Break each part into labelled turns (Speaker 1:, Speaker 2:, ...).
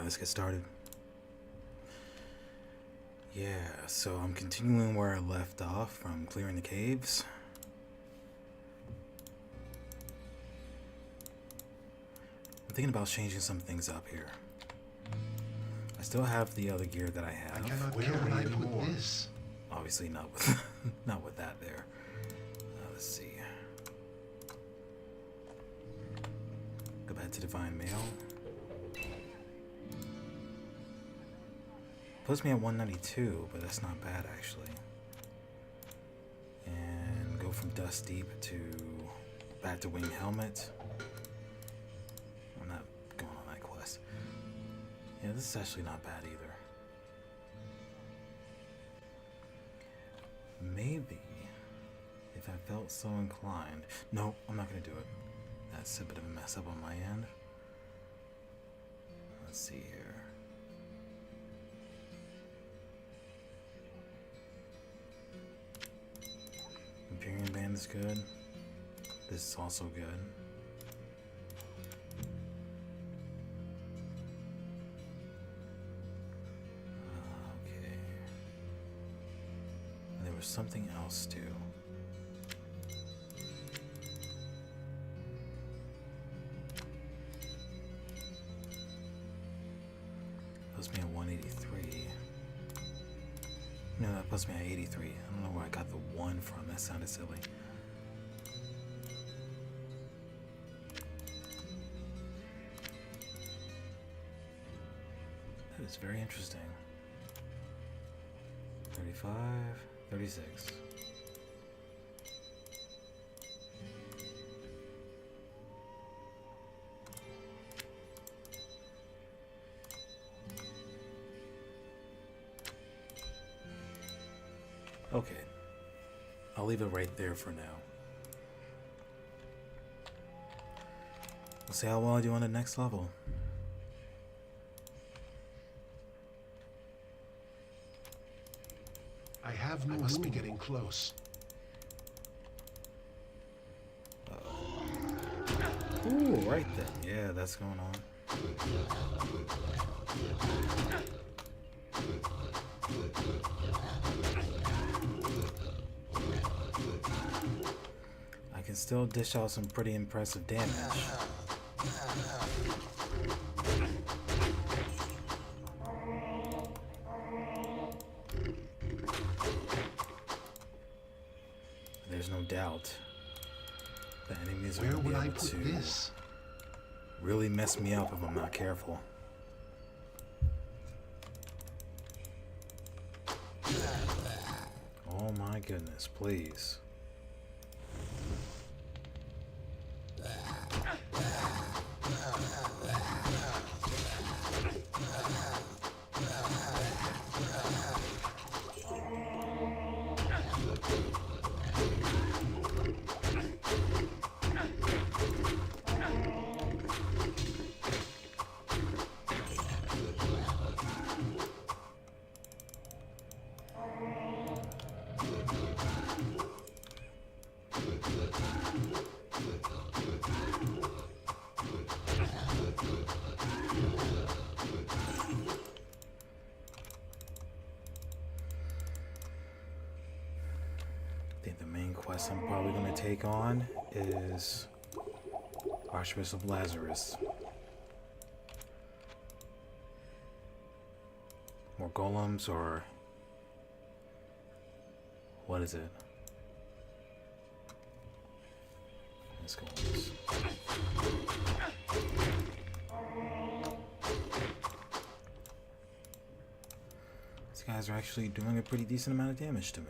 Speaker 1: Alright, let's get started. Yeah, so I'm continuing where I left off from clearing the caves. I'm thinking about changing some things up here. I still have the other gear that I have.
Speaker 2: I cannot carry anymore. This.
Speaker 1: Obviously not with not with that there. Let's see. Go back to Divine Mail. Puts me at 192, but that's not bad actually. And go from Dust Deep to back to Wing Helmet. I'm not going on that quest. Yeah, this is actually not bad either. Maybe, if I felt so inclined. No, I'm not going to do it. That's a bit of a mess up on my end. Let's see here. Imperium Band is good. This is also good. Okay. And there was something else too. Puts me at 183. No, that puts me at 83. I don't know where I got the 1 from. That sounded silly. That is very interesting. 35, 36. Okay, I'll leave it right there for now. We'll see how well I do on the next level.
Speaker 2: I must be getting close.
Speaker 1: Ooh, right then. Yeah, that's going on. I can still dish out some pretty impressive damage. There's no doubt the enemies are going to be able to really mess me up if I'm not careful. Oh my goodness, please. I think the main quest I'm probably going to take on is Archbishop Lazarus. More golems, or what is it? It's golems. These guys are actually doing a pretty decent amount of damage to me.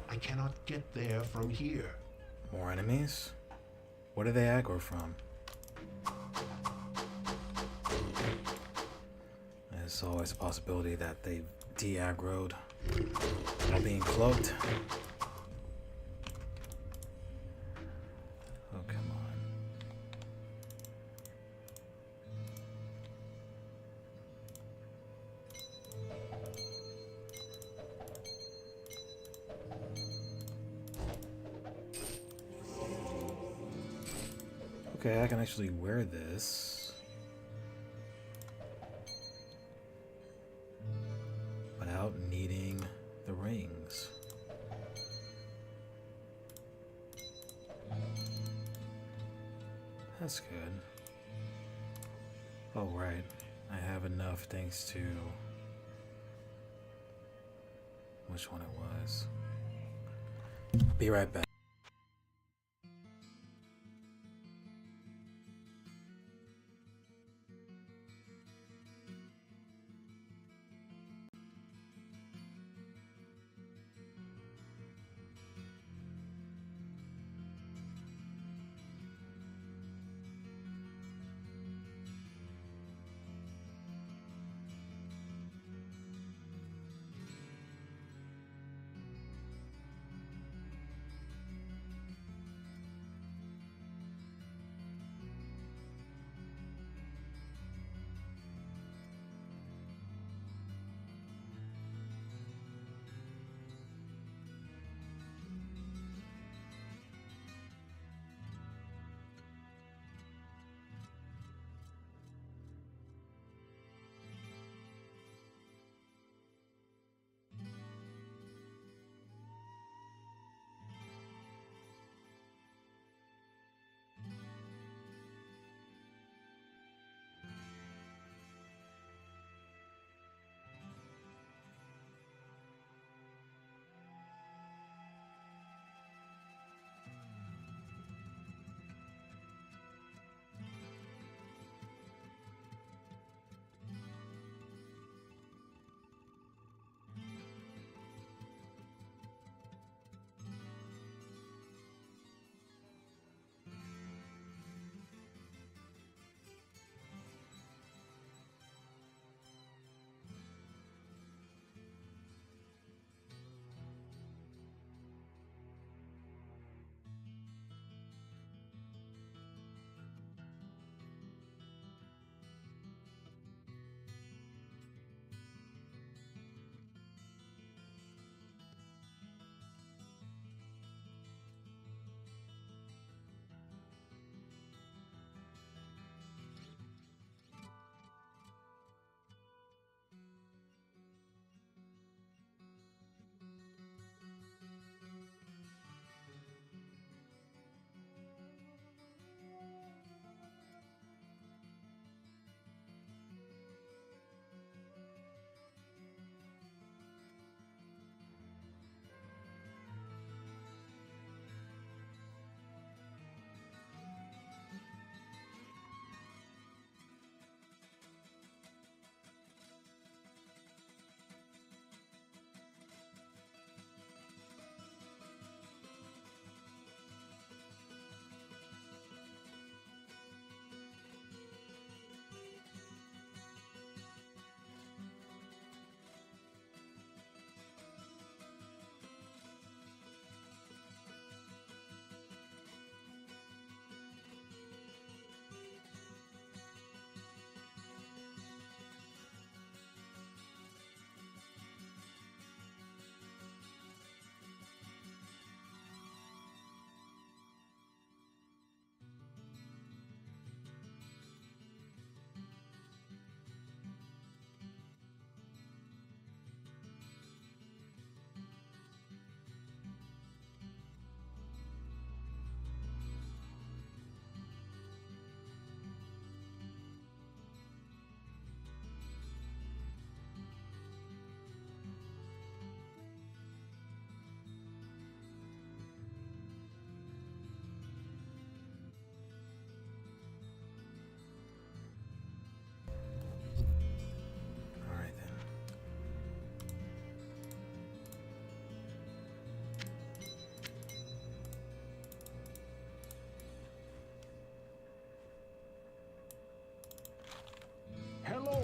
Speaker 2: I cannot get there from here.
Speaker 1: More enemies? Where do they aggro from? There's always a possibility that they de-aggroed while being cloaked. Oh, come on. Okay, I can actually wear this without needing the rings. That's good. Oh, right. I have enough thanks to which one it was. Be right back.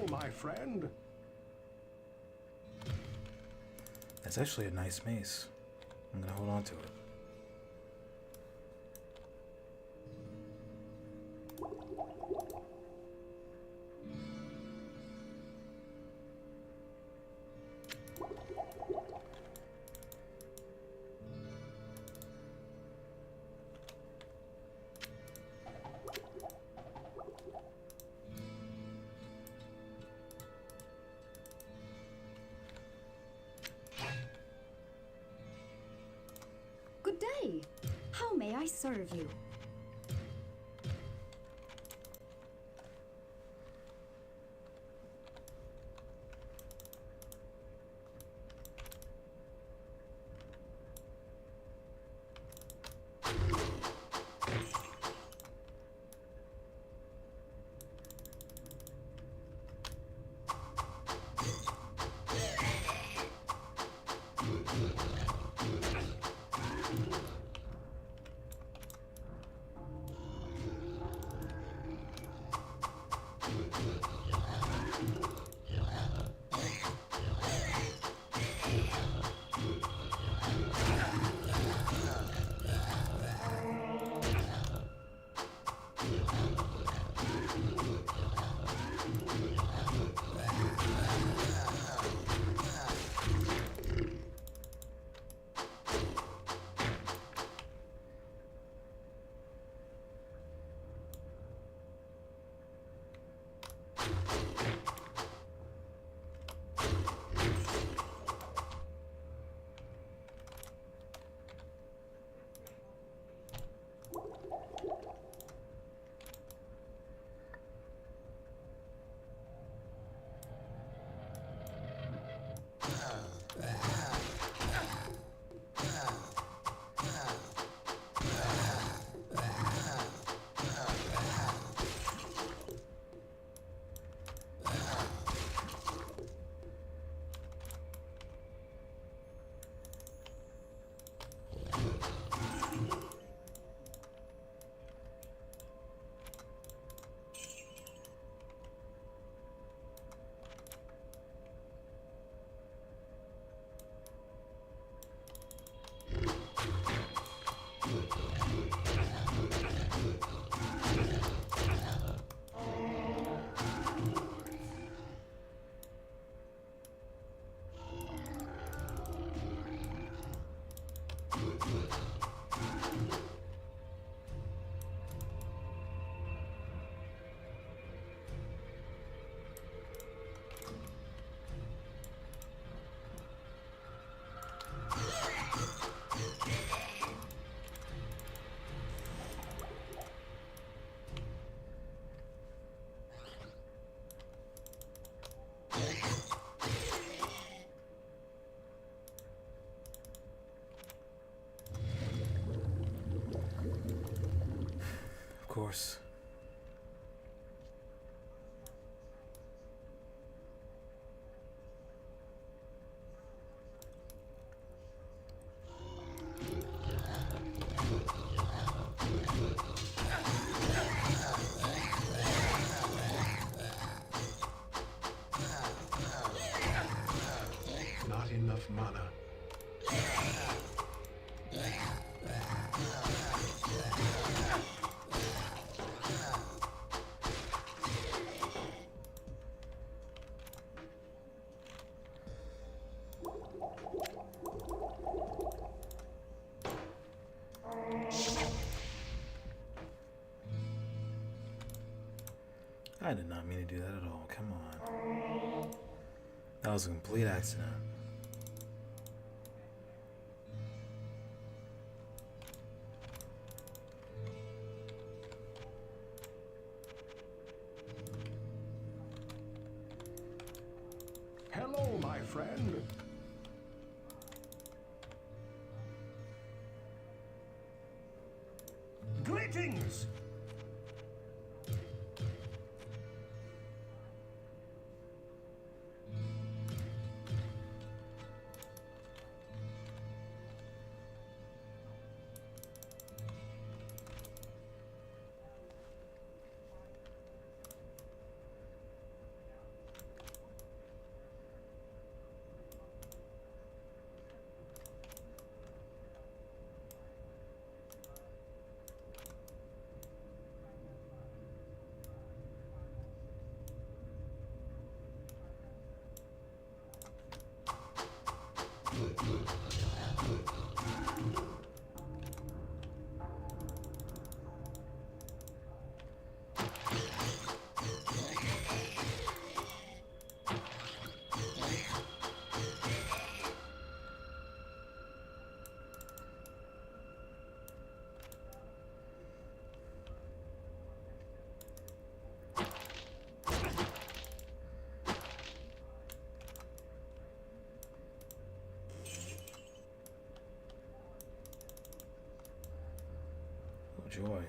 Speaker 2: my friend.
Speaker 1: That's actually a nice mace. I'm gonna hold on to it.
Speaker 3: Good day. How may I serve you?
Speaker 1: Of course.
Speaker 2: Not enough mana.
Speaker 1: I did not mean to do that at all. Come on. That was a complete accident.
Speaker 2: Hello, my friend. Greetings!
Speaker 1: enjoy.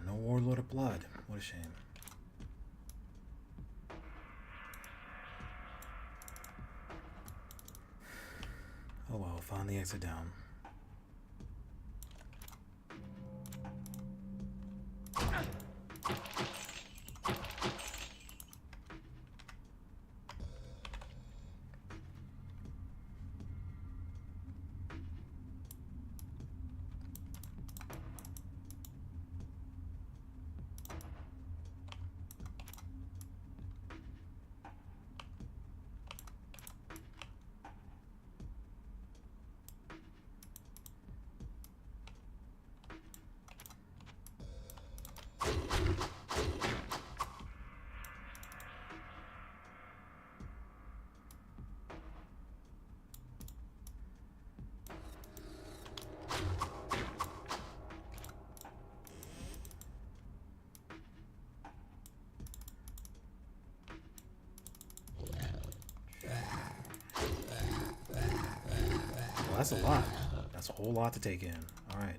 Speaker 1: No Warlord of Blood. What a shame. Oh well, find the exit down. Well, that's a lot. That's a whole lot to take in. All right.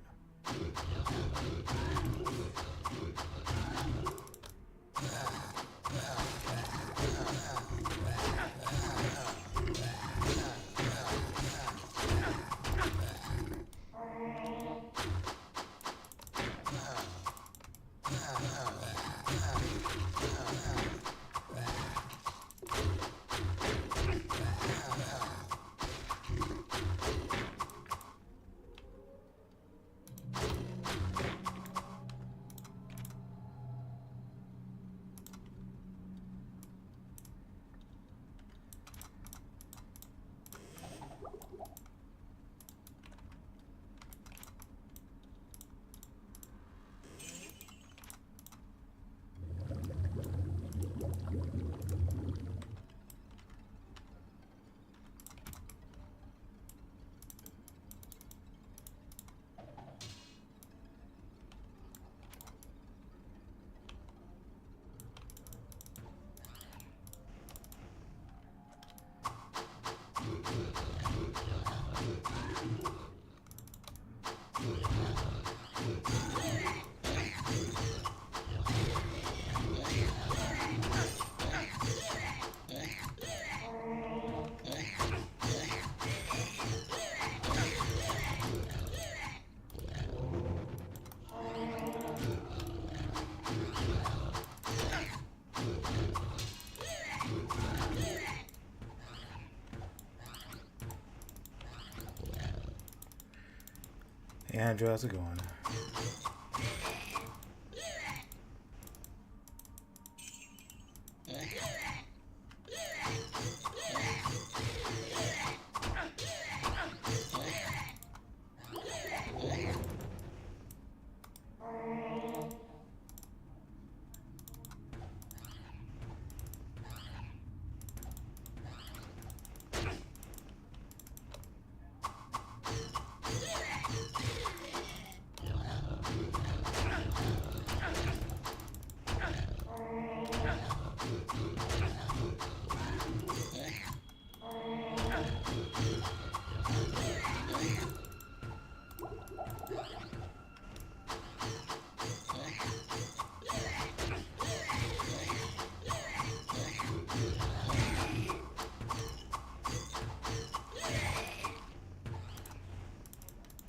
Speaker 1: Andrew, how's it going?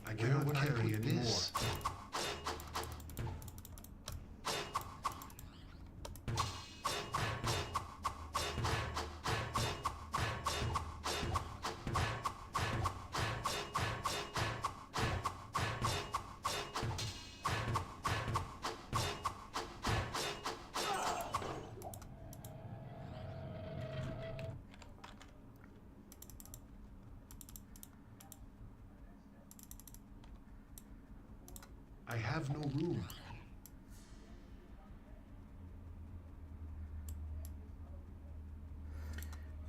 Speaker 2: I cannot carry this. I have no room.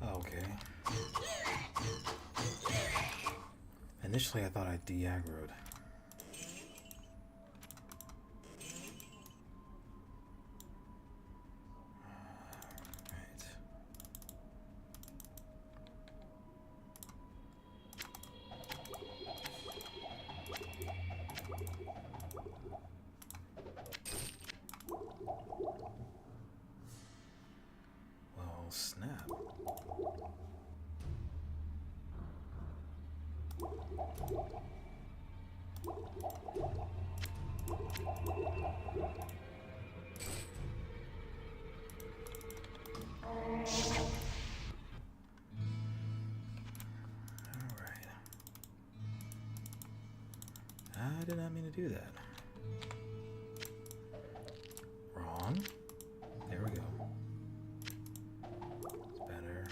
Speaker 1: Okay. Initially, I thought I de-aggroed. Right. Well, snap. Alright. I did not mean to do that. Wrong. There we go. It's better.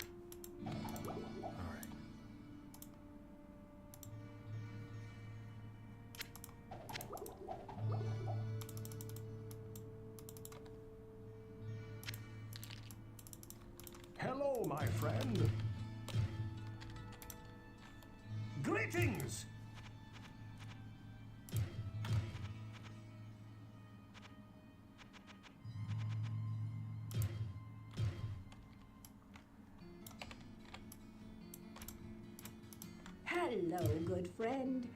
Speaker 1: Alright.
Speaker 2: Hello, my friend. Greetings!
Speaker 3: Hello, good friend.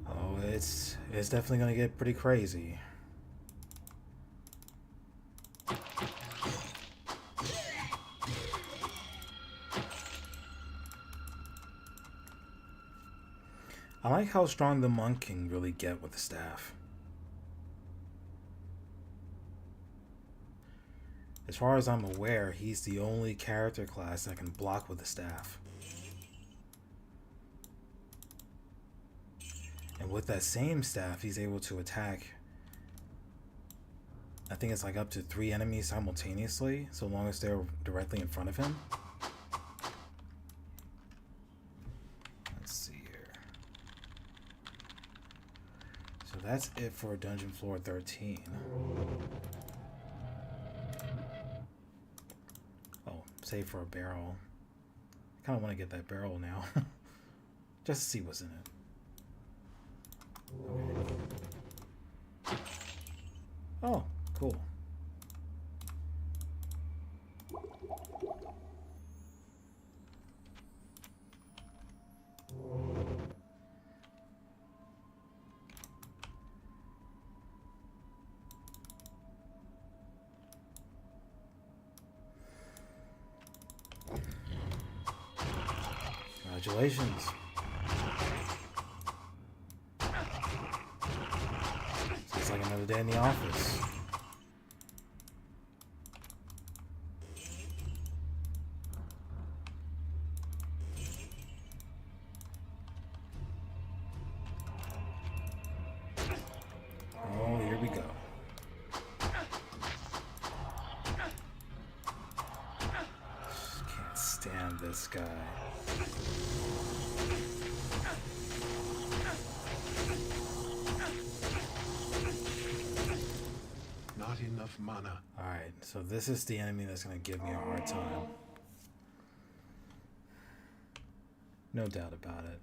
Speaker 1: Oh, it's definitely gonna get pretty crazy. I like how strong the monk can really get with the staff. As far as I'm aware, he's the only character class that can block with the staff. And with that same staff, he's able to attack, I think it's like up to 3 enemies simultaneously, so long as they're directly in front of him. Let's see here. So that's it for dungeon floor 13. Oh, save for a barrel. I kind of want to get that barrel now. Just to see what's in it. Okay. Oh, cool. Congratulations. It's like another day in the office. Oh, here we go. Can't stand this guy.
Speaker 2: Not enough mana.
Speaker 1: Alright, so this is the enemy that's going to give me a hard time. No doubt about it.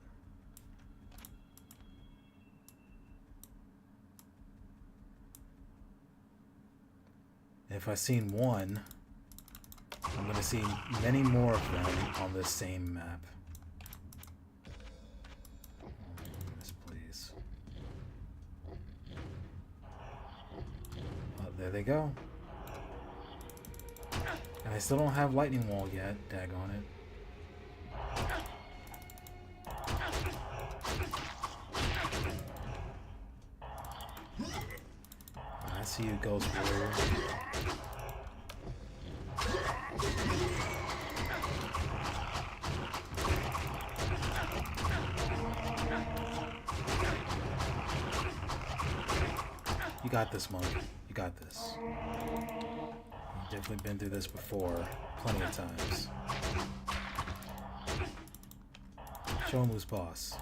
Speaker 1: If I've seen one, I'm going to see many more of them on this same map. Yes, please. Oh, there they go. And I still don't have lightning wall yet. Daggone it. I see you, Ghost Warrior. You got this, Monk. You got this. You've definitely been through this before, plenty of times. Show him who's boss.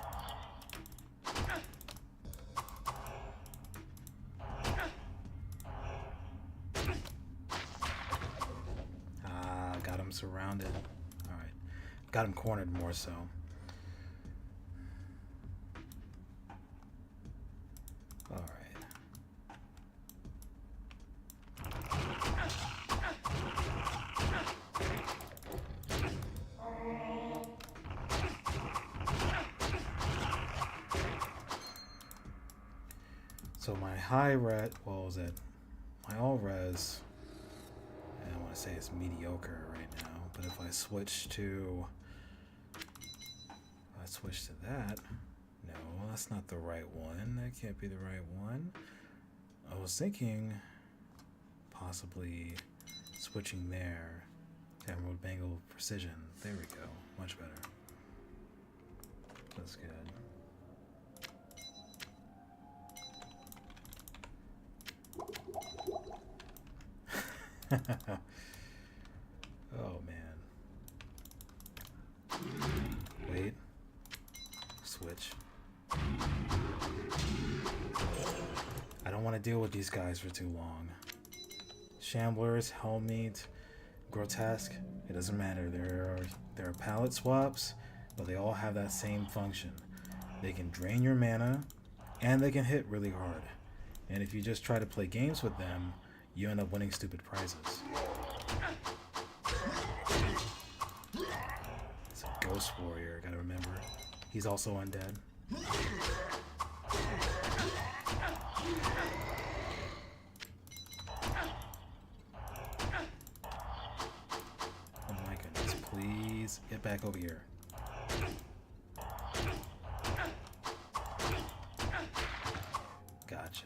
Speaker 1: Ah, got him surrounded. Alright. Got him cornered more so. Alright. So my high res, what was it? My all res, and I want to say it's mediocre right now, but if I switch to that, no, that's not the right one. That can't be the right one. I was thinking possibly switching there. Emerald Bangle Precision. There we go. Much better. That's good. Oh man. Wait. Switch. I don't want to deal with these guys for too long. Shamblers, Helmeet, Grotesque, it doesn't matter. There are palette swaps, but they all have that same function. They can drain your mana, and they can hit really hard. And if you just try to play games with them, you end up winning stupid prizes. It's a Ghost Warrior, gotta remember. He's also undead. Oh my goodness, please get back over here. Gotcha.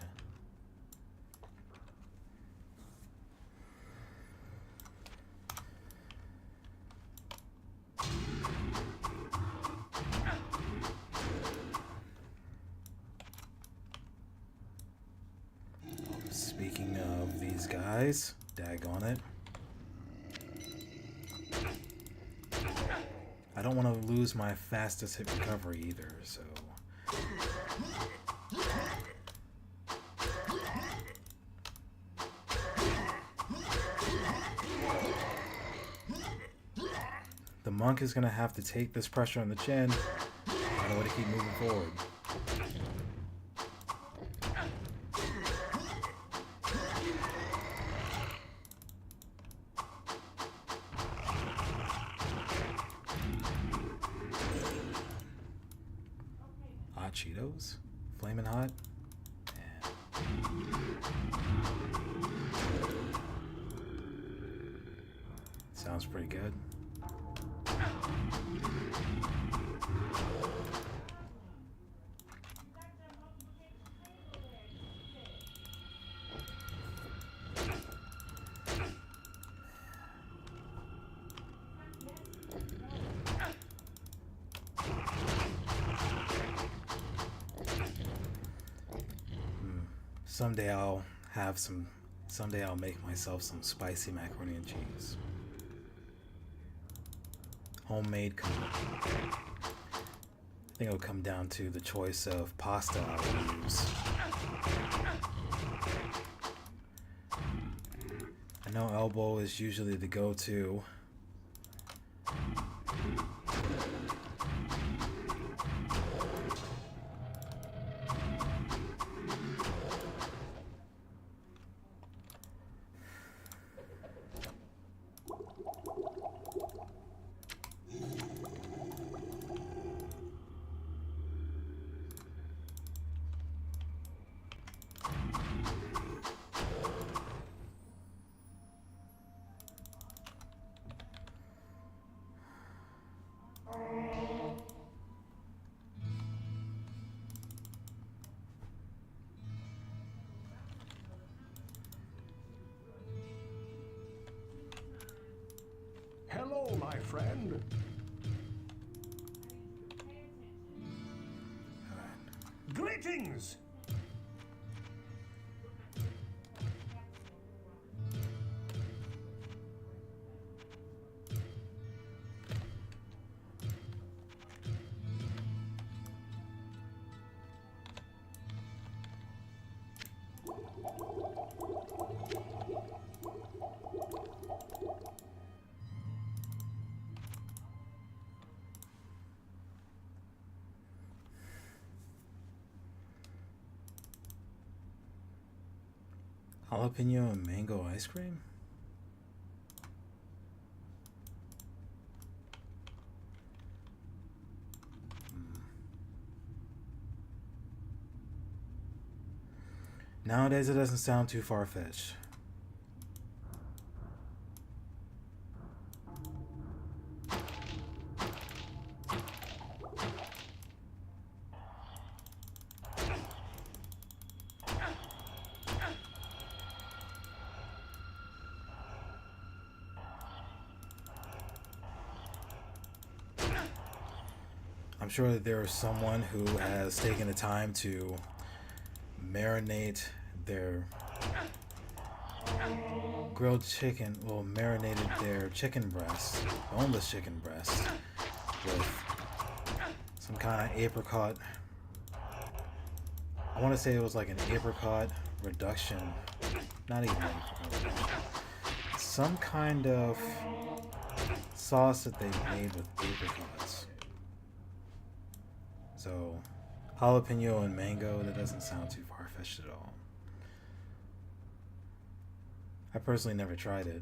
Speaker 1: Speaking of these guys, daggone it. I don't want to lose my fastest hit recovery either, so The monk is going to have to take this pressure on the chin in order to keep moving forward. Hot Cheetos? Flamin' hot? Sounds pretty good. Someday I'll have some. Someday I'll make myself some spicy macaroni and cheese. Homemade cooking. I think it'll come down to the choice of pasta I will use. I know elbow is usually the go-to.
Speaker 2: Hello, my friend. Greetings.
Speaker 1: Jalapeno and mango ice cream? Nowadays it doesn't sound too far-fetched. I'm sure that there is someone who has taken the time to marinate their grilled chicken, well, marinated their chicken breast, boneless chicken breast, with some kind of apricot. I want to say it was like an apricot reduction, not even apricot reduction. Some kind of sauce that they made with apricots. So, jalapeno and mango, that doesn't sound too far-fetched at all. I personally never tried it,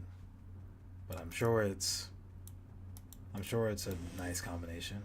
Speaker 1: but I'm sure it's a nice combination.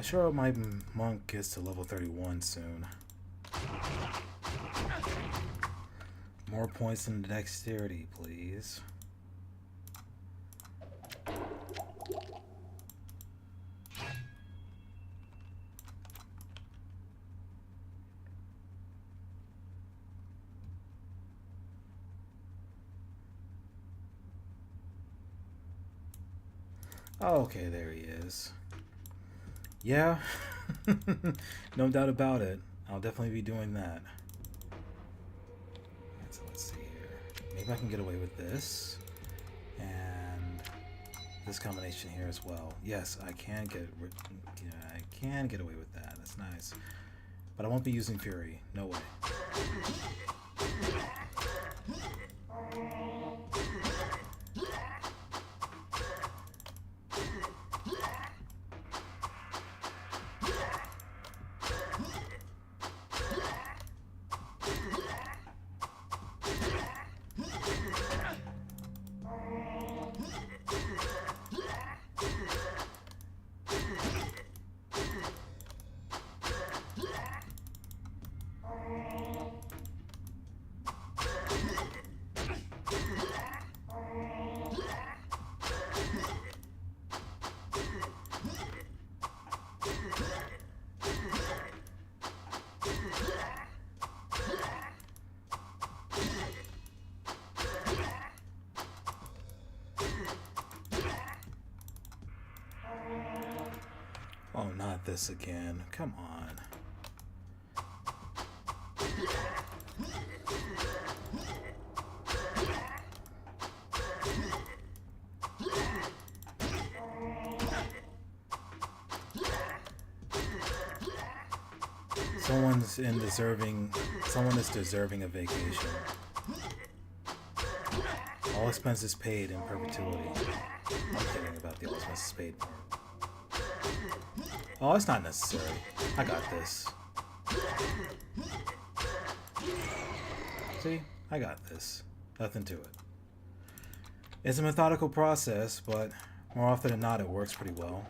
Speaker 1: I sure hope my monk gets to level 31 soon. More points in dexterity, please. Okay, there he is. Yeah, no doubt about it. I'll definitely be doing that. Right, so let's see here. Maybe I can get away with this. And this combination here as well. Yes, I can get away with that. That's nice. But I won't be using Fury. No way. Oh, not this again. Come on. Someone is deserving a vacation. All expenses paid in perpetuity. I'm kidding about the all expenses paid part. Oh, it's not necessary. I got this. See? I got this. Nothing to it. It's a methodical process, but more often than not, it works pretty well.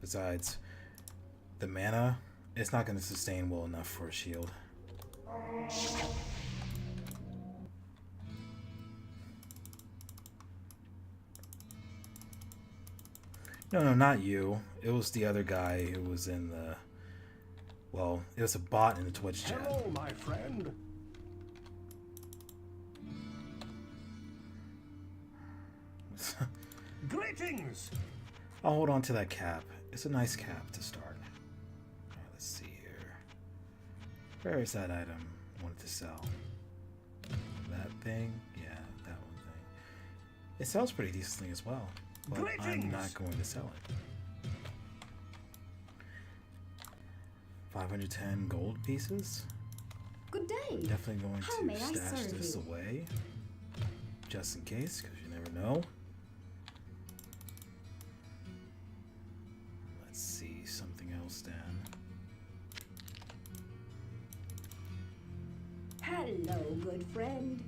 Speaker 1: Besides, the mana, it's not going to sustain well enough for a shield. No, not you. It was the other guy who was in the... Well, it was a bot in the Twitch chat.
Speaker 2: Hello, my friend. Greetings.
Speaker 1: I'll hold on to that cap. It's a nice cap to start. Alright, let's see here. Where is that item I wanted to sell? That thing? Yeah, that one thing. It sells pretty decently as well. But I'm not going to sell it. 510 gold pieces?
Speaker 3: Good day.
Speaker 1: Definitely going
Speaker 3: How may
Speaker 1: to
Speaker 3: I
Speaker 1: stash
Speaker 3: serve
Speaker 1: this
Speaker 3: you?
Speaker 1: away. Just in case, because you never know. Let's see, something else then.
Speaker 3: Hello, good friend.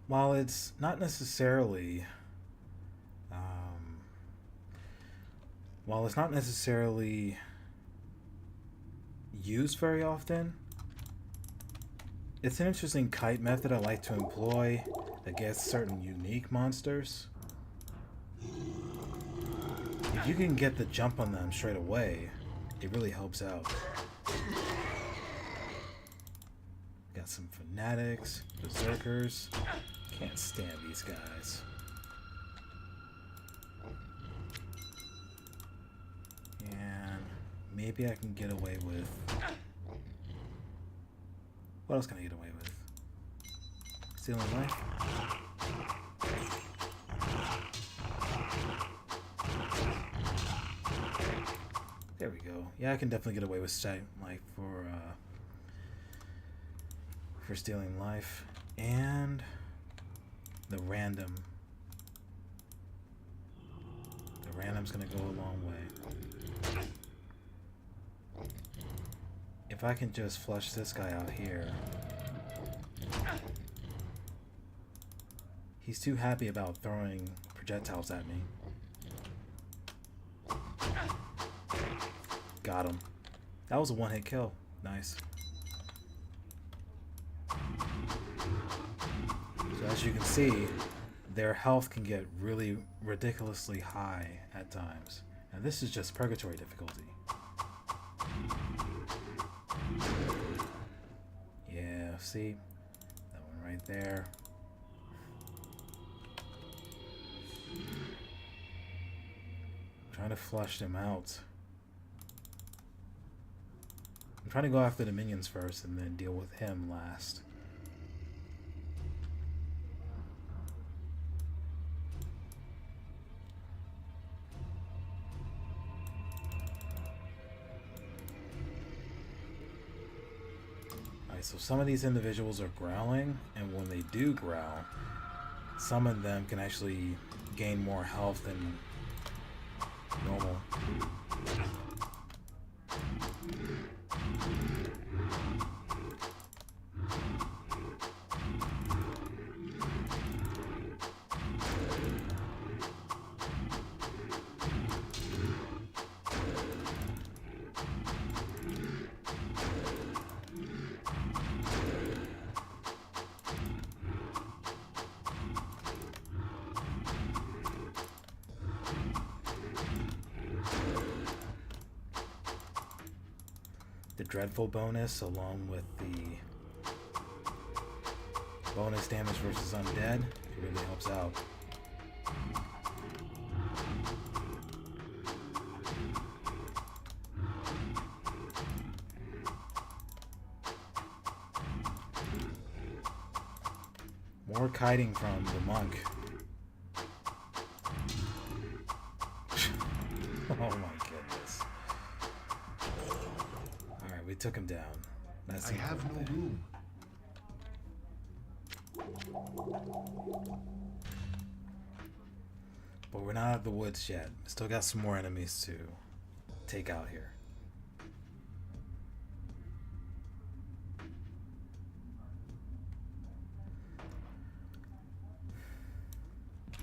Speaker 1: While it's not necessarily used very often, it's an interesting kite method I like to employ against certain unique monsters. If you can get the jump on them straight away, it really helps out. Got some fanatics, berserkers. Can't stand these guys. And maybe I can get away with... What else can I get away with? Stealing life? There we go. yeah, I can definitely get away with like for stealing life. And the random. The random's gonna go a long way. If I can just flush this guy out here. He's too happy about throwing projectiles at me. Got him. That was a one-hit kill. Nice. So as you can see, their health can get really ridiculously high at times. And this is just purgatory difficulty. Yeah, see? That one right there. Trying to flush them out. I'm trying to go after the minions first and then deal with him last. Alright, so some of these individuals are growling, and when they do growl, some of them can actually gain more health than normal. The dreadful bonus along with the bonus damage versus undead, it really helps out. More kiting from the monk. Oh my goodness. Alright, we took him down. That's
Speaker 2: I have no room.
Speaker 1: But we're not out of the woods yet. Still got some more enemies to take out here.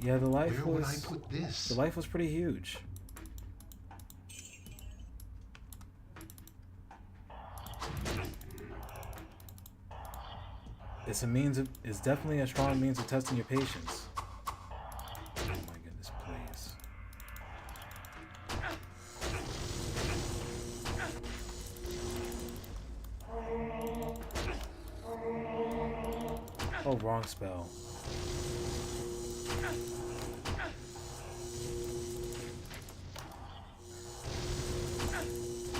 Speaker 1: Yeah, the life
Speaker 2: Where would I
Speaker 1: was
Speaker 2: put this?
Speaker 1: the life was pretty huge. It's definitely a strong means of testing your patience. Oh my goodness, please. Oh, wrong spell.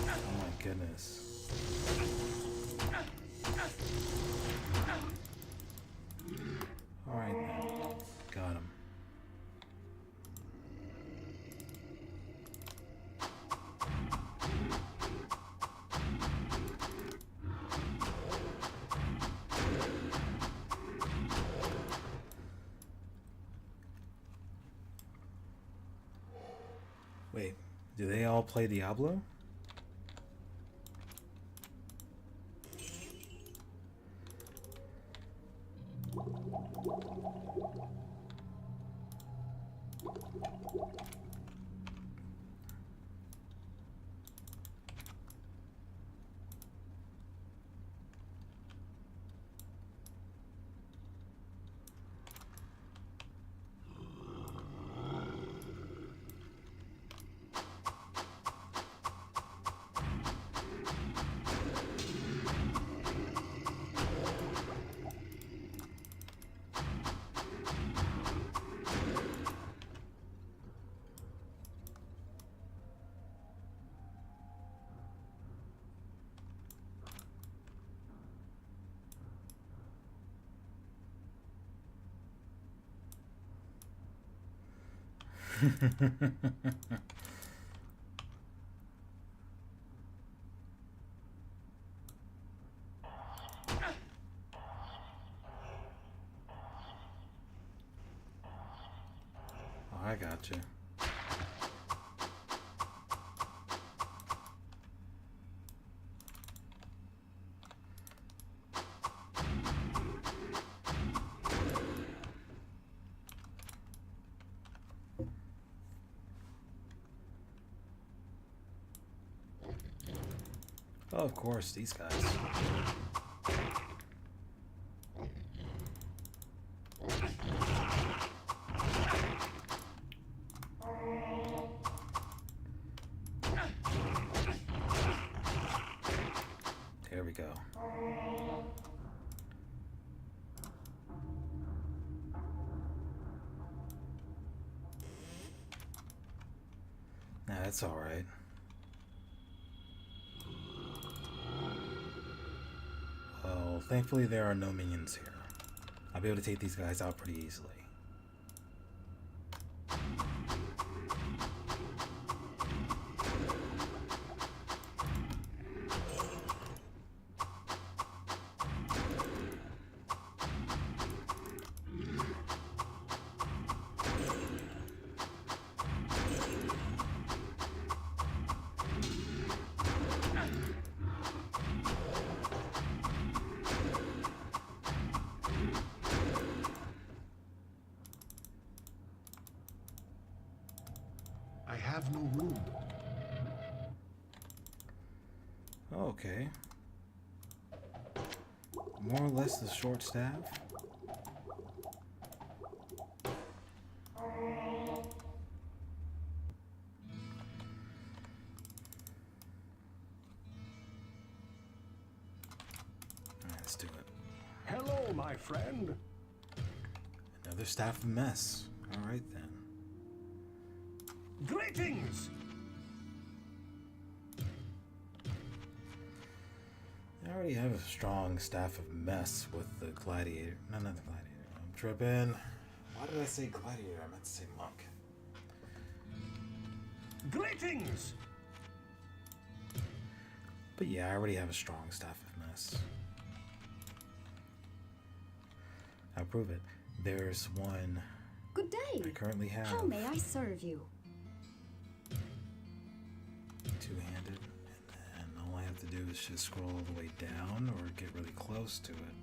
Speaker 1: Oh my goodness. Alright then. Got him. Wait, do they all play Diablo? I got you. Oh, of course, these guys. There we go. Nah, that's all right. Well, thankfully there are no minions here. I'll be able to take these guys out pretty easily.
Speaker 2: I have no room.
Speaker 1: Okay. More or less the short staff. Alright, let's do it.
Speaker 2: Hello, my friend.
Speaker 1: Another staff of mess. Alright then.
Speaker 2: Greetings.
Speaker 1: I already have a strong staff of mess with the gladiator. No, not the gladiator. I'm tripping. Why did I say gladiator? I meant to say monk.
Speaker 2: Greetings.
Speaker 1: But yeah, I already have a strong staff of mess. I'll prove it. There's one
Speaker 3: Good
Speaker 1: I
Speaker 3: day.
Speaker 1: currently have.
Speaker 3: How may I serve you?
Speaker 1: Two-handed, and then all I have to do is just scroll all the way down or get really close to it.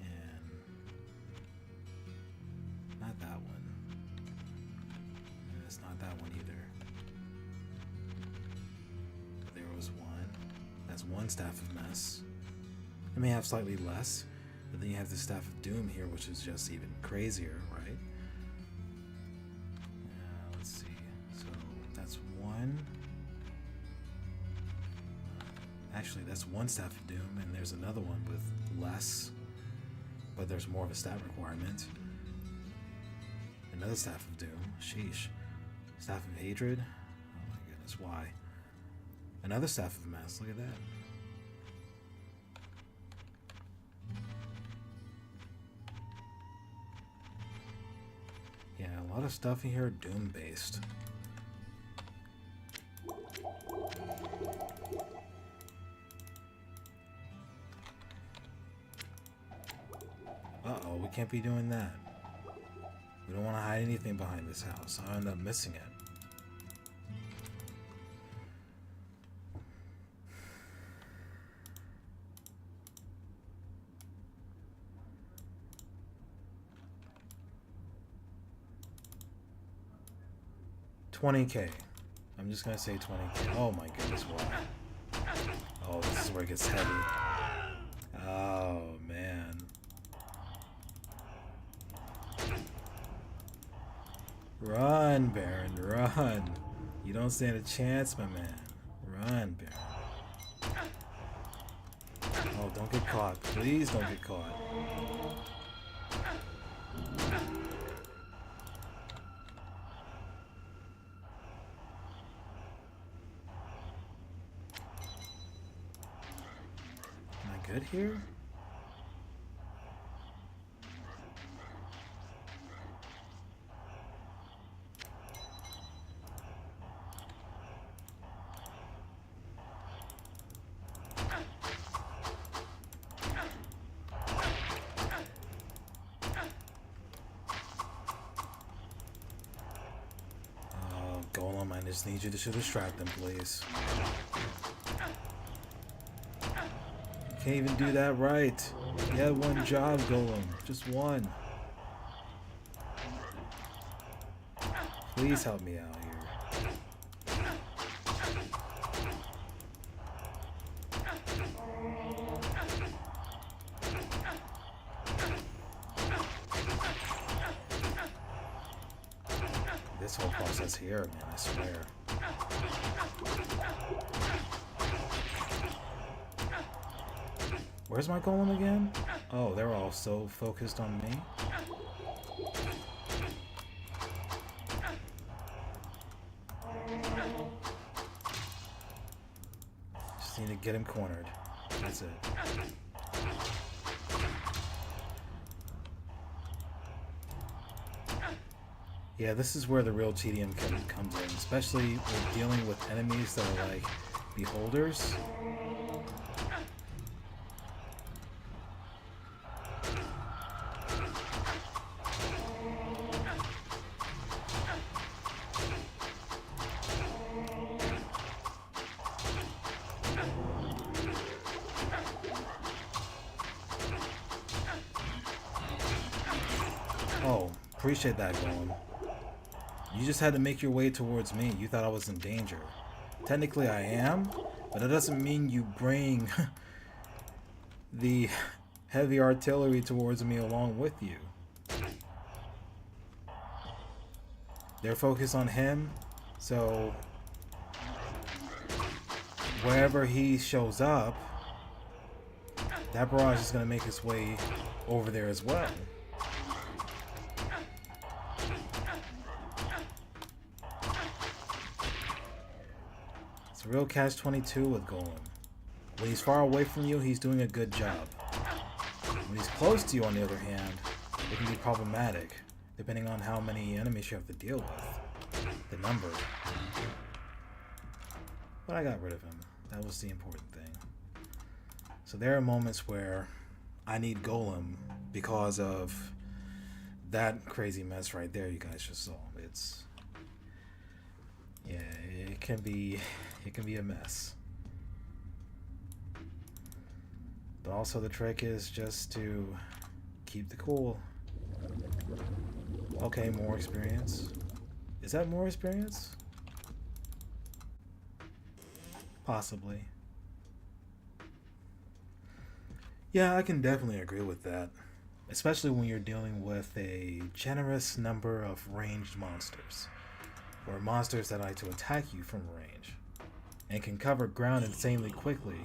Speaker 1: And not that one. And it's not that one either. There was one. That's one staff of mess. It may have slightly less, but then you have the staff of doom here, which is just even crazier, right? Let's see. So that's one. Actually, that's one staff of doom, and there's another one with less, but there's more of a stat requirement. Another staff of doom. Sheesh. Staff of hatred. Oh my goodness, why? Another staff of mess. Look at that. Yeah, a lot of stuff in here doom based. Uh-oh, we can't be doing that. We don't want to hide anything behind this house. I'll end up missing it. $20K. I'm just gonna say 20K. Oh my goodness, why? Oh, this is where it gets heavy. Oh man. Run, Baron, run. You don't stand a chance, my man. Run, Baron. Oh, don't get caught. Please don't get caught. Am I good here? fine. Just need you to distract them, please. You can't even do that right. You had one job, Golem. Just one. Please help me out here. This whole process here, man, I swear. Where's my golem again? Oh, they're all so focused on me. Just need to get him cornered. That's it. Yeah, this is where the real tedium comes in, especially when dealing with enemies that are like beholders. Oh, appreciate that, Golem. You just had to make your way towards me. You thought I was in danger. Technically I am, but that doesn't mean you bring the heavy artillery towards me along with you. They're focused on him, so wherever he shows up, that barrage is going to make its way over there as well. It's a real catch-22 with Golem. When he's far away from you, he's doing a good job. When he's close to you, on the other hand, it can be problematic, depending on how many enemies you have to deal with. The number. But I got rid of him. That was the important thing. So there are moments where I need Golem because of that crazy mess right there you guys just saw. It's... yeah, it can be a mess. But also the trick is just to keep the cool. Okay, more experience. Is that more experience? Possibly. Yeah, I can definitely agree with that. Especially when you're dealing with a generous number of ranged monsters. Or monsters that like to attack you from range. And can cover ground insanely quickly.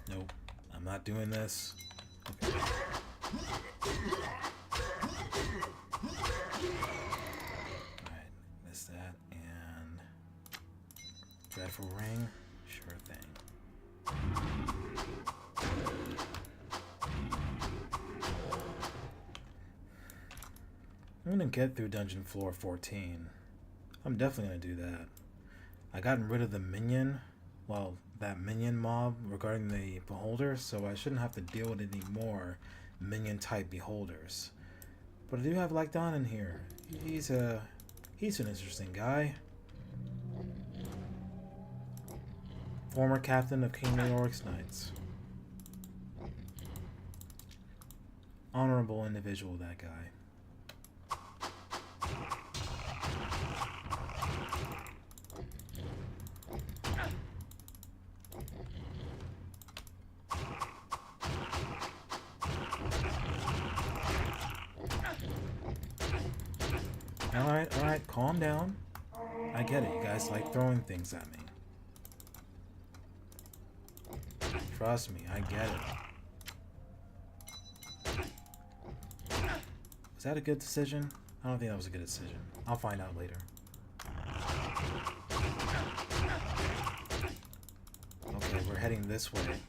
Speaker 1: Nope, I'm not doing this. Okay. Alright, missed that. And dreadful ring, sure thing. I'm gonna get through dungeon floor 14. I'm definitely gonna do that. I gotten rid of the minion, well, that minion mob regarding the beholder, so I shouldn't have to deal with any more minion type beholders. But I do have Lakdan in here. He's an interesting guy. Former captain of King Leoric's Knights. Honorable individual, that guy. Alright, calm down. I get it, you guys like throwing things at me. Trust me, I get it. Was that a good decision? I don't think that was a good decision. I'll find out later. Okay, we're heading this way.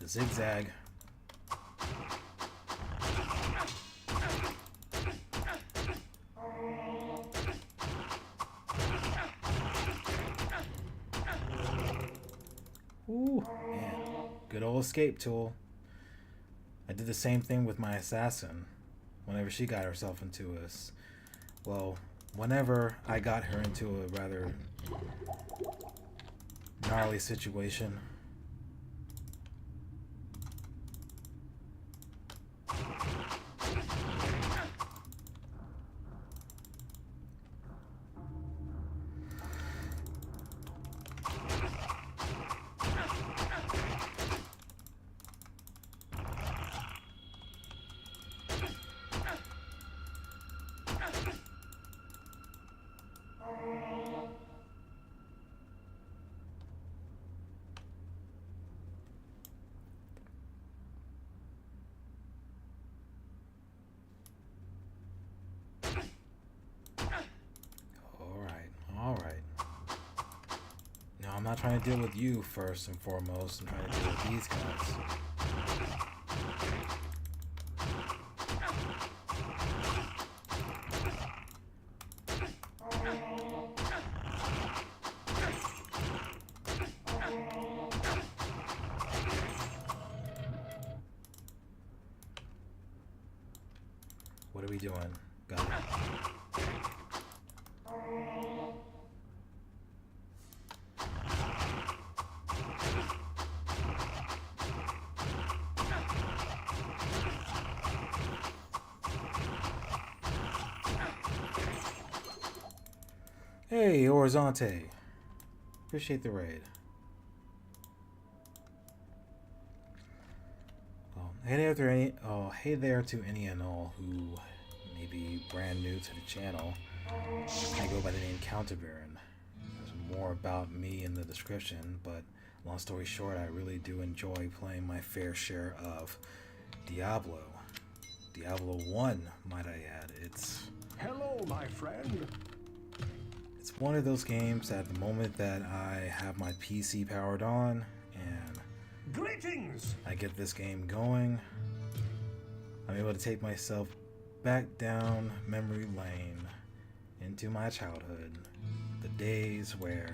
Speaker 1: Zigzag. Good old escape tool. I did the same thing with my assassin whenever she got herself into us. Well, whenever I got her into a rather gnarly situation. Alright. No, I'm not trying to deal with you first and foremost. I'm trying to deal with these guys. What are we doing? Got it. Hey, Horizonte. Appreciate the raid. Hey there to any and all who may be brand new to the channel. I go by the name Counterbaron. There's more about me in the description, but long story short, I really do enjoy playing my fair share of Diablo. Diablo 1, might I add.
Speaker 2: Hello, my friend.
Speaker 1: It's one of those games at the moment that I have my PC powered on and
Speaker 2: Greetings.
Speaker 1: I get this game going, I'm able to take myself back down memory lane into my childhood. The days where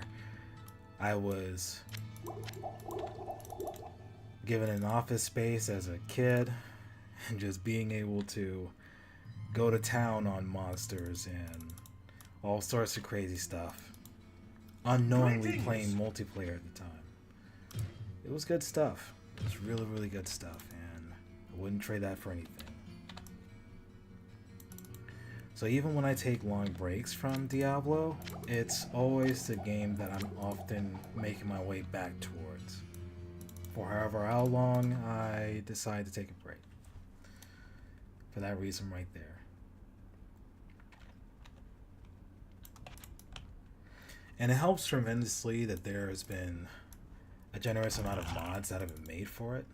Speaker 1: I was given an office space as a kid and just being able to go to town on monsters and all sorts of crazy stuff. Unknowingly playing multiplayer at the time. It was good stuff. It was really, really good stuff, and I wouldn't trade that for anything. So even when I take long breaks from Diablo, it's always the game that I'm often making my way back towards. For however how long I decide to take a break. For that reason right there. And it helps tremendously that there has been a generous amount of mods that have been made for it.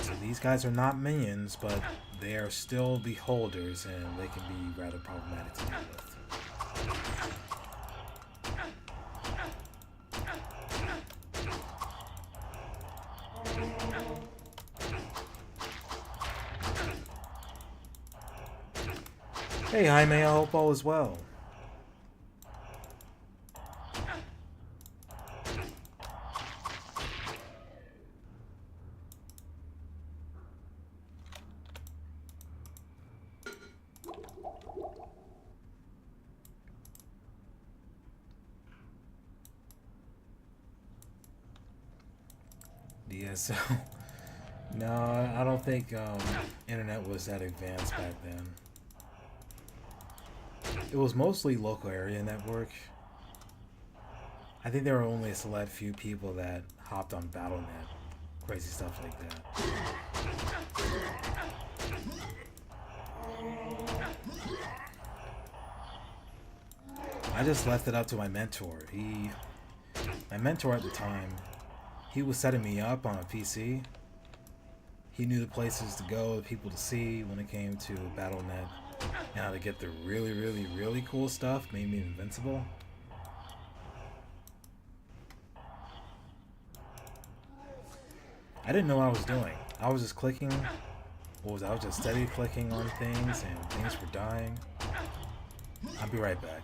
Speaker 1: So these guys are not minions, but they are still beholders, and they can be rather problematic to deal with. Hey Jaime, I hope all is well. DSL. No, I don't think internet was that advanced back then. It was mostly local area network. I think there were only a select few people that hopped on BattleNet. Crazy stuff like that. I just left it up to my mentor. My mentor at the time, he was setting me up on a PC. He knew the places to go, the people to see when it came to BattleNet, and how to get the really, really, really cool stuff, made me invincible. I didn't know what I was doing. I was just clicking. What was I? I was just steady clicking on things and things were dying. I'll be right back.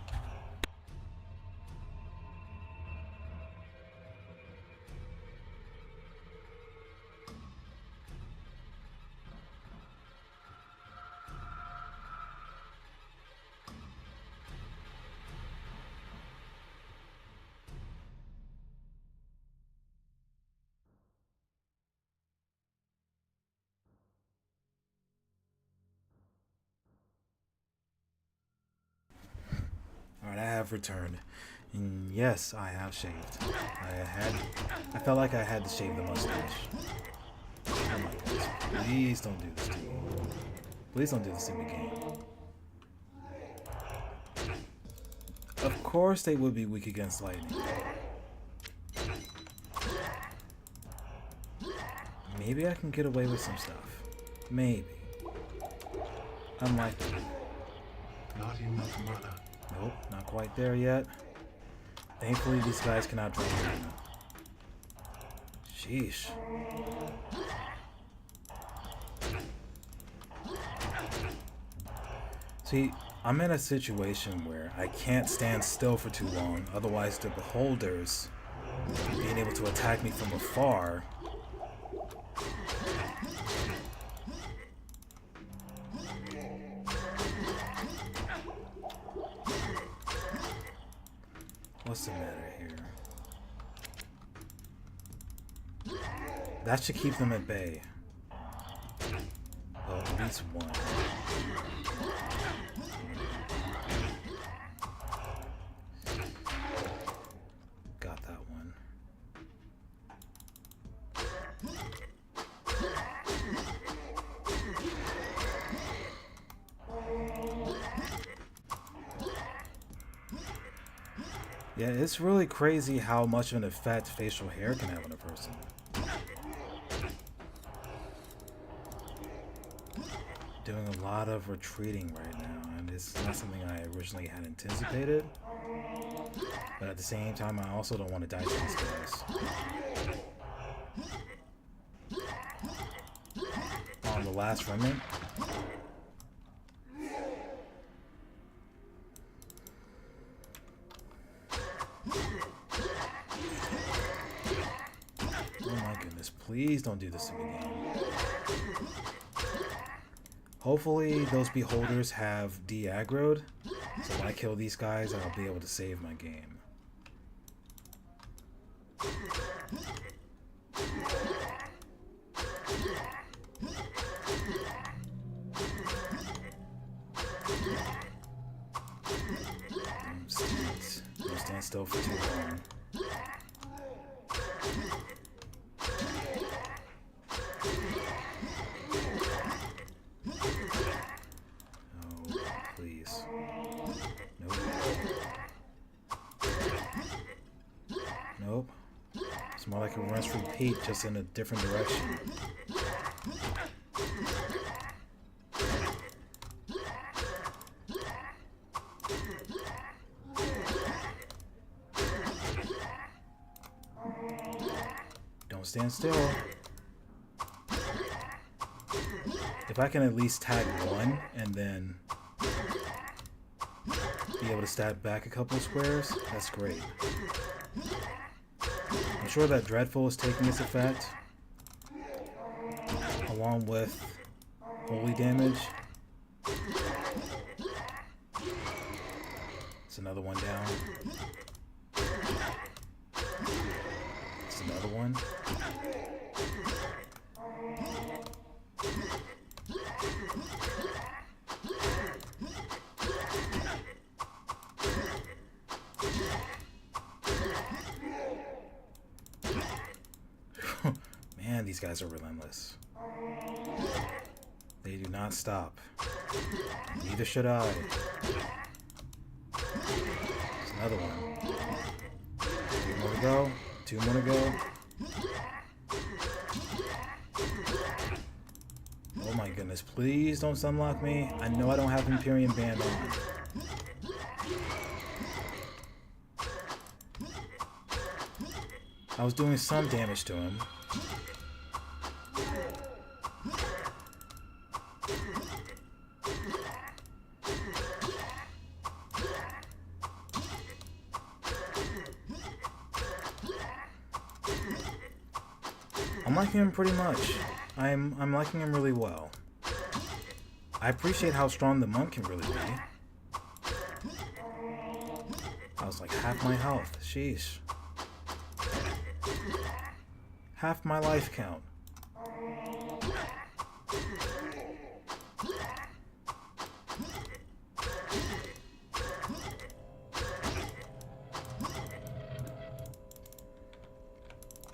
Speaker 1: Alright, I have returned. And yes, I have shaved. I felt like I had to shave the mustache. Oh my goodness. Please don't do this to me. Please don't do this to me again. Of course they would be weak against lightning. Maybe I can get away with some stuff. Maybe. Unlikely.
Speaker 2: Not enough mana.
Speaker 1: Nope, not quite there yet. Thankfully, these guys cannot drain mana. Sheesh. See, I'm in a situation where I can't stand still for too long, otherwise the beholders being able to attack me from afar what's the matter here? That should keep them at bay. Well, at least one. Got that one. Yeah, it's really crazy how much of an effect facial hair can have on a person. Doing a lot of retreating right now, and it's not something I originally had anticipated. But at the same time, I also don't want to die to these guys. On the last remnant. Oh my goodness, please don't do this to me again. Hopefully those beholders have de-aggroed, so when I kill these guys, I'll be able to save my game. Don't stand still for too long. Nope. It's more like a rinse repeat, just in a different direction. Don't stand still. If I can at least tag one and then be able to stab back a couple of squares, that's great. I'm sure that Dreadful is taking its effect, along with holy damage. It's another one down. It's another one. Man, these guys are relentless. They do not stop. Neither should I. There's another one. 2 more to go. 2 more to go. Oh my goodness, please don't sunlock me. I know I don't have Imperium Band on. I was doing some damage to him. I'm liking him pretty much. I'm liking him really well. I appreciate how strong the monk can really be. I was like half my health. Sheesh. Half my life count.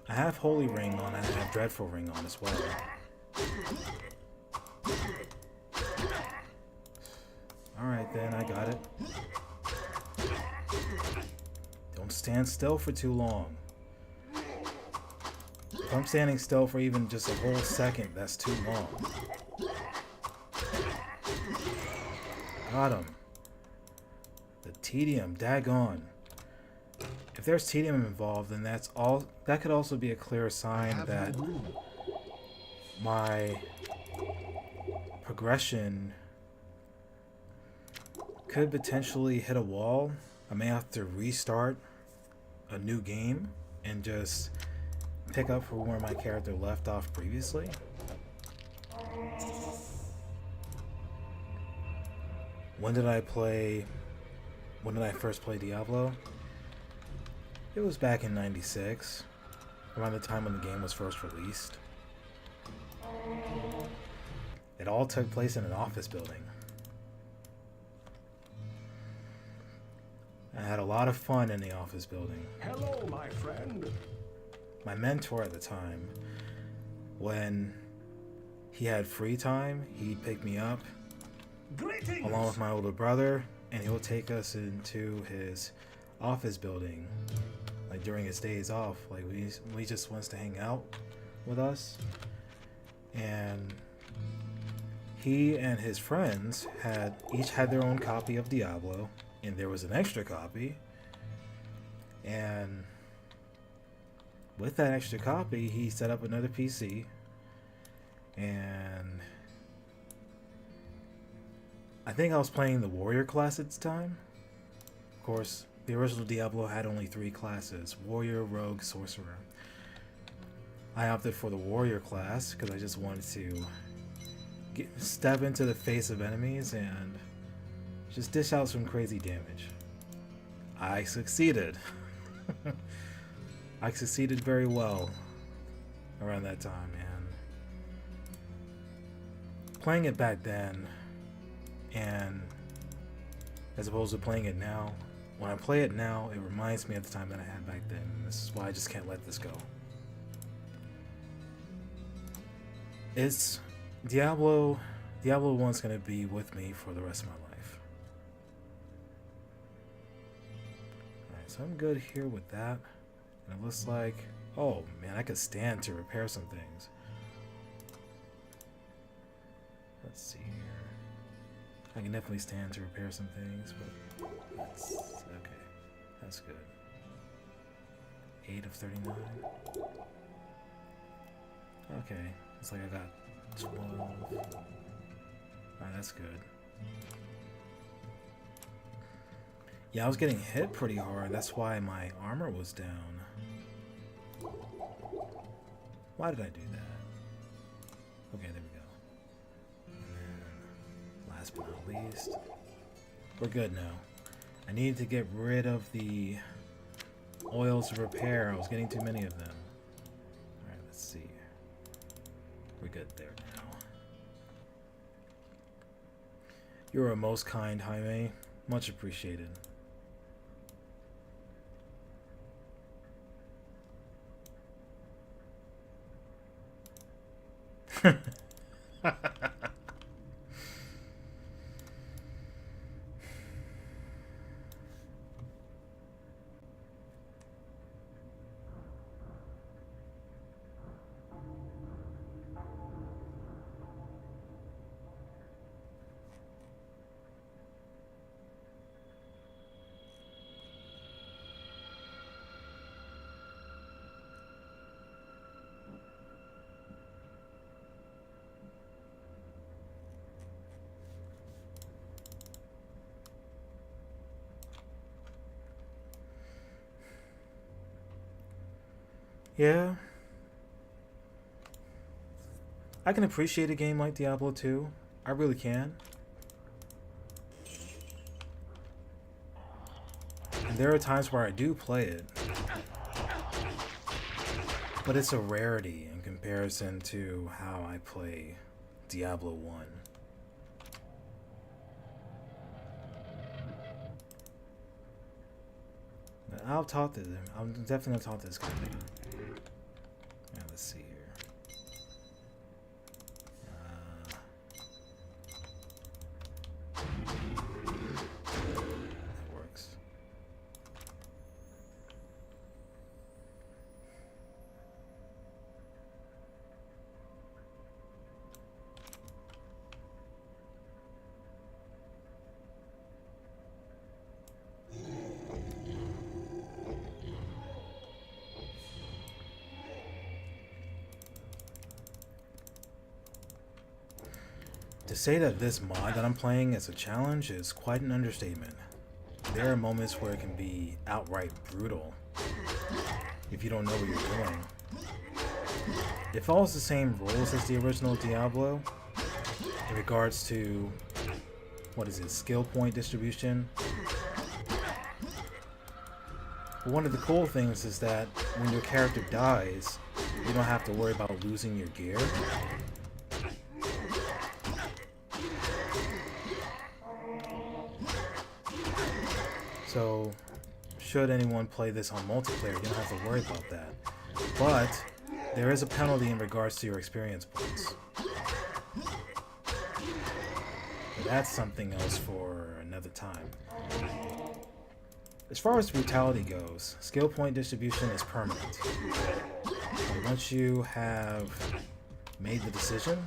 Speaker 1: I have Holy Ring on and I have Dreadful Ring on as well. Alright then, I got it. Don't stand still for too long. If I'm standing still for even just a whole second, that's too long. Got him. The tedium, daggone. If there's tedium involved, then that's all. That could also be a clear sign that my progression could potentially hit a wall. I may have to restart a new game and just pick up from where my character left off previously. When did I first play Diablo? It was back in '96, around the time when the game was first released. It all took place in an office building. I had a lot of fun in the office building.
Speaker 2: Hello, my friend.
Speaker 1: My mentor at the time, when he had free time, he'd pick me up
Speaker 2: Greetings.
Speaker 1: along with my older brother, and he'll take us into his office building, like during his days off. Like we just wants to hang out with us, and he and his friends each had their own copy of Diablo, and there was an extra copy, and with that extra copy, he set up another PC, and I think I was playing the warrior class at the time. Of course, the original Diablo had only 3 classes: warrior, rogue, sorcerer. I opted for the warrior class because I just wanted to step into the face of enemies and just dish out some crazy damage. I succeeded. I succeeded very well around that time, and playing it back then, and as opposed to playing it now, when I play it now, it reminds me of the time that I had back then, and this is why I just can't let this go. It's Diablo 1's gonna be with me for the rest of my life. Alright, so I'm good here with that. And it looks like, oh man, I could stand to repair some things. Let's see here. I can definitely stand to repair some things, but that's okay. That's good. 8 of 39. Okay, it's like I got 12. Alright, that's good. Yeah, I was getting hit pretty hard. That's why my armor was down. Why did I do that? Okay, there we go. And then, last but not least, we're good now. I needed to get rid of the oils of repair. I was getting too many of them. Alright, let's see. We're good there now. You're a most kind, Jaime. Much appreciated. Yeah. I can appreciate a game like Diablo 2. I really can. And there are times where I do play it. But it's a rarity in comparison to how I play Diablo 1. But I'll talk to them. I'm definitely gonna talk to this guy later. Yeah, let's see here. That works. To say that this mod that I'm playing is a challenge is quite an understatement. There are moments where it can be outright brutal if you don't know what you're doing. It follows the same rules as the original Diablo in regards to, what is it, skill point distribution. But one of the cool things is that when your character dies, you don't have to worry about losing your gear. So, should anyone play this on multiplayer, you don't have to worry about that. But, there is a penalty in regards to your experience points. But that's something else for another time. As far as brutality goes, skill point distribution is permanent. But once you have made the decision,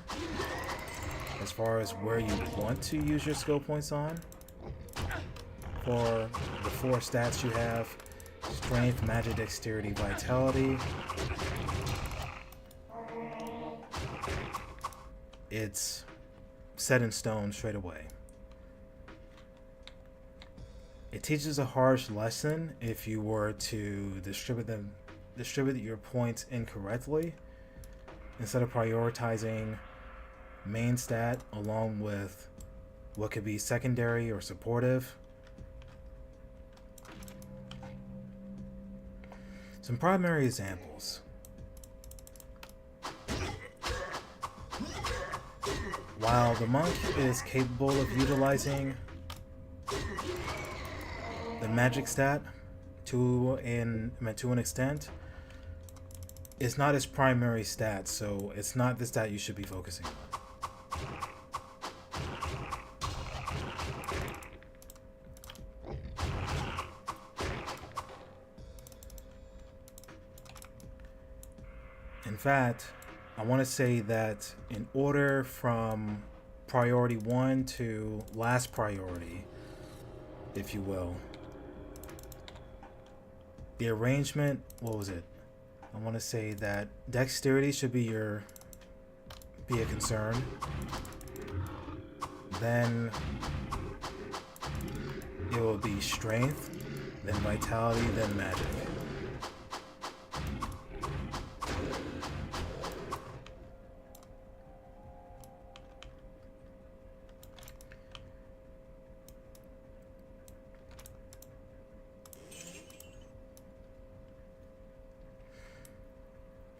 Speaker 1: as far as where you want to use your skill points on, for the 4 stats you have: strength, magic, dexterity, vitality, it's set in stone straight away. It teaches a harsh lesson if you were to distribute your points incorrectly instead of prioritizing main stat along with what could be secondary or supportive. Some primary examples. While the monk is capable of utilizing the magic stat to an extent, it's not his primary stat, so it's not the stat you should be focusing on. In fact, I want to say that in order from priority 1 to last priority, if you will, the arrangement, what was it? I want to say that dexterity should be a concern. Then it will be strength, then vitality, then magic.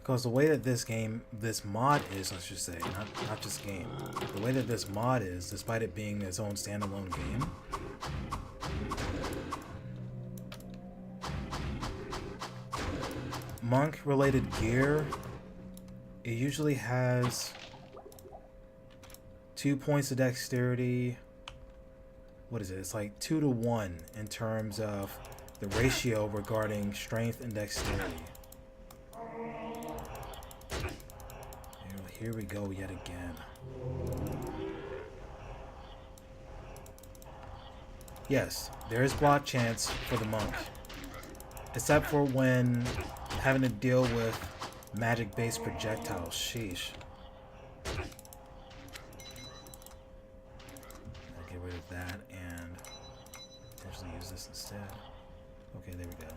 Speaker 1: Because the way that this mod is, I should say, not just game, the way that this mod is, despite it being its own standalone game, monk-related gear, it usually has 2 points of dexterity. What is it? It's like 2 to 1 in terms of the ratio regarding strength and dexterity. Here we go yet again. Yes, there is block chance for the monk, except for when having to deal with magic-based projectiles. Sheesh. I'll get rid of that and potentially use this instead. Okay, there we go.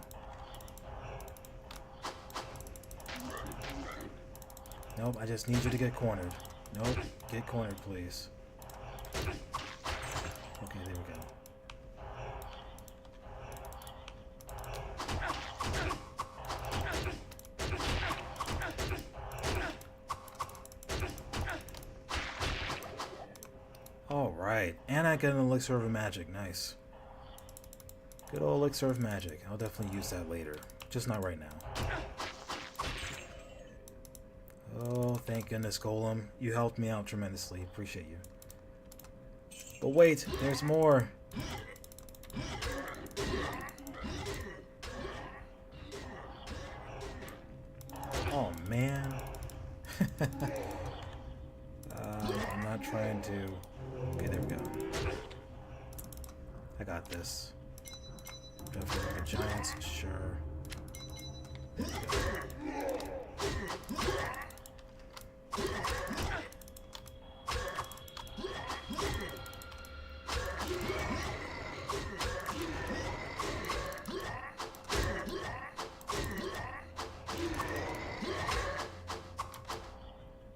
Speaker 1: Nope, I just need you to get cornered. Nope, get cornered, please. Okay, there we go. Alright, and I get an elixir of magic. Nice. Good old elixir of magic. I'll definitely use that later. Just not right now. Oh, thank goodness, Golem. You helped me out tremendously. Appreciate you. But wait, there's more. Oh, man. I'm not trying to... Okay, there we go. I got this. Definitely like a giant, sure.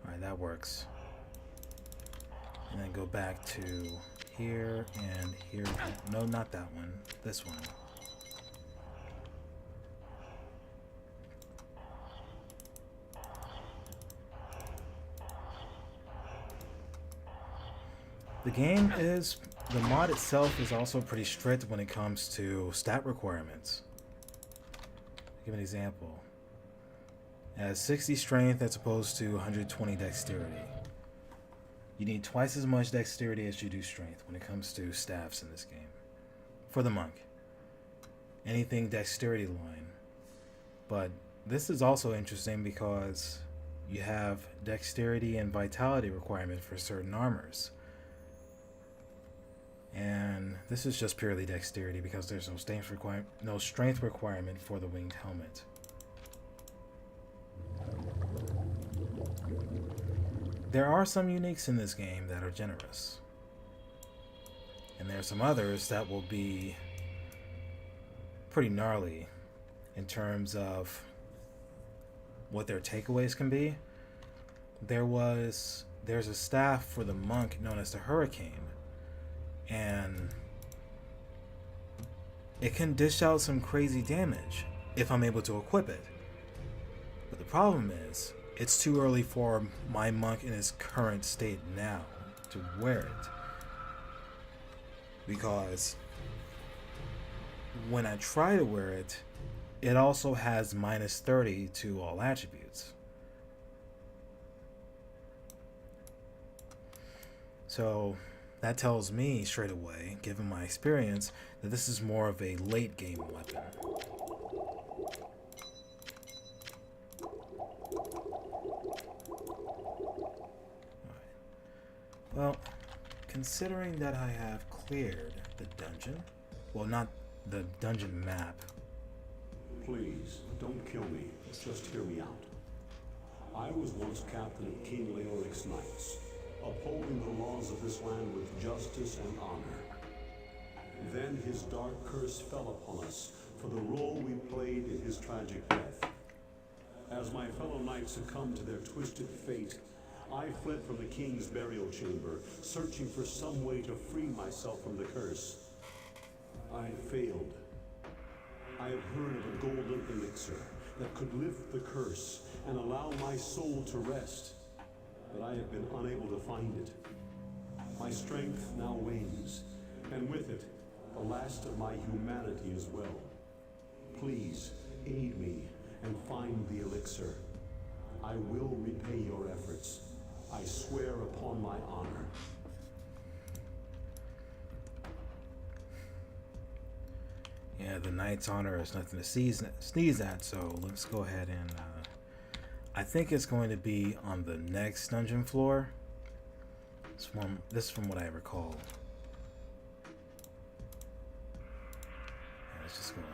Speaker 1: Alright, that works. And then go back to here and here. No, not that one. This one. The mod itself is also pretty strict when it comes to stat requirements. Give an example. It has 60 strength as opposed to 120 dexterity. You need twice as much dexterity as you do strength when it comes to staffs in this game. For the monk. Anything dexterity line. But this is also interesting because you have dexterity and vitality requirement for certain armors. And this is just purely dexterity because there's no strength requirement for the winged helmet. There are some uniques in this game that are generous. And there are some others that will be pretty gnarly in terms of what their takeaways can be. There's a staff for the monk known as the Hurricane. And it can dish out some crazy damage if I'm able to equip it. But the problem is, it's too early for my monk in his current state now to wear it. Because when I try to wear it, it also has minus 30 to all attributes. So that tells me straight away, given my experience, that this is more of a late game weapon. Alright. Well, considering that I have cleared the dungeon, well, not the dungeon map.
Speaker 2: Please, don't kill me. Just hear me out. I was once captain of King Leoric's knights, upholding the laws of this land with justice and honor. Then his dark curse fell upon us for the role we played in his tragic death. As my fellow knights succumbed to their twisted fate, I fled from the king's burial chamber, searching for some way to free myself from the curse. I failed. I have heard of a golden elixir that could lift the curse and allow my soul to rest, but I have been unable to find it. My strength now wanes, and with it, the last of my humanity as well. Please, aid me and find the elixir. I will repay your efforts. I swear upon my honor.
Speaker 1: Yeah, the knight's honor is nothing to sneeze at, so let's go ahead and I think it's going to be on the next dungeon floor. This is from what I recall. Yeah, let's just go in there.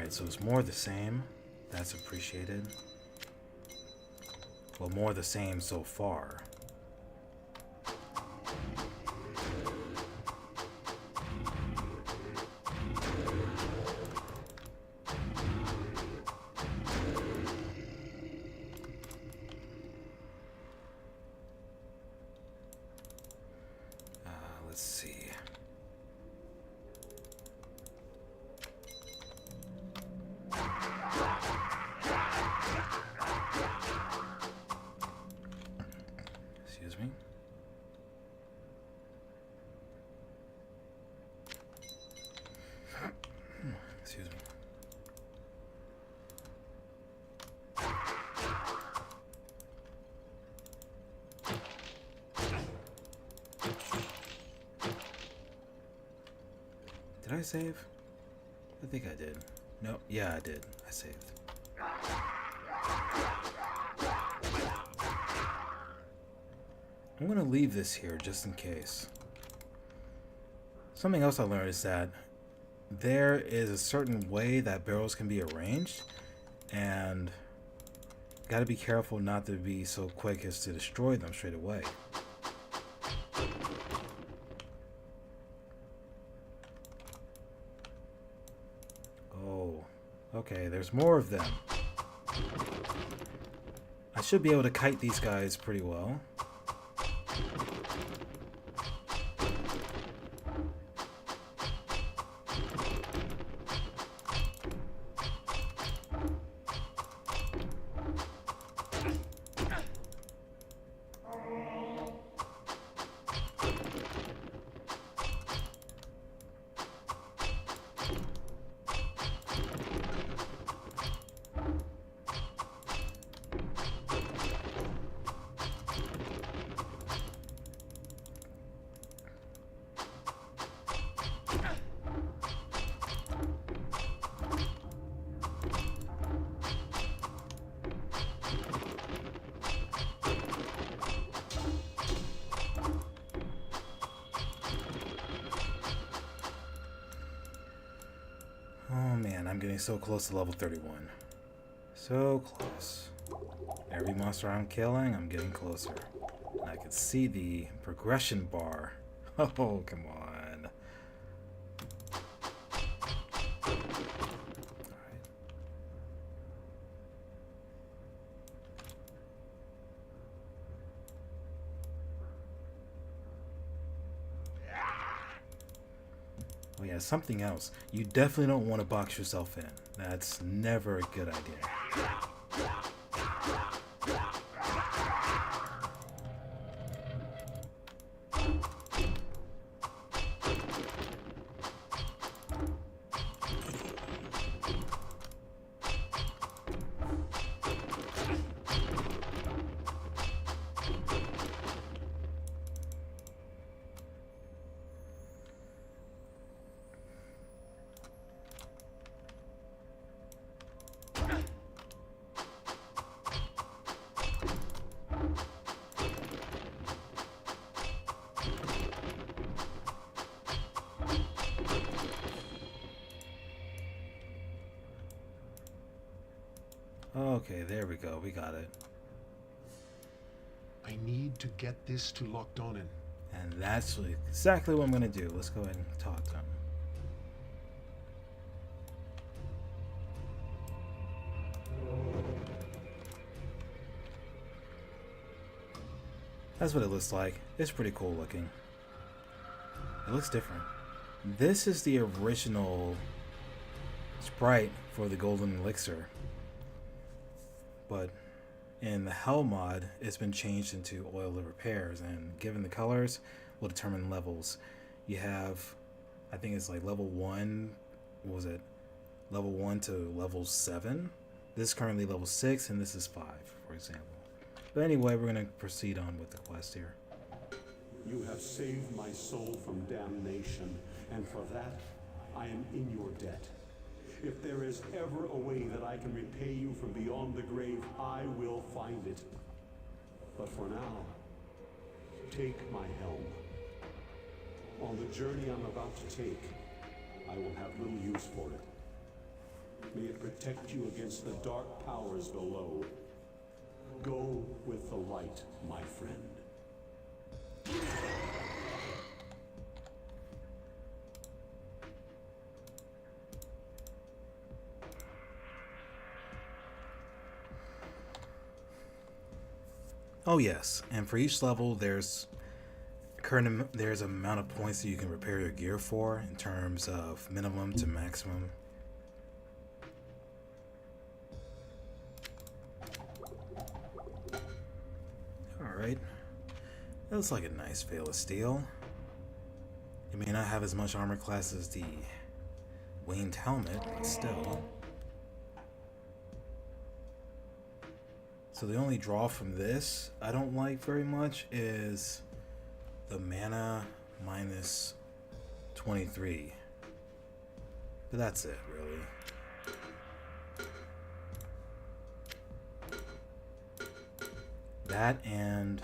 Speaker 1: Alright, so it's more the same. That's appreciated. Well, more the same so far. Let's see. Excuse me. Excuse me. Did I save? I think I did. No, yeah, I did. I saved. I'm gonna leave this here just in case. Something else I learned is that there is a certain way that barrels can be arranged, and gotta be careful not to be so quick as to destroy them straight away. Oh, okay, there's more of them. I should be able to kite these guys pretty well. Oh man, I'm getting so close to level 31. So close. Every monster I'm killing, I'm getting closer. And I can see the progression bar. Oh, come on. Alright. Oh yeah, something else. You definitely don't want to box yourself in. That's never a good idea. Okay, there we go. We got it.
Speaker 4: I need to get this to Lochdonen.
Speaker 1: And that's exactly what I'm going to do. Let's go ahead and talk to him. That's what it looks like. It's pretty cool looking. It looks different. This is the original sprite for the golden elixir. But in the Hell mod, it's been changed into oil of repairs, and given the colors, will determine levels. You have, I think it's like level 1, what was it? Level 1 to level 7. This is currently level 6, and this is 5, for example. But anyway, we're going to proceed on with the quest here.
Speaker 2: You have saved my soul from damnation, and for that, I am in your debt. If there is ever a way that I can repay you from beyond the grave, I will find it. But for now, take my helm. On the journey I'm about to take, I will have little use for it. May it protect you against the dark powers below. Go with the light, my friend.
Speaker 1: Oh yes, and for each level there's there's an amount of points that you can repair your gear for in terms of minimum to maximum. Alright. That looks like a nice veil of steel. It may not have as much armor class as the winged helmet, but still. So the only draw from this I don't like very much is the mana minus 23. But that's it, really. That and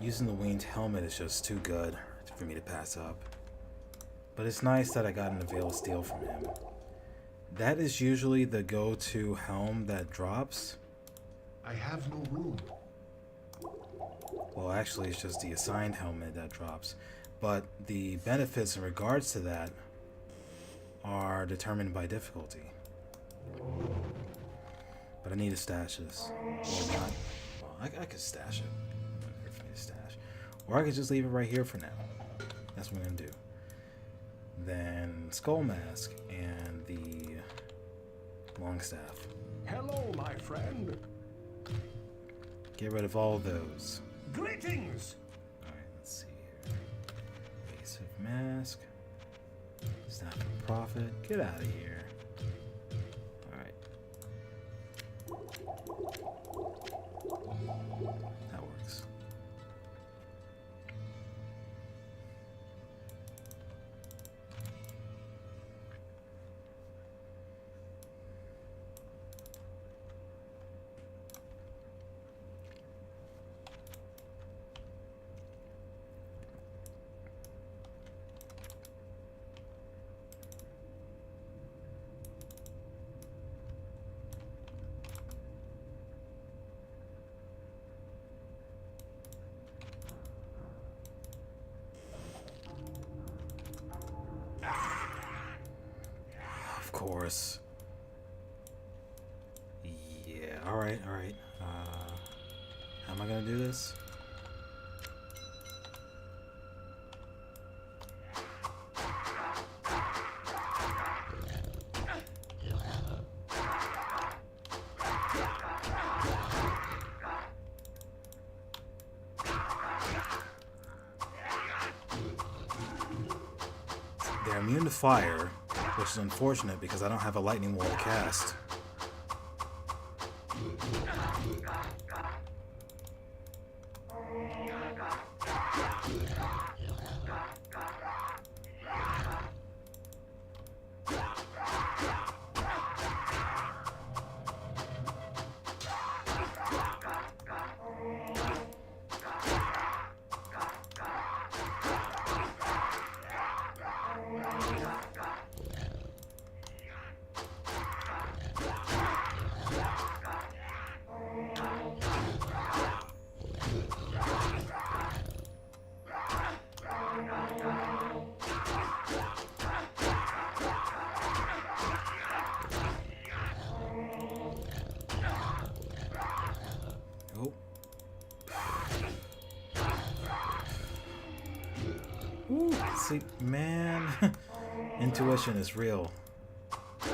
Speaker 1: using the winged helmet is just too good for me to pass up. But it's nice that I got an Veil of Steel from him. That is usually the go-to helm that drops.
Speaker 4: I have no room.
Speaker 1: Well, actually, it's just the assigned helmet that drops. But the benefits in regards to that are determined by difficulty. But I need to stash this. Or not. Well, I could stash it. Here for me to stash. Or I could just leave it right here for now. That's what I'm going to do. Then Skull Mask and the Long Staff.
Speaker 5: Hello, my friend.
Speaker 1: Get rid of all those.
Speaker 5: Greetings.
Speaker 1: Alright, let's see here. Evasive Mask. Staff of Prophet. Get out of here. Alright. That works. Of course. Yeah, alright. How am I gonna do this? They're immune to fire, which is unfortunate because I don't have a lightning wall to cast. Oh. Ooh, see, man. Intuition is real. Okay,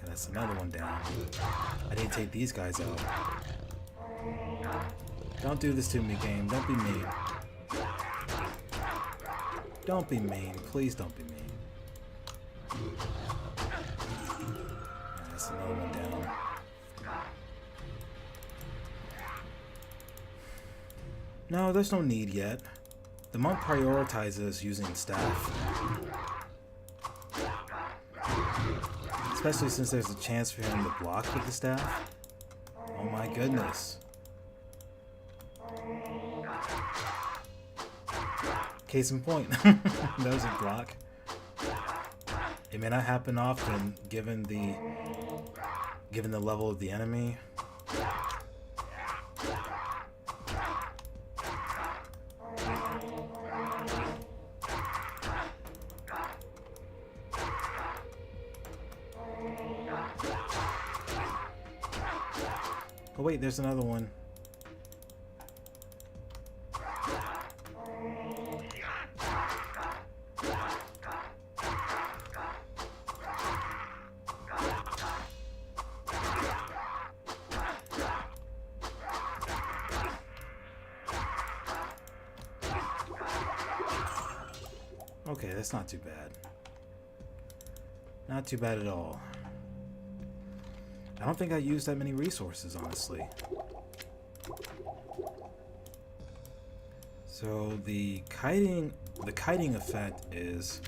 Speaker 1: that's another one down. I need to take these guys out. Don't do this to me, game. Don't be mean. Don't be mean. Please don't be mean. That's another one down. No, there's no need yet. The monk prioritizes using staff. Especially since there's a chance for him to block with the staff. Oh my goodness. Case in point. That was a block. It may not happen often given the level of the enemy. Oh wait, there's another one. Okay, that's not too bad. Not too bad at all. I don't think I used that many resources, honestly. So the kiting effect is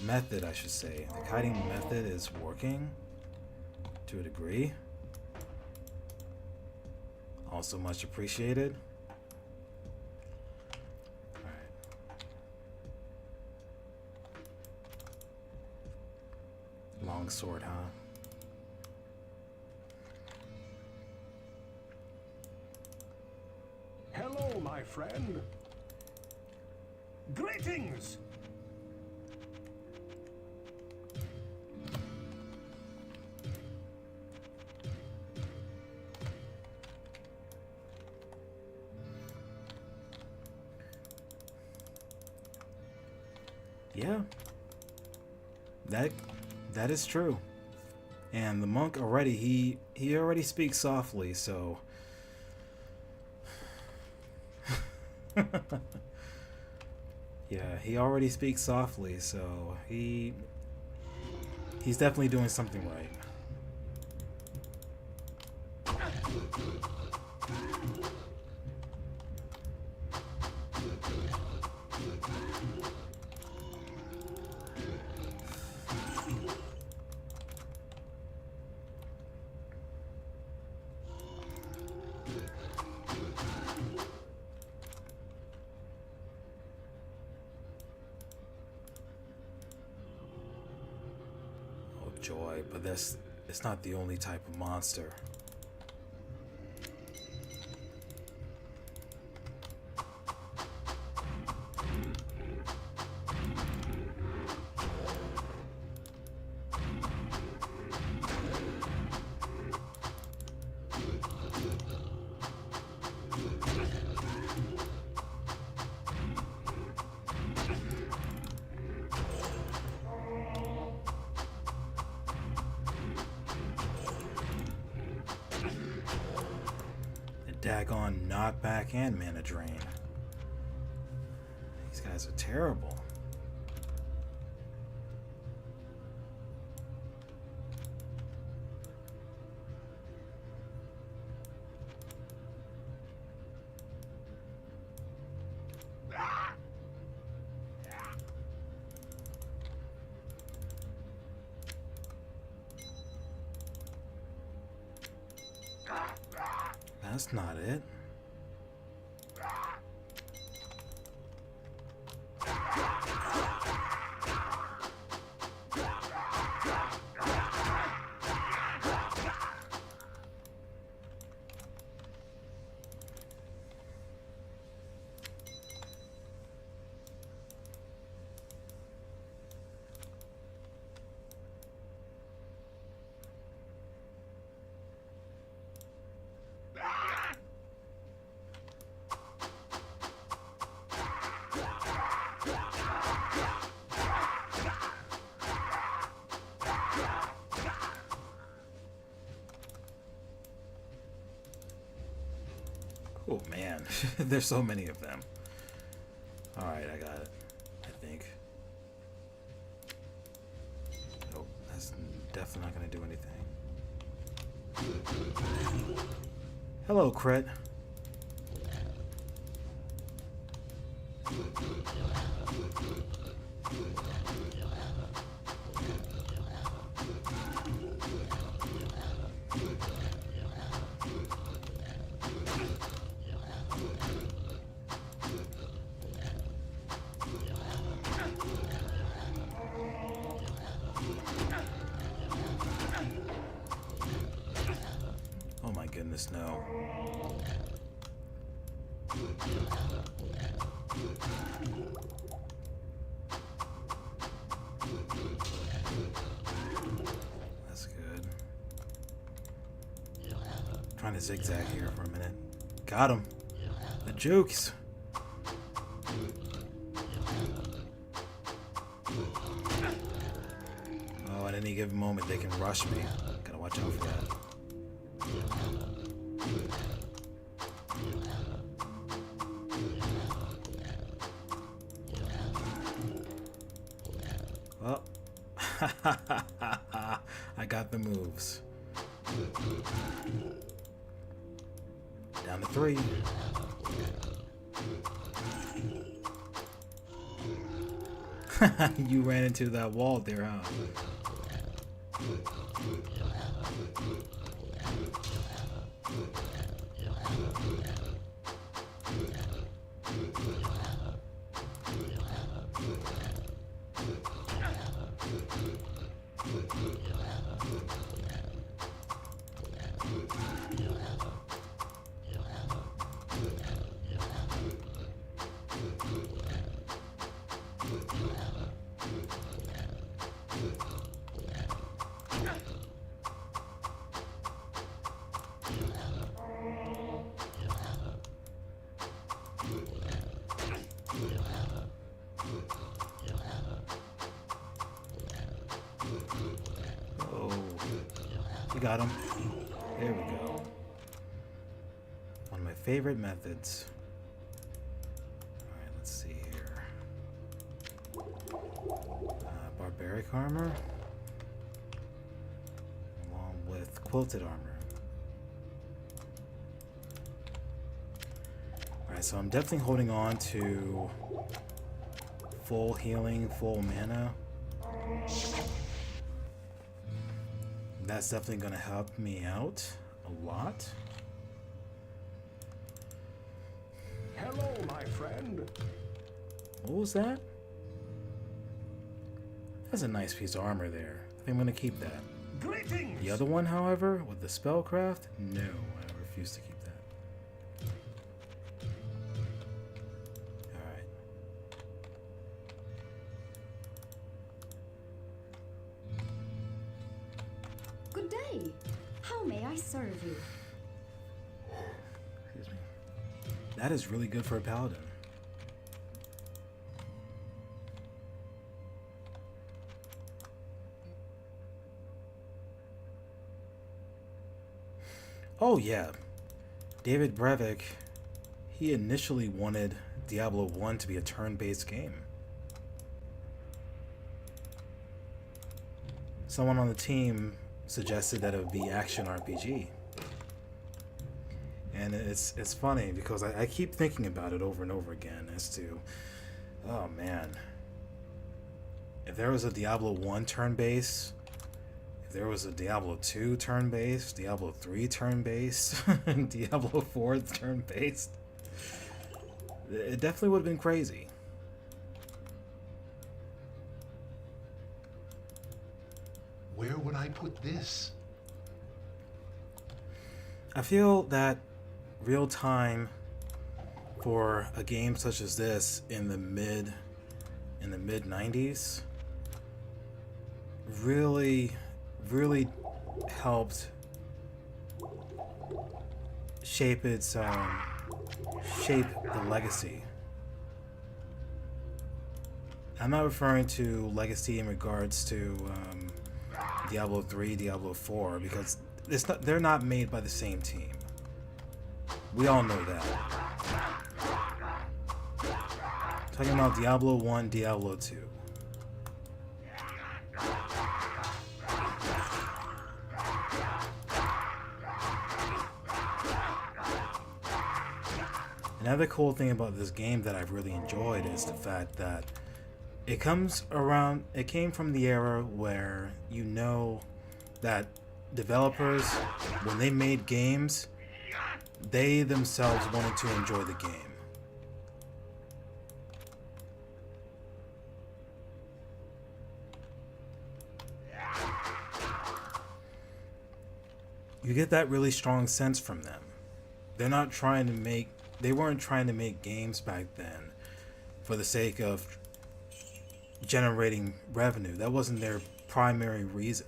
Speaker 1: method, I should say. The kiting method is working to a degree. Also much appreciated. Long sword, huh?
Speaker 5: Hello, my friend. Greetings!
Speaker 1: Yeah. That is true. And the monk already, he already speaks softly, so yeah, he already speaks softly, so he's definitely doing something right. Joy, but it's not the only type of monster. Daggone knockback and mana drain. These guys are terrible. That's not it. Oh man, there's so many of them. Alright, I got it. I think. Nope, that's definitely not going to do anything. Hello, crit. just know. That's good. Trying to zigzag here for a minute. Got him. The jukes. Oh, at any given moment they can rush me. Gotta watch out for that. Well, I got the moves. Down to 3. You ran into that wall there, huh? We got him. There we go. One of my favorite methods. Alright, let's see here. Barbaric armor. Along with quilted armor. Alright, so I'm definitely holding on to full healing, full mana. That's definitely going to help me out a lot.
Speaker 5: Hello, my friend.
Speaker 1: What was that? That's a nice piece of armor there. I think I'm going to keep that.
Speaker 5: Greetings.
Speaker 1: The other one, however, with the spellcraft, no, I refuse to keep that. Alright.
Speaker 3: Good day. How may I serve you?
Speaker 1: Excuse me. That is really good for a paladin. Oh yeah, David Brevik, he initially wanted Diablo 1 to be a turn-based game. Someone on the team suggested that it would be action RPG. And it's funny because I keep thinking about it over and over again as to, oh man, if there was a Diablo 1 turn-based, if there was a Diablo 2 turn-based, Diablo 3 turn-based, and Diablo 4 turn-based, it definitely would have been crazy.
Speaker 4: Where would I put this?
Speaker 1: I feel that real time for a game such as this in the mid 90s really helped shape its shape the legacy. I'm not referring to legacy in regards to Diablo 3, Diablo 4, because they're not made by the same team. We all know that. Talking about Diablo 1, Diablo 2. Another cool thing about this game that I've really enjoyed is the fact that it came from the era where you know that developers, when they made games, they themselves wanted to enjoy the game. You get that really strong sense from them. They weren't trying to make games back then for the sake of generating revenue. That wasn't their primary reason.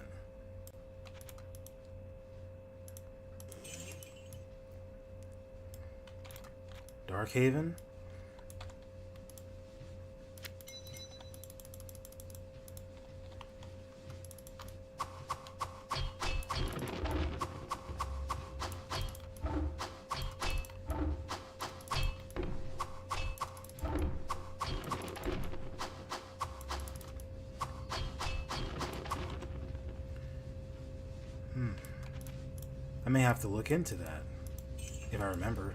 Speaker 1: Darkhaven? I may have to look into that, if I remember.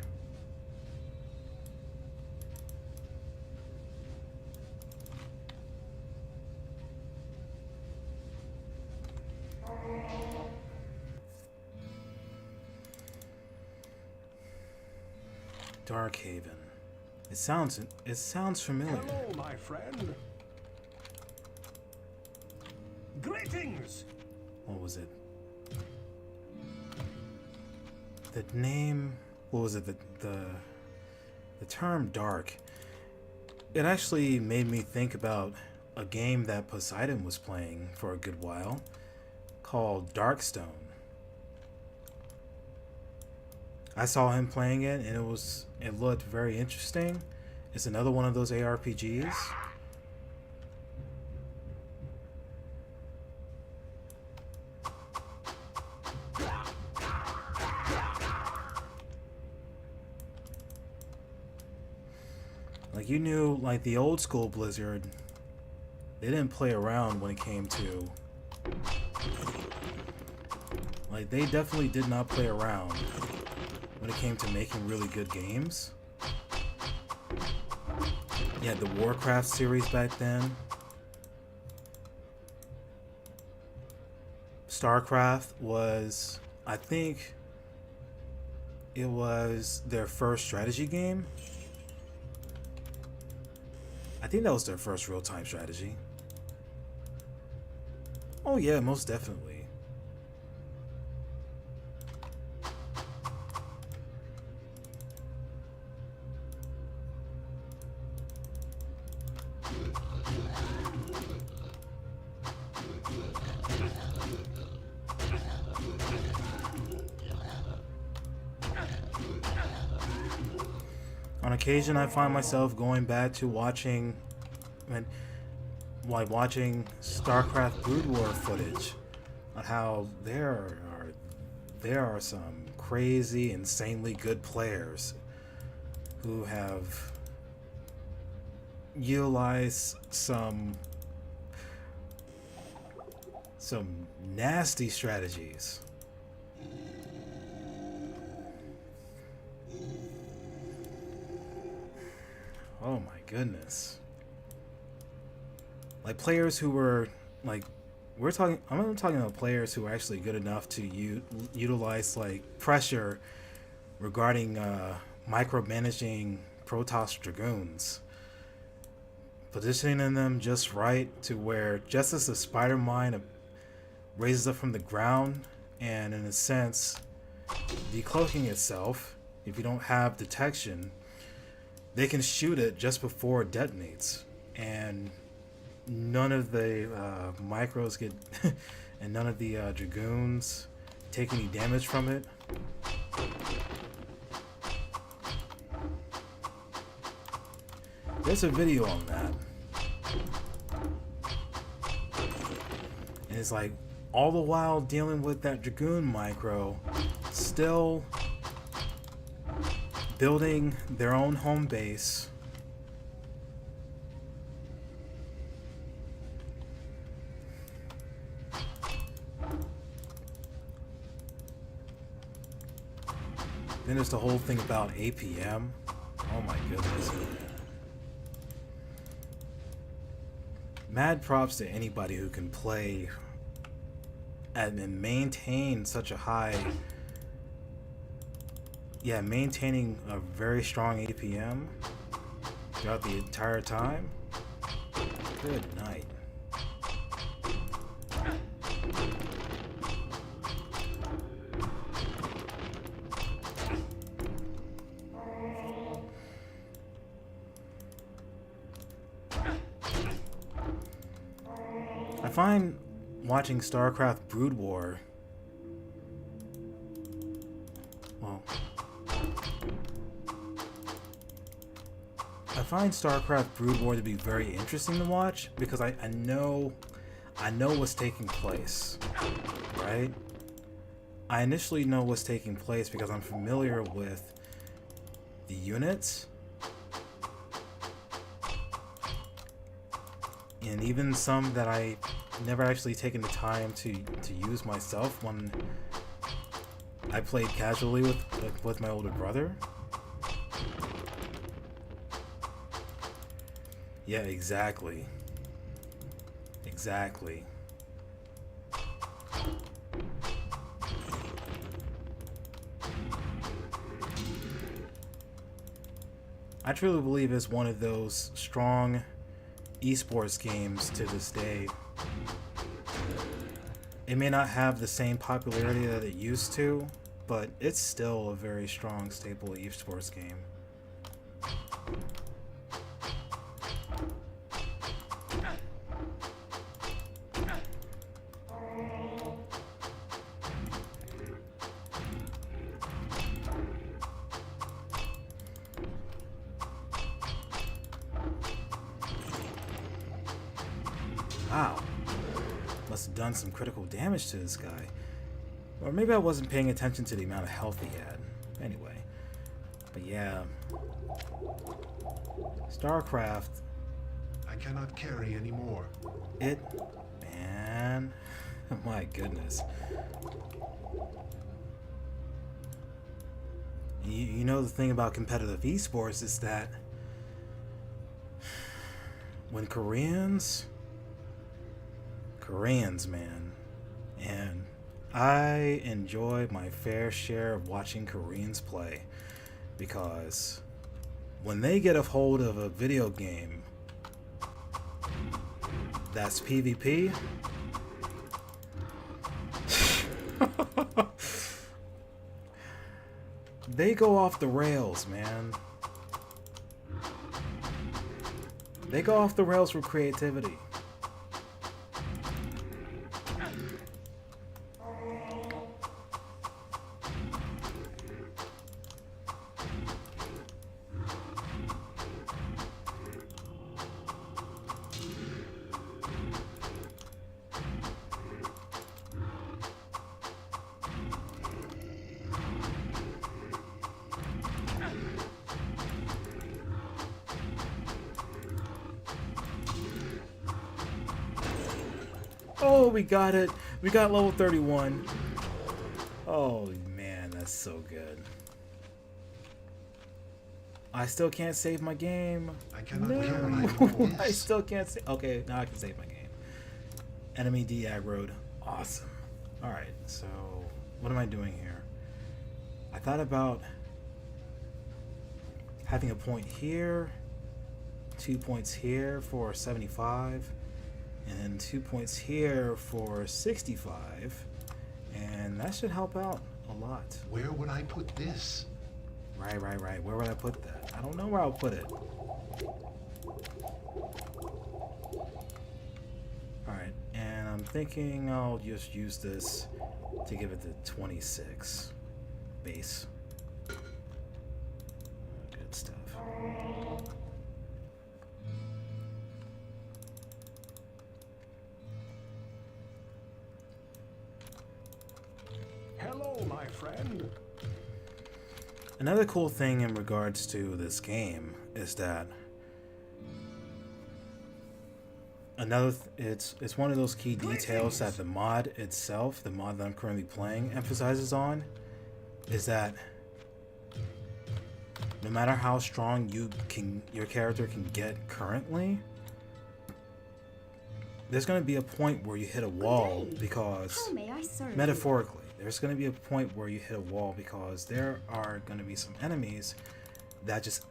Speaker 1: Darkhaven. It sounds familiar.
Speaker 5: Hello, my friend. Greetings.
Speaker 1: What was it? The name, what was it? The term dark. It actually made me think about a game that Poseidon was playing for a good while called Darkstone. I saw him playing it and it looked very interesting. It's another one of those ARPGs. Like, you knew, like, the old school Blizzard, they didn't play around when it came to, like, they definitely did not play around when it came to making really good games. You had the Warcraft series back then. StarCraft was, I think, it was their first strategy game. I think that was their first real-time strategy. Oh yeah, most definitely. On occasion, I find myself going back to watching StarCraft Brood War footage on how there are some crazy, insanely good players who have utilized some nasty strategies. Oh my goodness. Like, players who were, like, I'm talking about players who are actually good enough to utilize, like, pressure regarding micromanaging Protoss Dragoons. Positioning them just right to where, just as the spider mine raises up from the ground and, in a sense, decloaking itself, if you don't have detection, they can shoot it just before it detonates, and none of the micros get and none of the dragoons take any damage from it. There's a video on that, and it's like, all the while dealing with that dragoon micro, still building their own home base. Then there's the whole thing about APM. Oh my goodness. Mad props to anybody who can play and maintain such a high, maintaining a very strong APM throughout the entire time. Good night. find watching StarCraft Brood War, well, I find StarCraft Brood War to be very interesting to watch because I know what's taking place, right? I initially know what's taking place because I'm familiar with the units and even some that I never actually taken the time to use myself when I played casually with my older brother. Yeah, exactly. Exactly. I truly believe it's one of those strong esports games to this day. It may not have the same popularity that it used to, but it's still a very strong, stable esports game. Wow. Must have done some critical damage to this guy. Or maybe I wasn't paying attention to the amount of health he had. Anyway. But yeah. StarCraft.
Speaker 4: I cannot carry anymore.
Speaker 1: It... Man. My goodness. You know the thing about competitive esports is that when Koreans, man, and I enjoy my fair share of watching Koreans play because when they get a hold of a video game that's PvP, they go off the rails, man. They go off the rails for creativity. Oh, we got it. We got level 31. Oh, man, that's so good. I still can't save my game.
Speaker 4: I cannot
Speaker 1: No.
Speaker 4: carry anymore.
Speaker 1: I still can't save. Okay, now I can save my game. Enemy de-aggroed. Awesome. Alright, so what am I doing here? I thought about having a point here, 2 points here for 75, and then 2 points here for 65, and that should help out a lot.
Speaker 4: Where would I put this?
Speaker 1: Right. Where would I put that? I don't know where I'll put it. Alright, and I'm thinking I'll just use this to give it the 26 base. Good stuff.
Speaker 5: Hello, my friend.
Speaker 1: Another cool thing in regards to this game is that it's one of those key details that the mod itself, the mod that I'm currently playing, emphasizes on, is that no matter how strong your character can get currently, there's going to be a point where you hit a wall because,
Speaker 3: How may I serve you?
Speaker 1: metaphorically, there's going to be a point where you hit a wall because there are going to be some enemies that just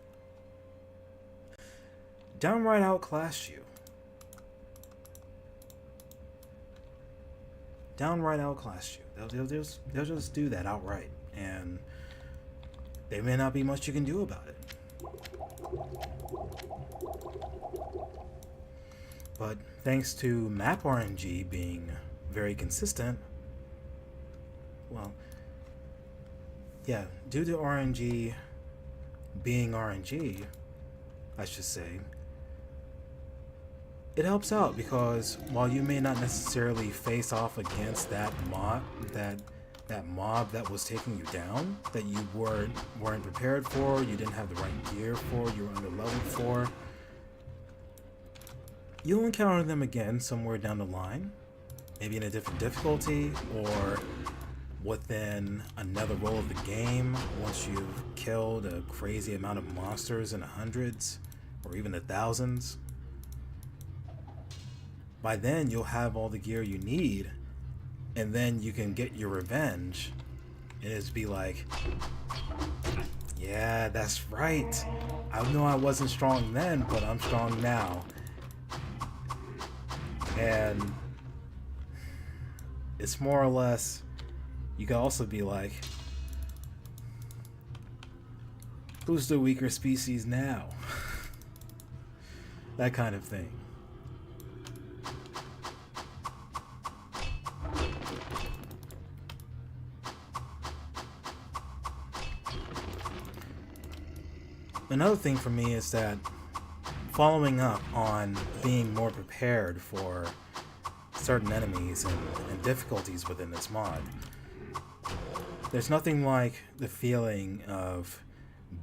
Speaker 1: downright outclass you. Downright outclass you. They'll just do that outright, and there may not be much you can do about it. But thanks to map RNG being very consistent, well, yeah, due to RNG being RNG, I should say, it helps out because while you may not necessarily face off against that mob that was taking you down, that you weren't prepared for, you didn't have the right gear for, you were underleveled for, you'll encounter them again somewhere down the line, maybe in a different difficulty or within another role of the game once you've killed a crazy amount of monsters in the hundreds or even the thousands. By then you'll have all the gear you need, and then you can get your revenge and it's be like, yeah, that's right, I know I wasn't strong then, but I'm strong now. And it's more or less, you can also be like, who's the weaker species now? That kind of thing. Another thing for me is that following up on being more prepared for certain enemies and difficulties within this mod, there's nothing like the feeling of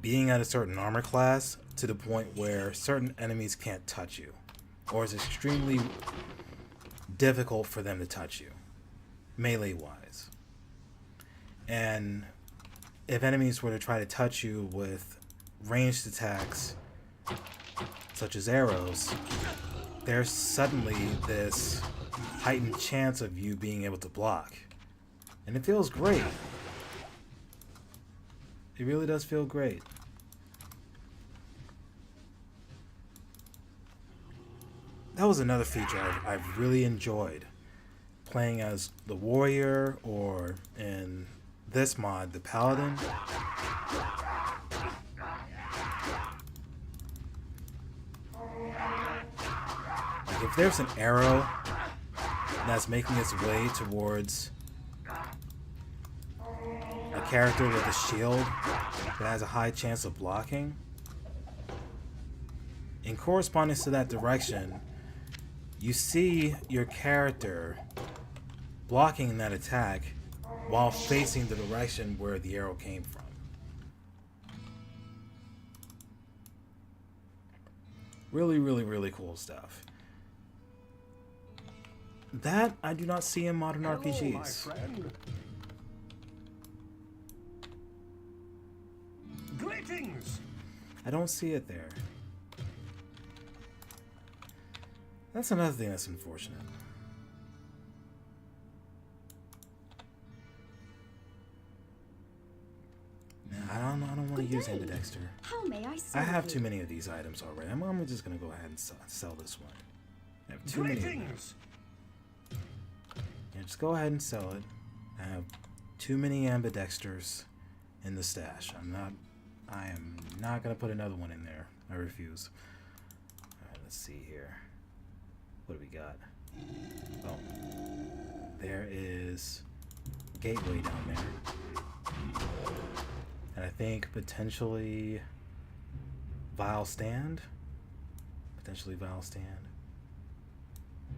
Speaker 1: being at a certain armor class to the point where certain enemies can't touch you, or it's extremely difficult for them to touch you, melee wise. And if enemies were to try to touch you with ranged attacks such as arrows, there's suddenly this heightened chance of you being able to block. And it feels great. It really does feel great. That was another feature I've really enjoyed. Playing as the warrior, or in this mod, the paladin. Like if there's an arrow that's making its way towards a character with a shield that has a high chance of blocking, in correspondence to that direction, you see your character blocking that attack while facing the direction where the arrow came from. Really, really, really cool stuff. That I do not see in modern
Speaker 5: Hello,
Speaker 1: RPGs.
Speaker 5: my friend. Greetings.
Speaker 1: I don't see it there. That's another thing that's unfortunate. Nah, I don't want to
Speaker 3: Good
Speaker 1: use
Speaker 3: day.
Speaker 1: ambidexter.
Speaker 3: How may I
Speaker 1: I
Speaker 3: serve
Speaker 1: have
Speaker 3: you?
Speaker 1: too many of these items already. I'm just gonna go ahead and sell this one. I have too many of them.
Speaker 5: Greetings.
Speaker 1: Yeah, just go ahead and sell it. I have too many ambidexters in the stash. I am not gonna put another one in there. I refuse. Alright, let's see here. What do we got? Oh. There is Gateway down there. And I think potentially Vile Stand? Potentially Vile Stand.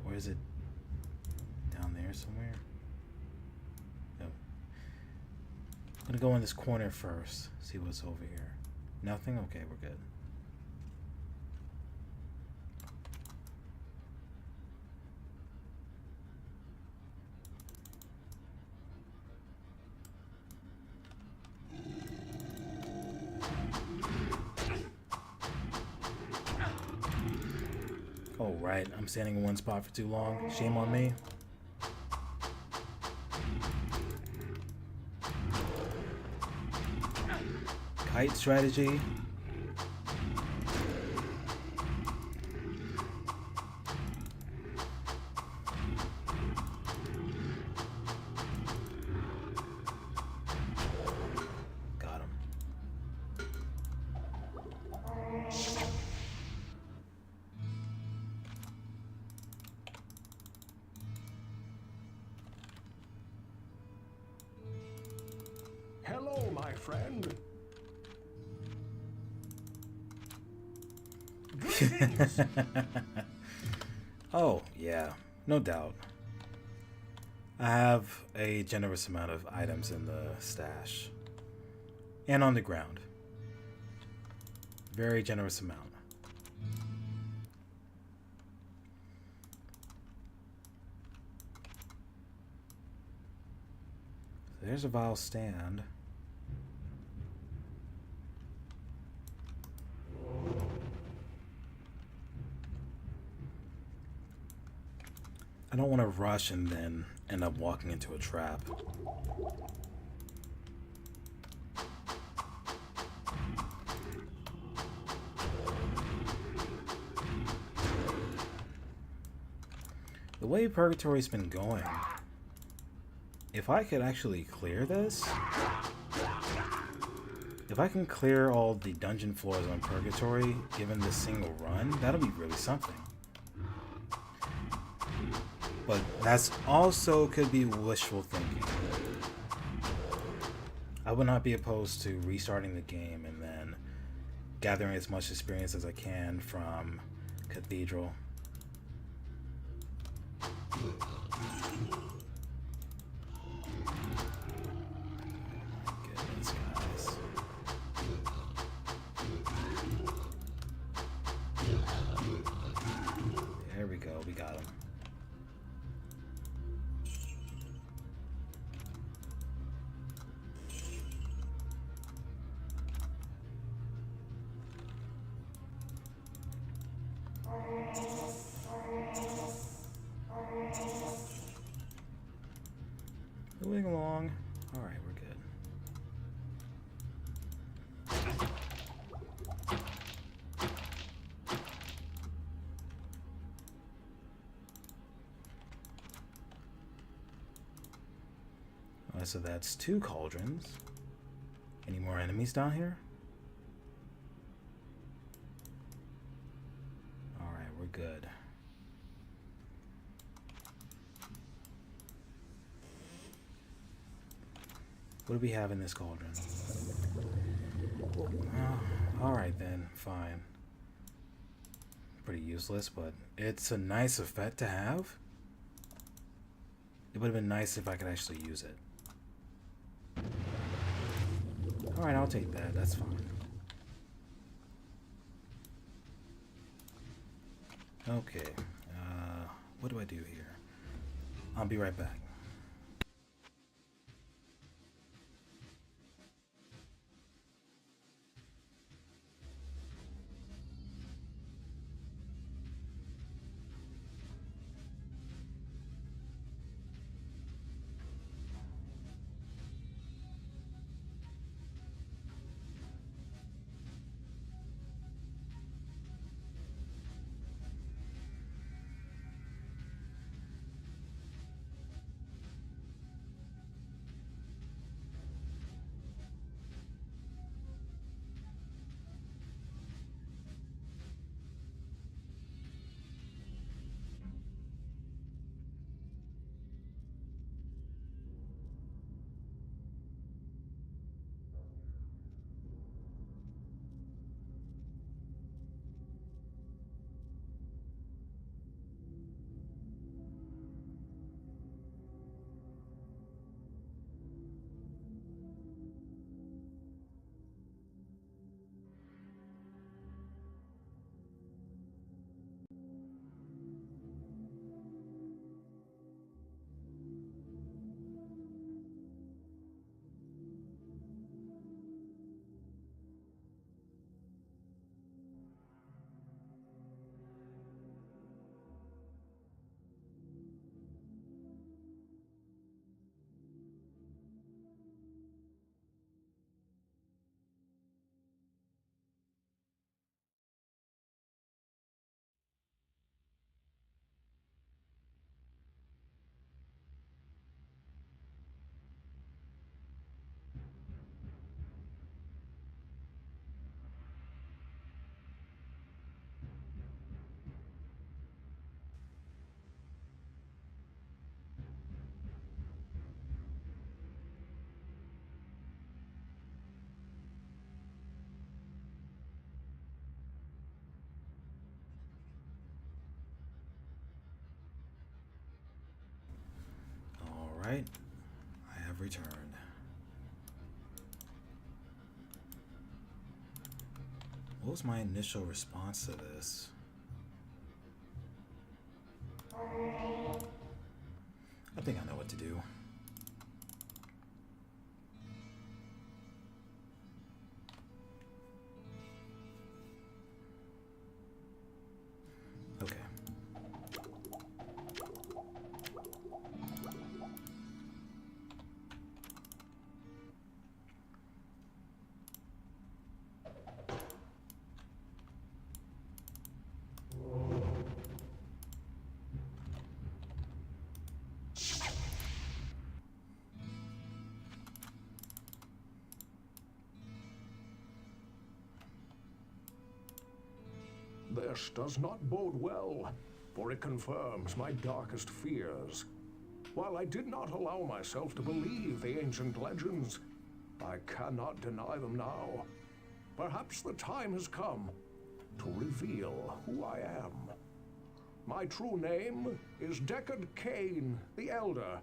Speaker 1: Or is it down there somewhere? No. I'm gonna go in this corner first. See what's over here. Nothing? Okay, we're good. Oh, right. I'm standing in one spot for too long. Shame on me. Kite strategy. Got him.
Speaker 5: my friend. Greetings.
Speaker 1: Oh, yeah, no doubt. I have a generous amount of items in the stash. And on the ground. Very generous amount. There's a vial stand. I don't want to rush and then end up walking into a trap. The way Purgatory's been going, if I could actually clear this, if I can clear all the dungeon floors on Purgatory, given this single run, that'll be really something. But that's also could be wishful thinking. I would not be opposed to restarting the game and then gathering as much experience as I can from Cathedral. Goodness, guys. There we go, we got him. Moving along. Alright, we're good. Alright, so that's 2 cauldrons. Any more enemies down here? Alright, we're good. What do we have in this cauldron? Alright then, fine. Pretty useless, but it's a nice effect to have. It would have been nice if I could actually use it. Alright, I'll take that, that's fine. Okay, what do I do here? I'll be right back. returned. What was my initial response to this? I think I know what to do. Okay.
Speaker 5: This does not bode well, for it confirms my darkest fears. While I did not allow myself to believe the ancient legends, I cannot deny them now. Perhaps the time has come to reveal who I am. My true name is Deckard Cain the Elder,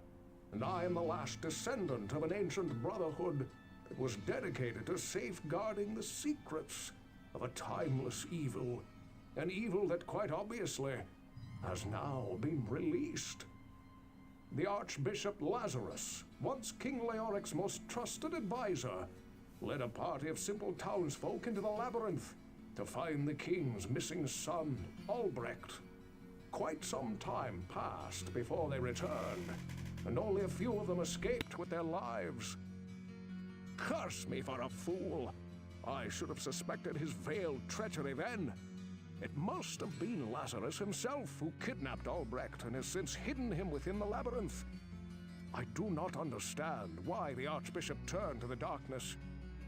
Speaker 5: and I am the last descendant of an ancient brotherhood that was dedicated to safeguarding the secrets of a timeless evil. An evil that quite obviously has now been released. The Archbishop Lazarus, once King Leoric's most trusted advisor, led a party of simple townsfolk into the labyrinth to find the king's missing son, Albrecht. Quite some time passed before they returned, and only a few of them escaped with their lives. Curse me for a fool! I should have suspected his veiled treachery then. It must have been Lazarus himself who kidnapped Albrecht and has since hidden him within the labyrinth. I do not understand why the Archbishop turned to the darkness,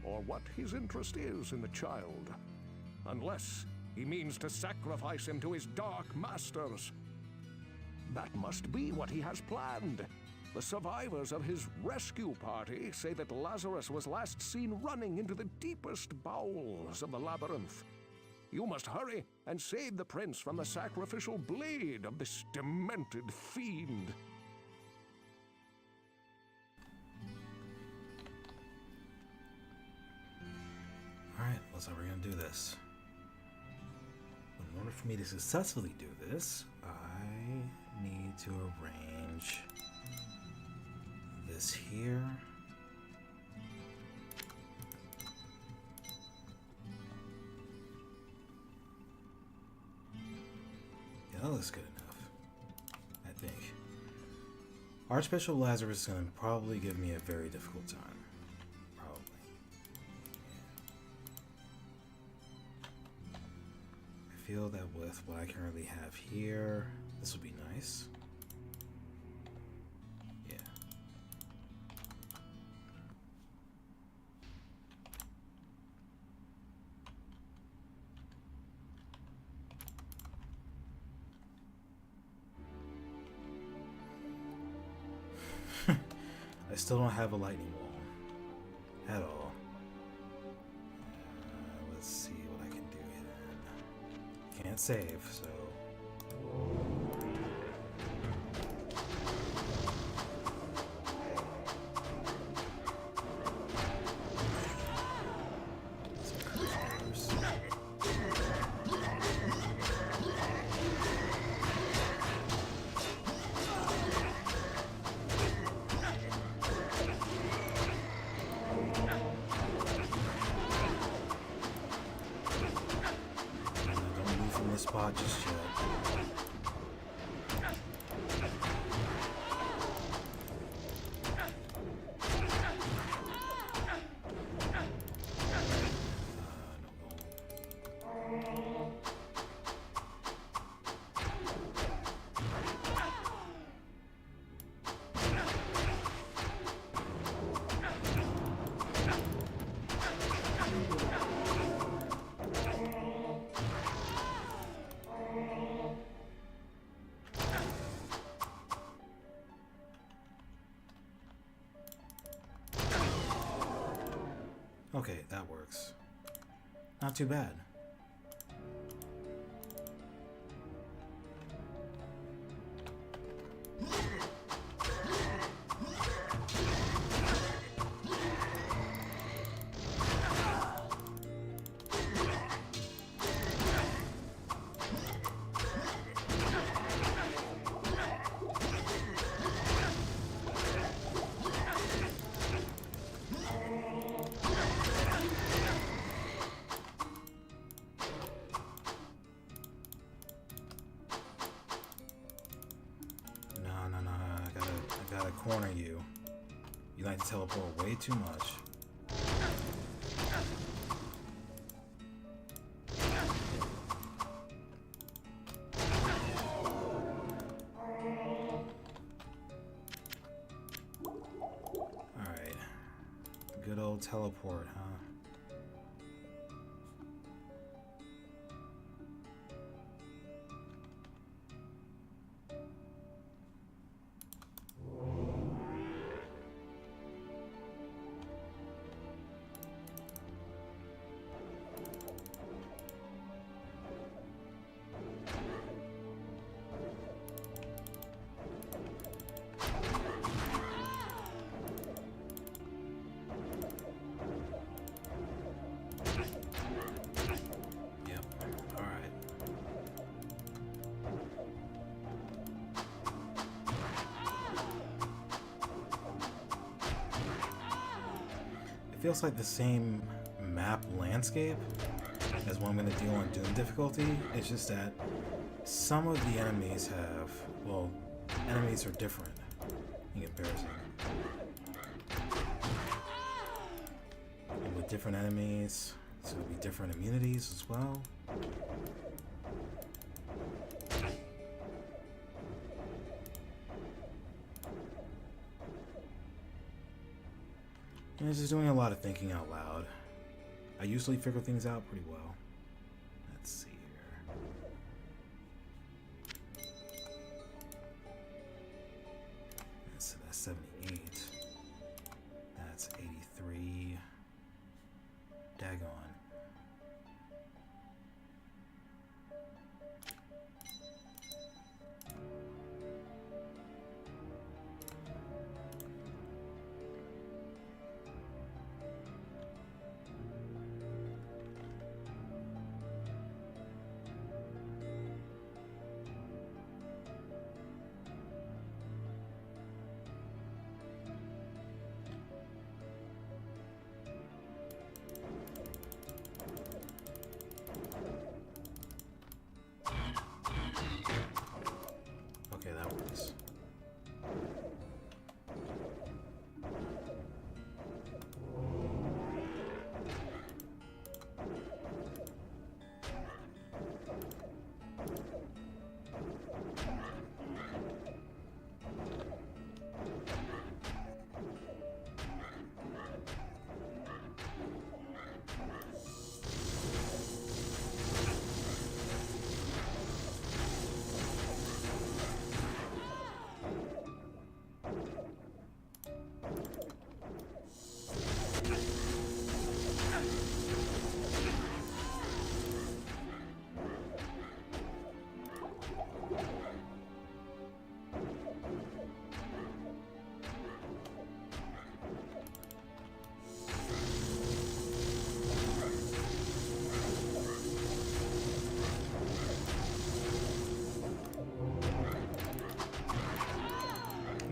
Speaker 5: or what his interest is in the child. Unless he means to sacrifice him to his dark masters. That must be what he has planned. The survivors of his rescue party say that Lazarus was last seen running into the deepest bowels of the labyrinth. You must hurry and save the prince from the sacrificial blade of this demented fiend.
Speaker 1: Alright, looks like we're gonna do this. In order for me to successfully do this, I need to arrange this here. Yeah, that looks good enough, I think. Archbishop Lazarus is going to probably give me a very difficult time. Probably. Yeah. I feel that with what I currently have here, this will be nice. Yeah. I still don't have a lightning wall at all. Let's see what I can do here. Can't save, so. Spot just yet. Okay, that works. Not too bad. gotta corner you. You like to teleport way too much. Alright. Good old teleport, huh? It feels like the same map landscape as what I'm going to deal on Doom difficulty. It's just that some of the enemies have, well, enemies are different in comparison. And with different enemies, so it'll be different immunities as well. And it's just doing a lot of thinking out loud. I usually figure things out pretty well. Let's see here. So that's 78. That's 83. Daggone. Okay, that works.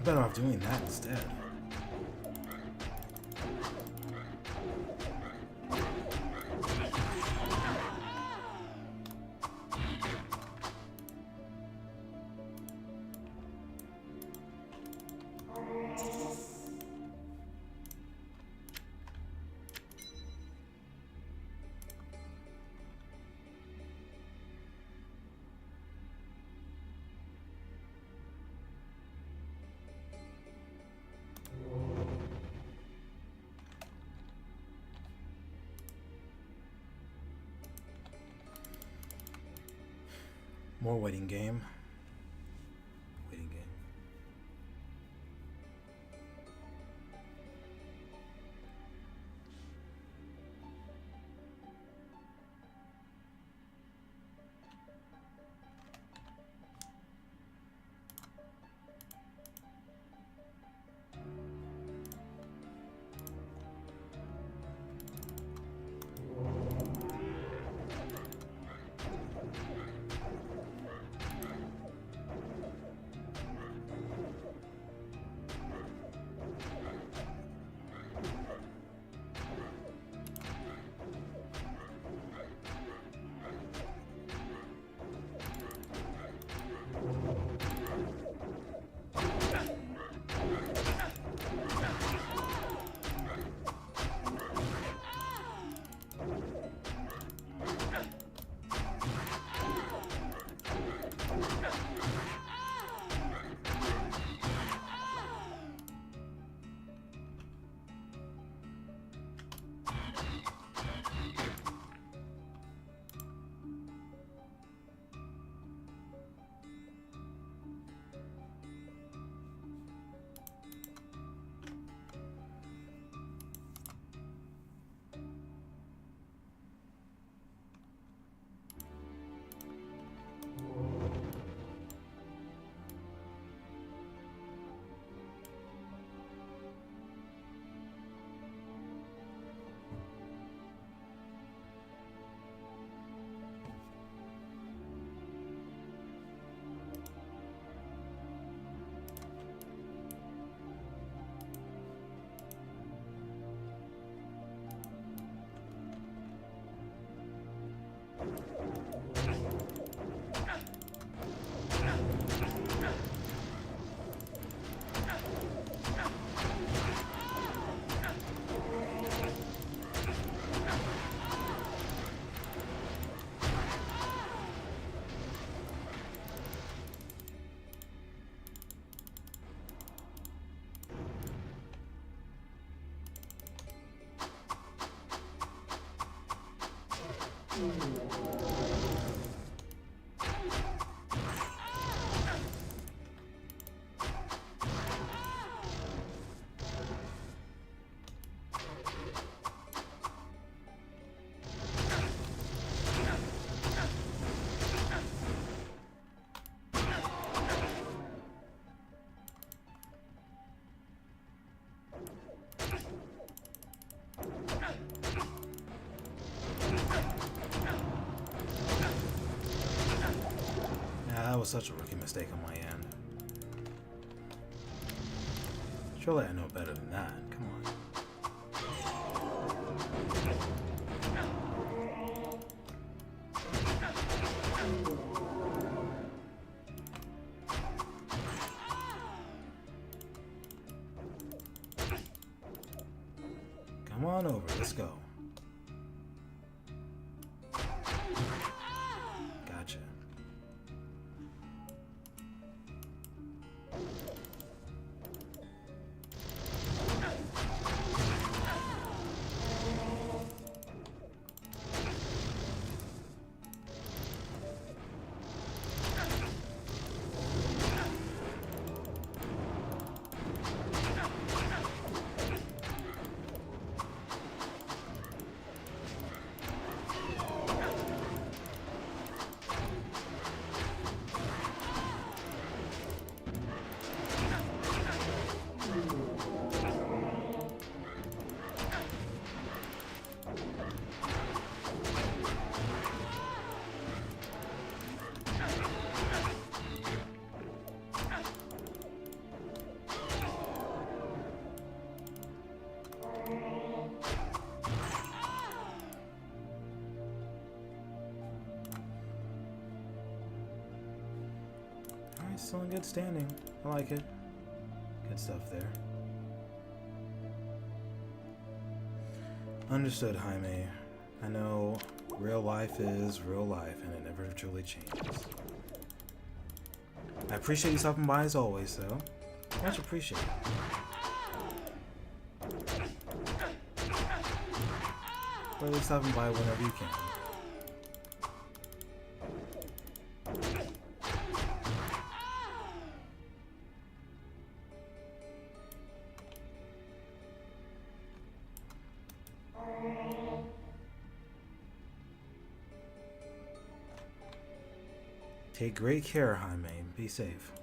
Speaker 1: Better off doing that instead. More waiting game. Waiting game. That was such a rookie mistake on my end. Surely I know better than that. Come on. Come on over. Let's go. Gotcha. Alright, still in good standing. I like it. Good stuff there. Understood, Jaime. I know real life is real life and it never truly changes. I appreciate you stopping by as always, though. Much appreciated. Or at least stopping by whenever you can. Take great care, Jaime. Be safe.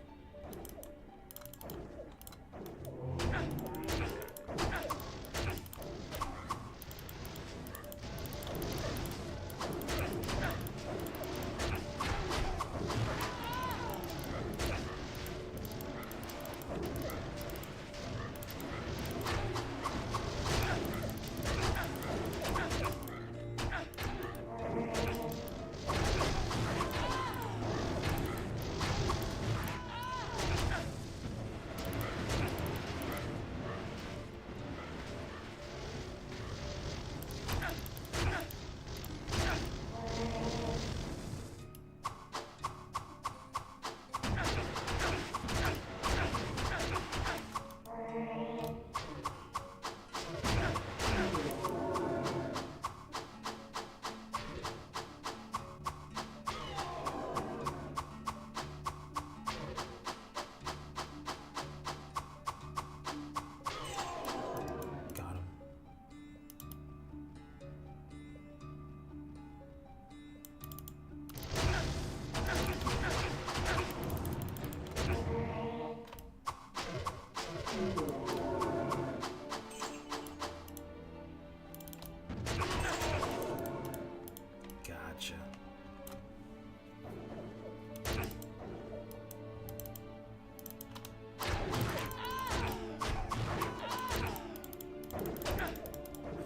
Speaker 1: Gotcha.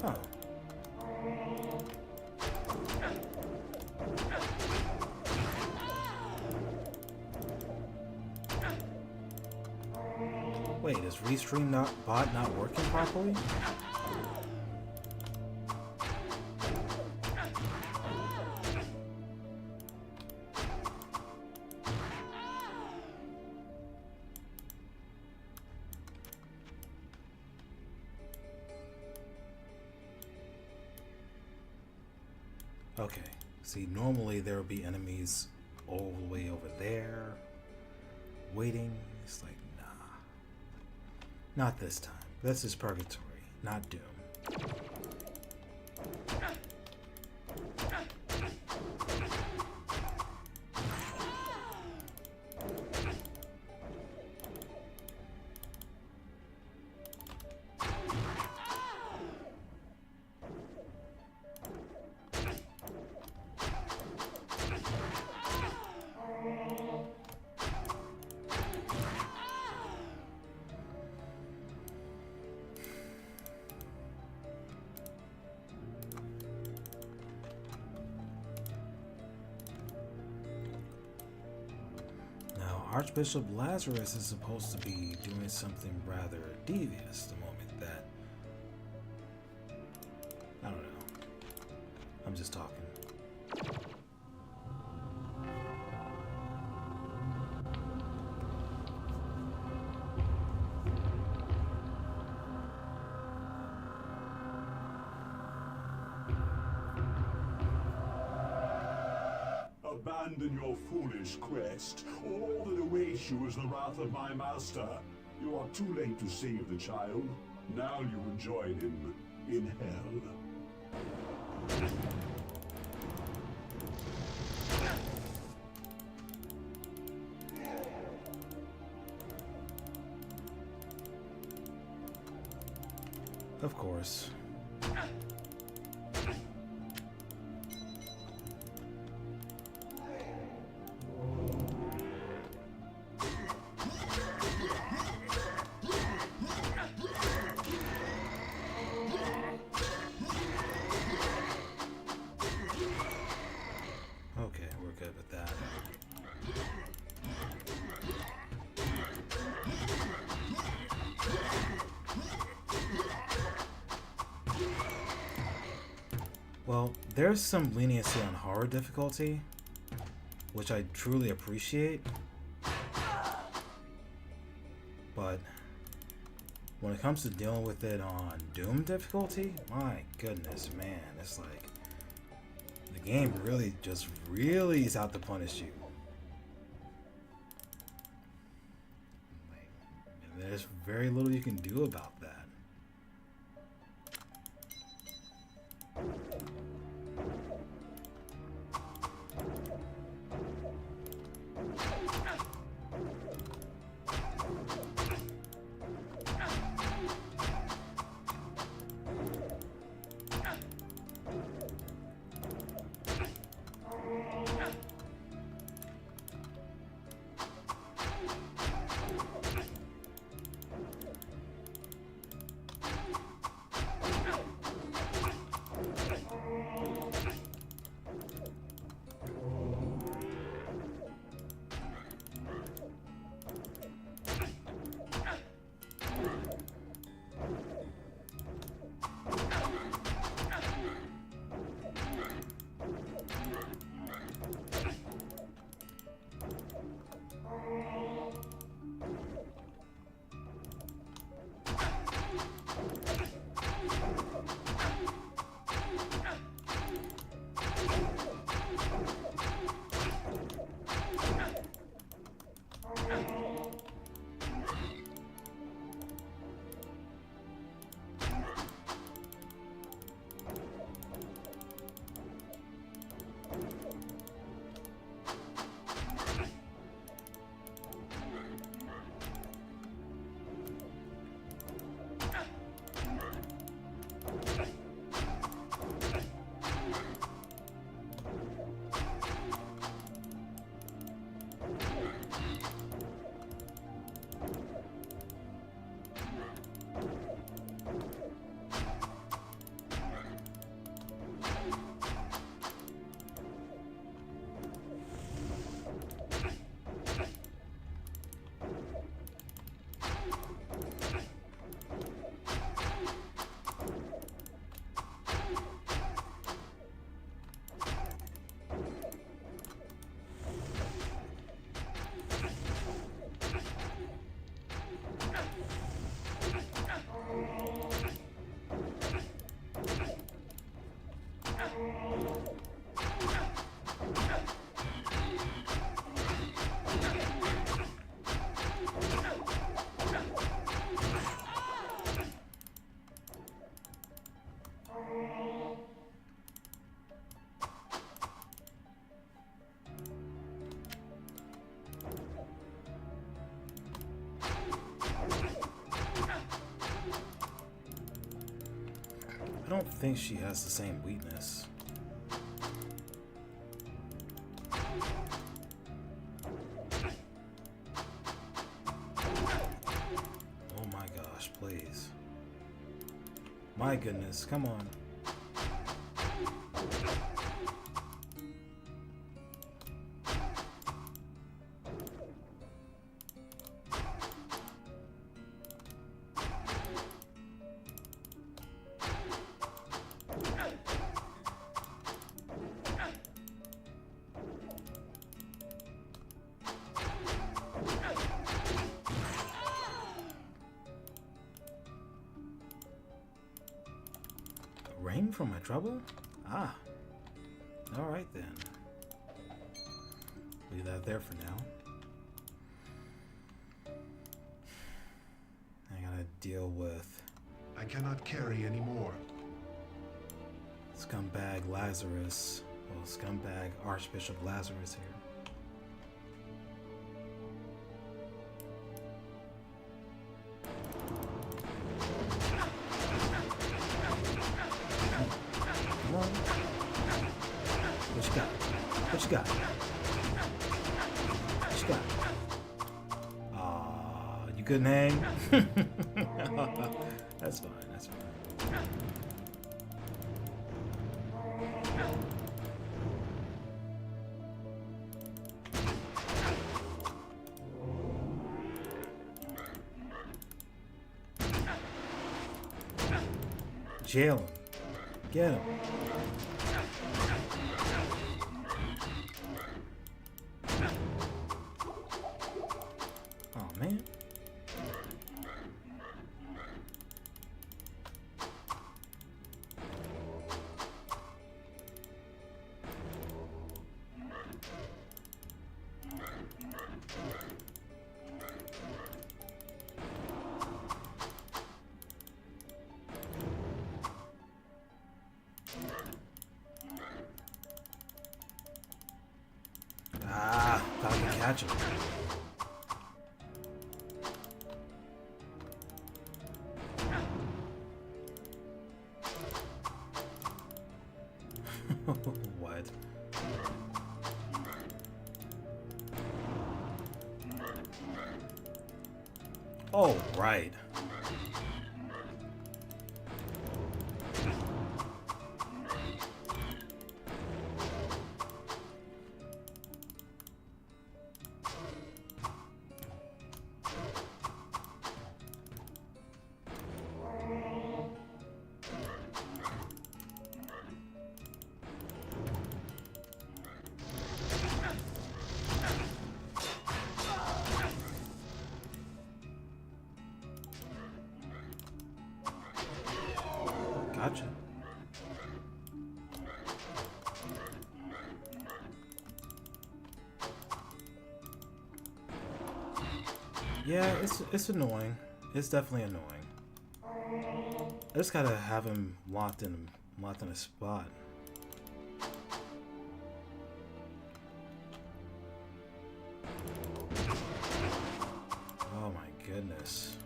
Speaker 1: Huh. Wait, is Restream bot not working properly? Okay, see, normally there would be enemies all the way over there, waiting. It's like, nah. Not this time. This is Purgatory, not Doom. Archbishop Lazarus is supposed to be doing something rather devious the moment that... I don't know. I'm just talking.
Speaker 2: Abandon your foolish quest, or all that awaits you is the wrath of my master. You are too late to save the child. Now you will join him in hell.
Speaker 1: Of course. Okay, we're good with that. Well, there's some leniency on hard difficulty, which I truly appreciate. But when it comes to dealing with it on Doom difficulty, my goodness, man, it's like the game really is out to punish you. And there's very little you can do about that. I don't think she has the same weakness. Oh my gosh, please. My goodness, come on. from my trouble? Ah. Alright then. Leave that there for now. I gotta deal with
Speaker 4: I cannot carry anymore.
Speaker 1: scumbag Lazarus. Well, scumbag Archbishop Lazarus here. Come on. What you got? What you got? What you got? You couldn't hang? That's fine, that's fine. Jail him. Get him. Oh man. Ah, thought I could catch him. What? Oh, right. Gotcha. Yeah, it's annoying. It's definitely annoying. I just gotta have him locked in a spot. Oh my goodness.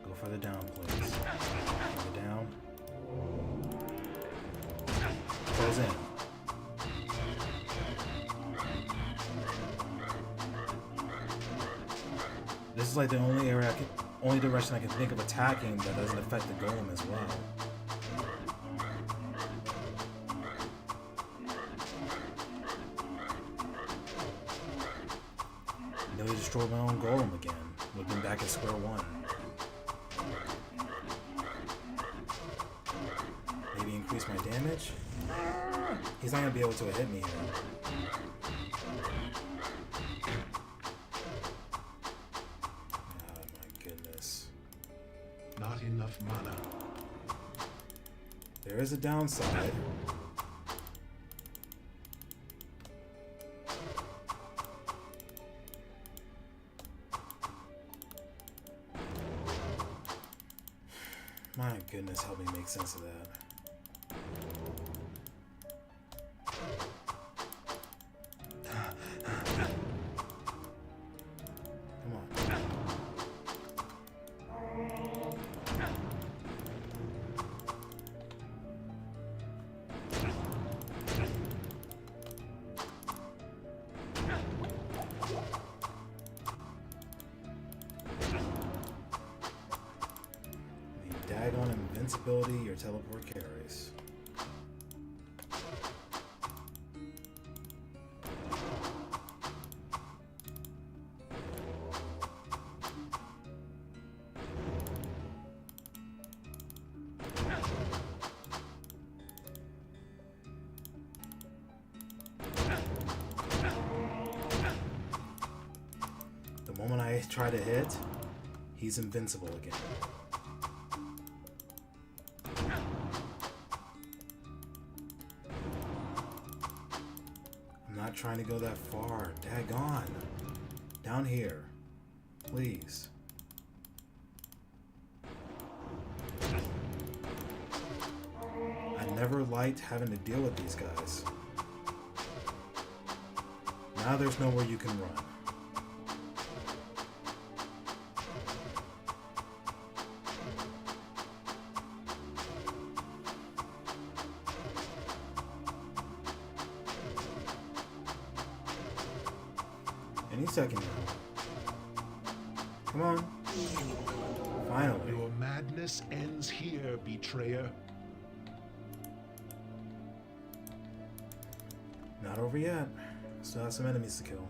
Speaker 1: Go further down, please. Further down. Close in. This is like the only area only direction I can think of attacking that doesn't affect the golem as well. Nearly destroyed my own golem again, looking back at square one. Maybe increase my damage? He's not gonna be able to hit me here. Oh my goodness.
Speaker 4: Not enough mana.
Speaker 1: There is a downside. My goodness, help me make sense of that. Come on. The daggone invincibility your teleport carries. The I try to hit, he's invincible again. I'm not trying to go that far. Daggone. Down here. Please. I never liked having to deal with these guys. Now there's nowhere you can run. Any second now. Come on. Finally.
Speaker 4: Your madness ends here, betrayer.
Speaker 1: Not over yet. Still have some enemies to kill.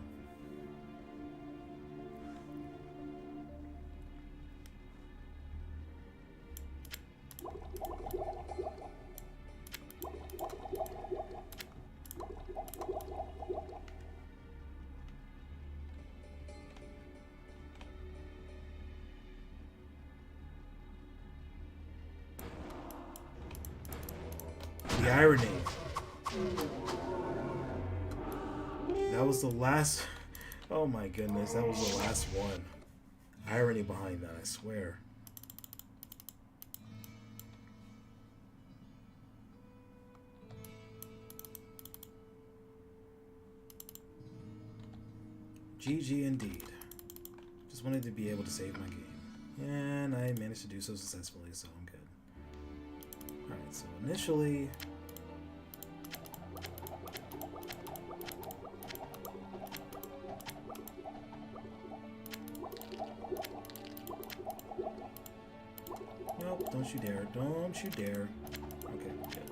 Speaker 1: The irony. That was the last. Oh my goodness, that was the last one. Irony behind that, I swear. GG indeed. Just wanted to be able to save my game. And I managed to do so successfully, so I'm good. Alright, so initially. Nope, don't you dare. Don't you dare. Okay, good.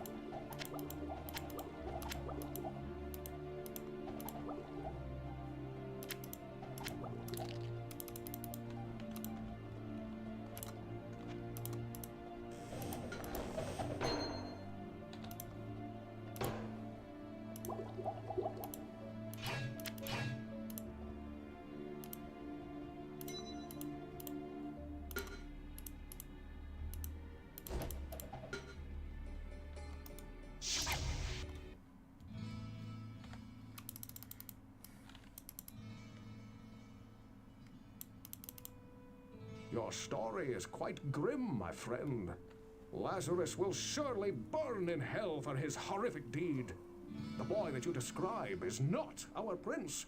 Speaker 5: Your story is quite grim, my friend. Lazarus will surely burn in hell for his horrific deed. The boy that you describe is not our prince.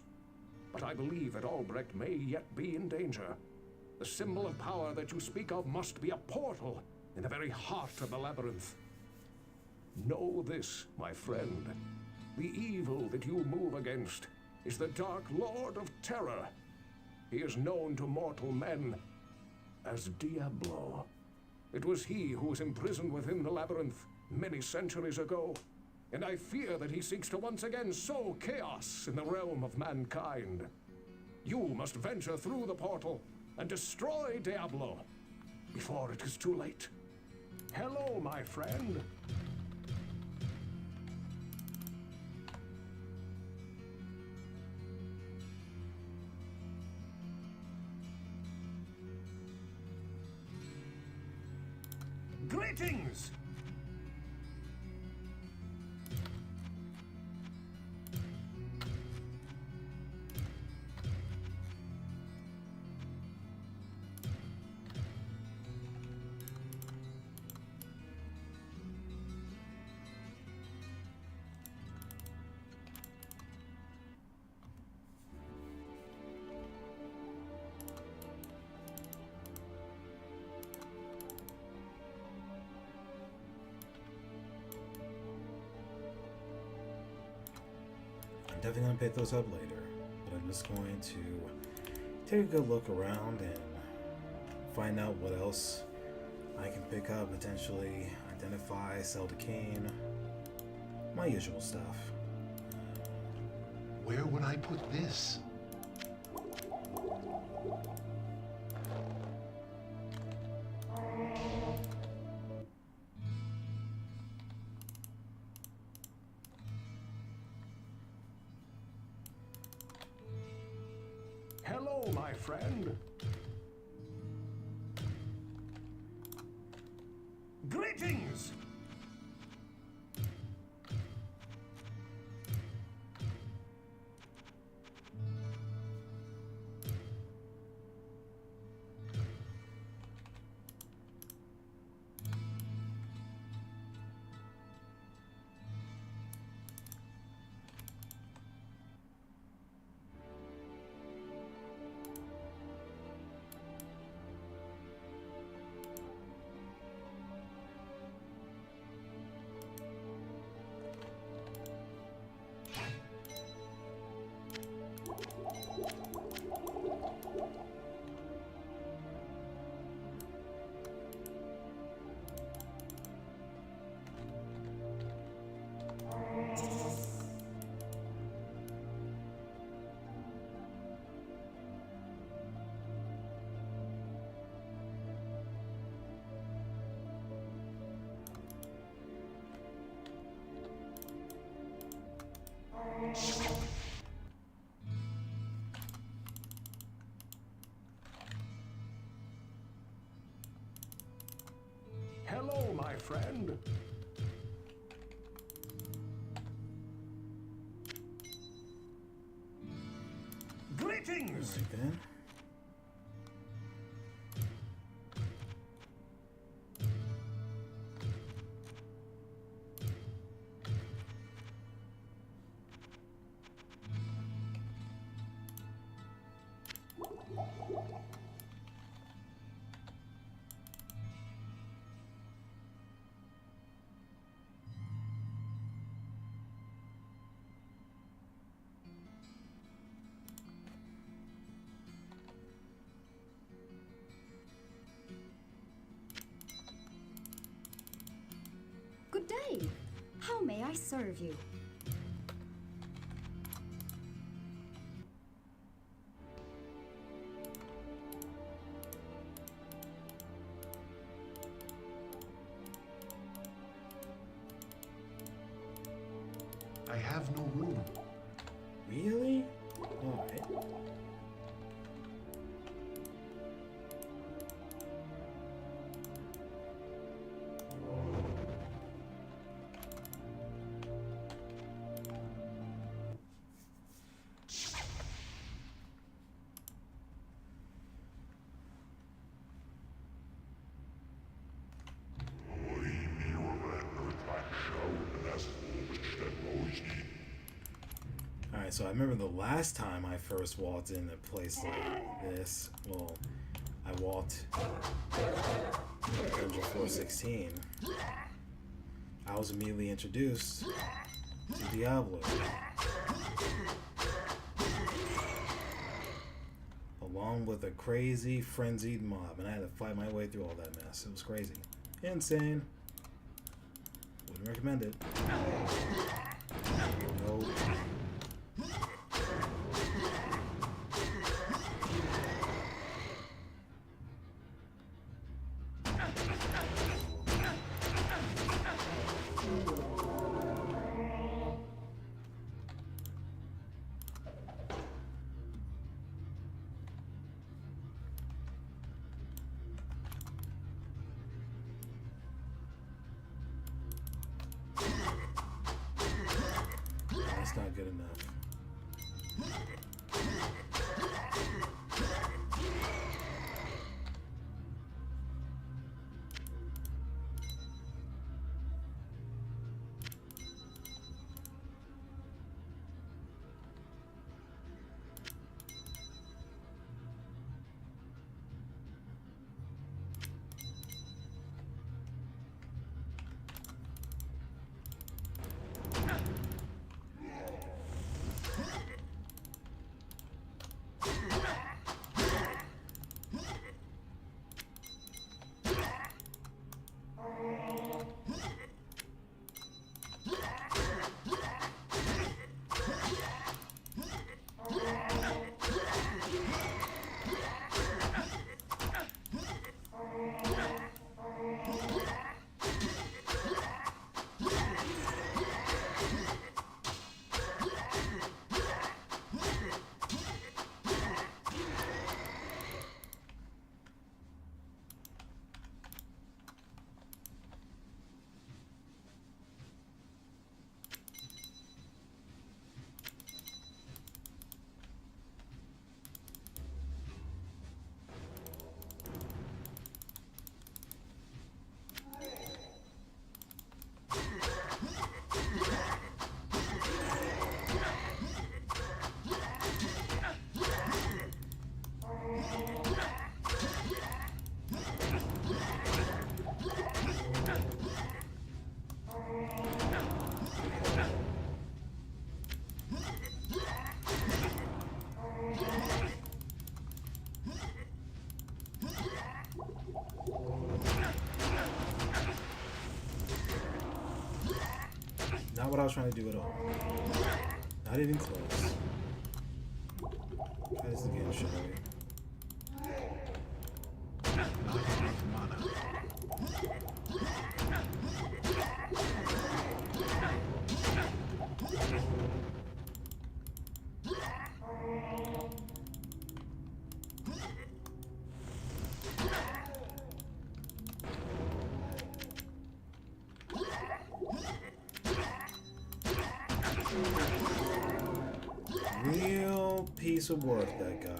Speaker 5: But I believe that Albrecht may yet be in danger. The symbol of power that you speak of must be a portal in the very heart of the labyrinth. Know this, my friend. The evil that you move against is the Dark Lord of Terror. He is known to mortal men as Diablo. It was he who was imprisoned within the labyrinth many centuries ago, and I fear that he seeks to once again sow chaos in the realm of mankind. You must venture through the portal and destroy Diablo before it is too late. Hello, my friend. Greetings!
Speaker 1: Definitely gonna pick those up later, but I'm just going to take a good look around and find out what else I can pick up, potentially identify, sell to Kane, my usual stuff.
Speaker 4: Where would I put this?
Speaker 5: Hello, my friend. Greetings! Hello, my friend. Greetings!
Speaker 1: Right then.
Speaker 3: Good day. How may I serve you?
Speaker 4: I have no room.
Speaker 1: Really? Alright. Alright, so I remember the last time I first walked in a place like this. Well, I walked Dungeon 416. I was immediately introduced to Diablo. Along with a crazy, frenzied mob, and I had to fight my way through all that mess. It was crazy. Insane. Wouldn't recommend it. Nope. That's not good enough. not what I was trying to do at all. Not even close. Try this again, shall we?
Speaker 4: Not enough mana.
Speaker 1: Real piece of work, that guy.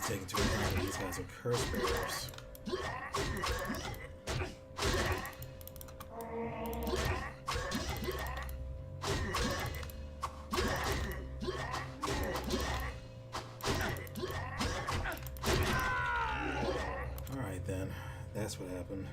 Speaker 1: Take into account that these guys are curse bearers. Alright then, that's what happened.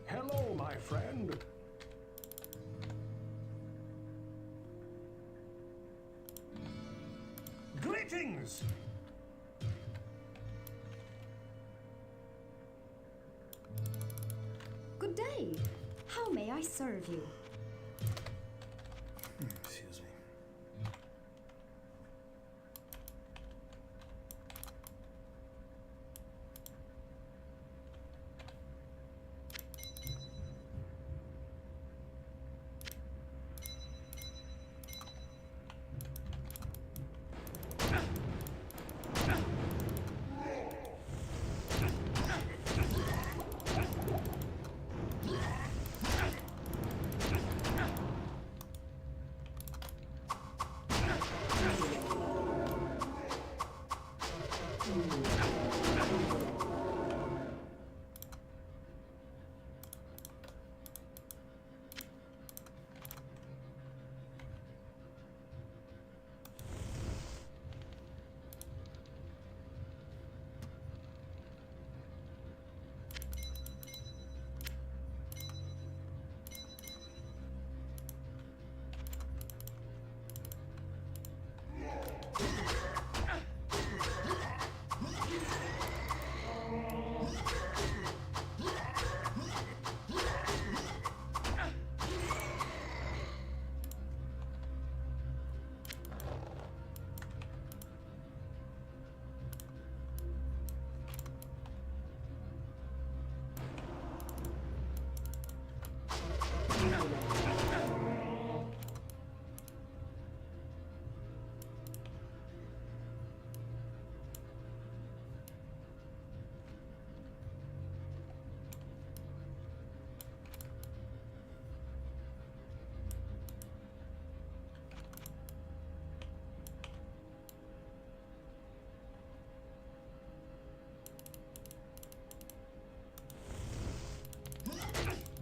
Speaker 5: Hello, my friend. Greetings!
Speaker 3: Good day. How may I serve you?
Speaker 1: Excuse me.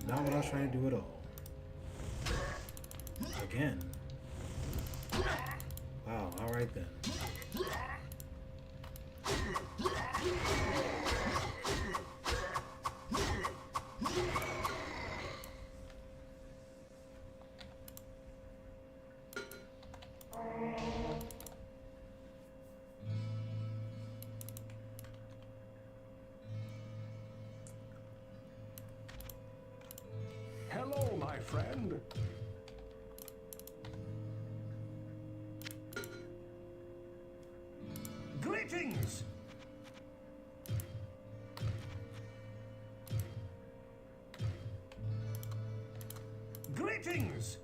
Speaker 1: Not what I was trying to do at all. Again. Wow, alright then.
Speaker 5: Hello, my friend. Greetings! Greetings!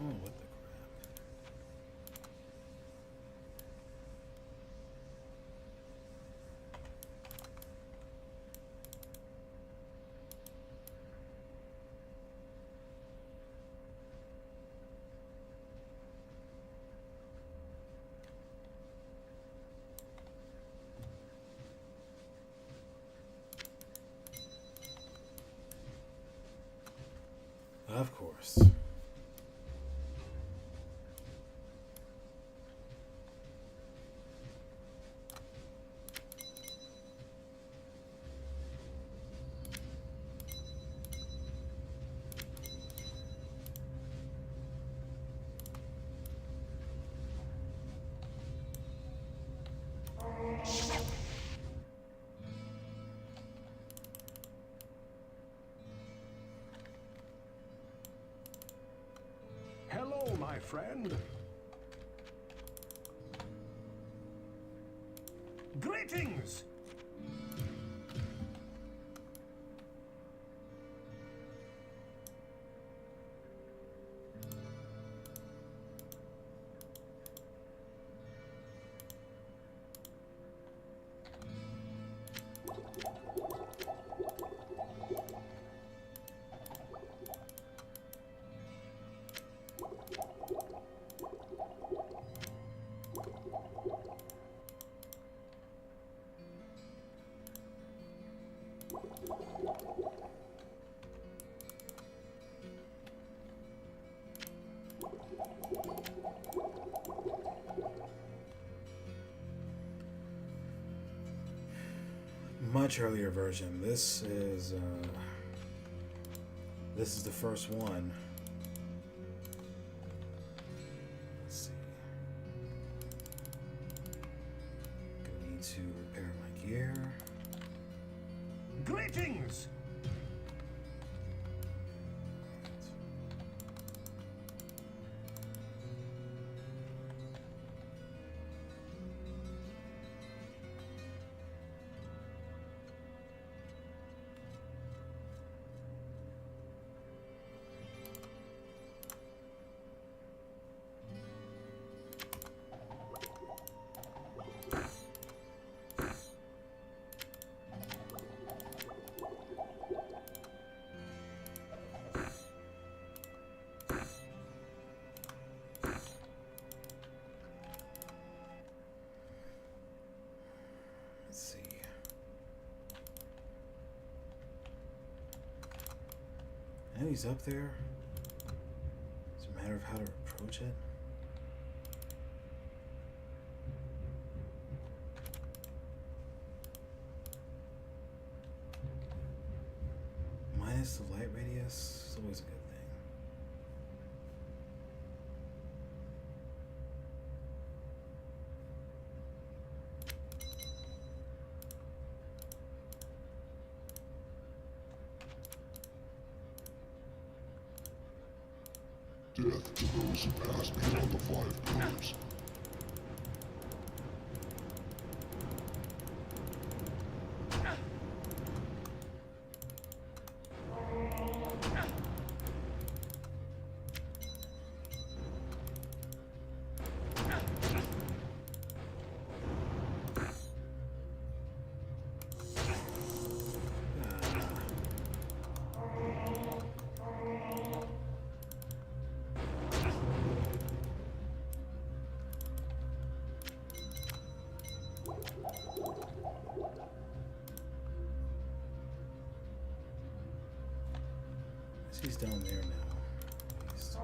Speaker 1: Oh, what the crap. Of course.
Speaker 5: Hello, my friend. Greetings!
Speaker 1: Much earlier version. This is the first one.
Speaker 5: Greetings!
Speaker 1: Let's see. I know he's up there. It's a matter of how to approach it. Minus the light radius is always a good thing.
Speaker 4: Death to those who pass beyond the 5 pillars.
Speaker 1: He's down there now. He's...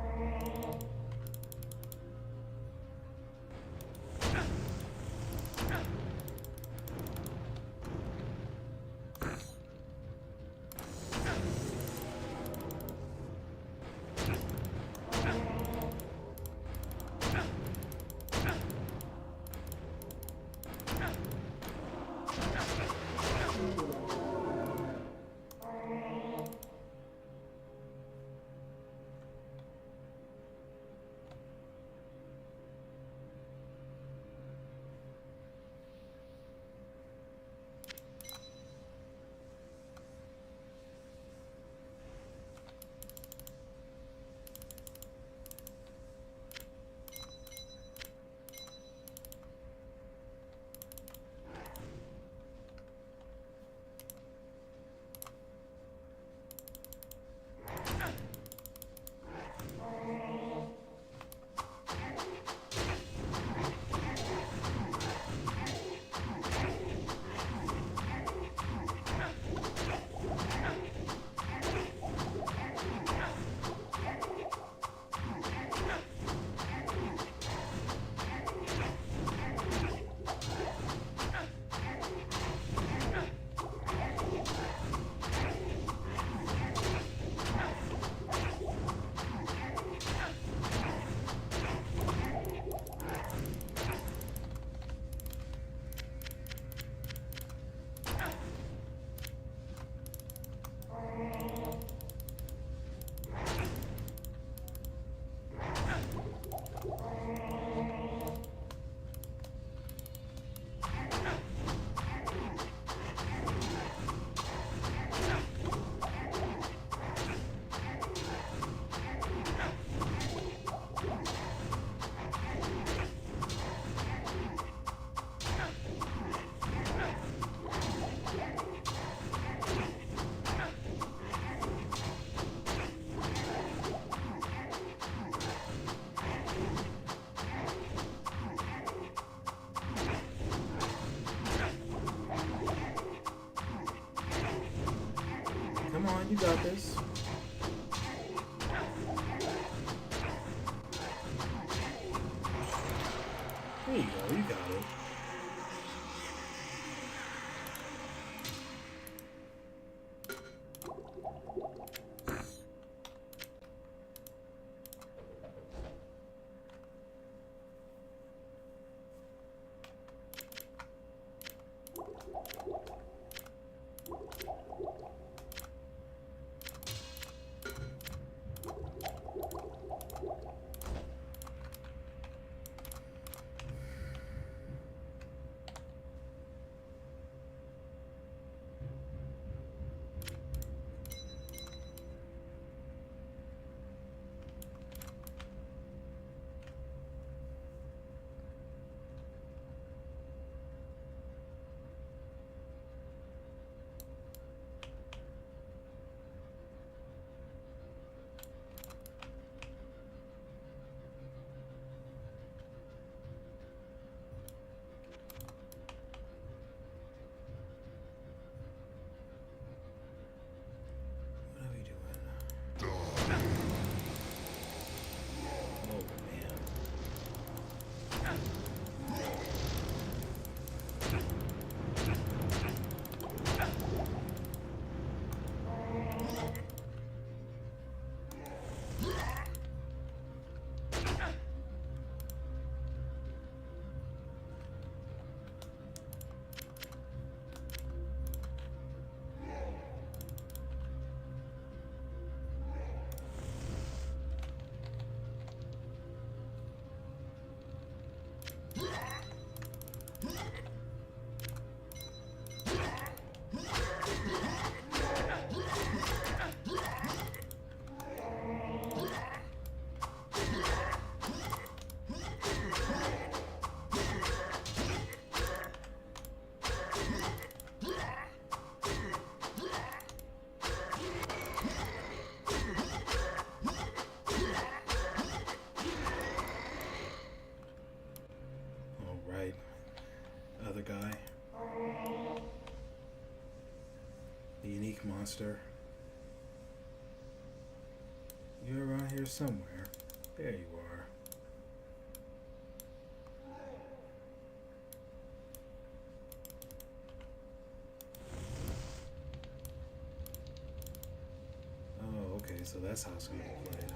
Speaker 1: Come on, you got this. There you go, you got it. unique monster. You're around here somewhere. There you are. Oh, okay, so that's how it's gonna be played.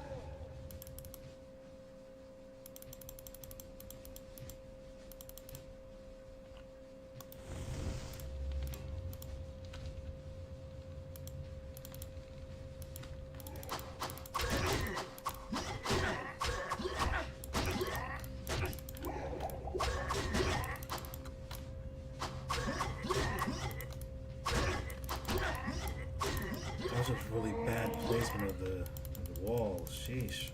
Speaker 1: That was a really bad placement of the wall. Sheesh.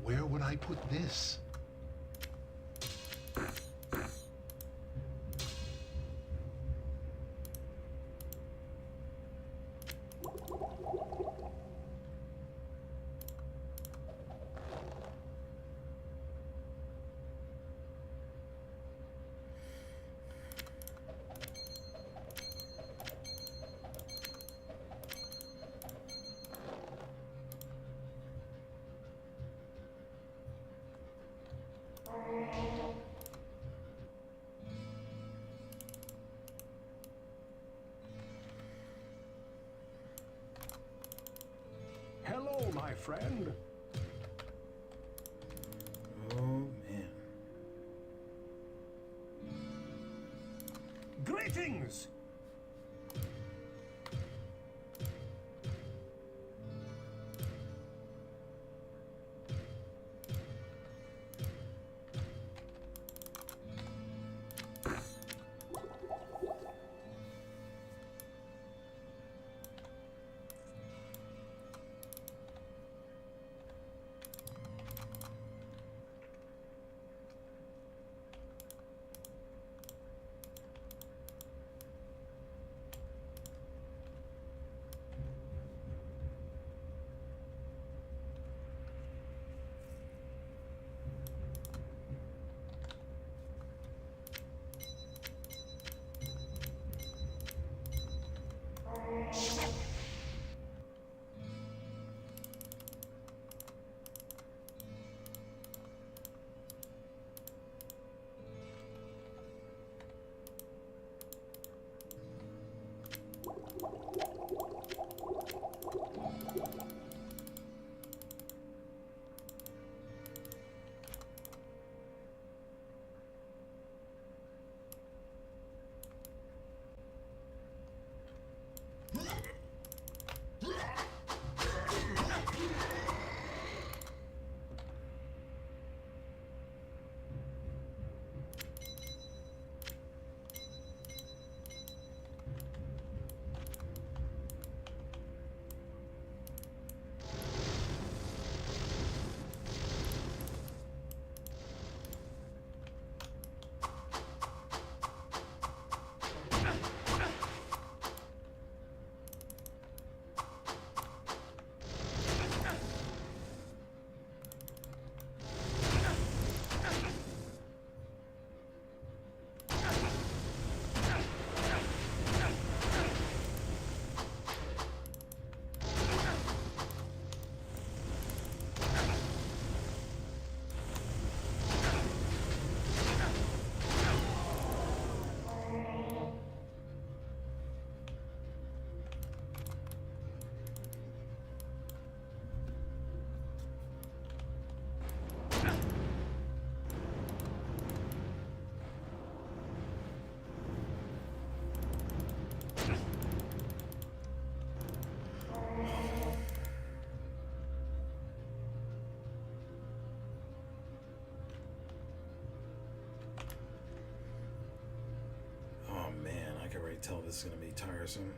Speaker 4: Where would I put this?
Speaker 5: Hello, my friend.
Speaker 1: Oh man.
Speaker 5: Greetings!
Speaker 1: can already tell this is going to be tiresome.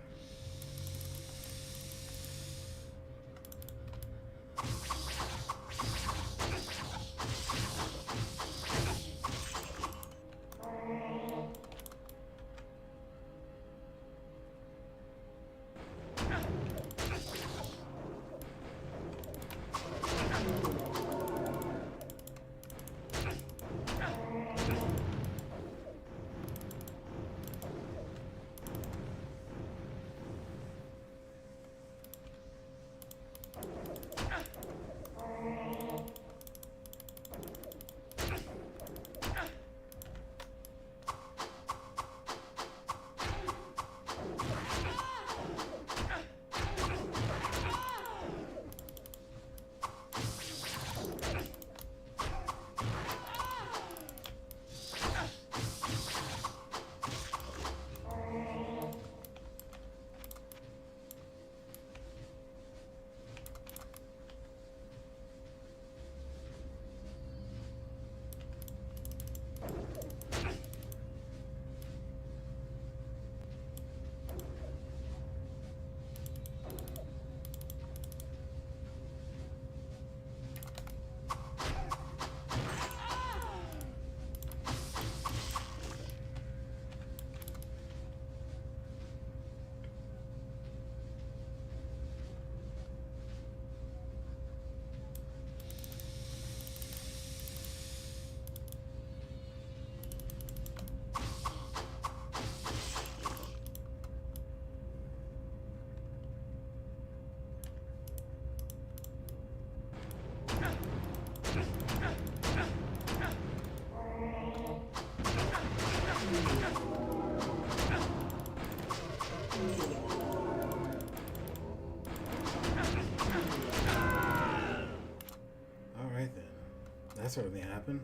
Speaker 1: That certainly happened.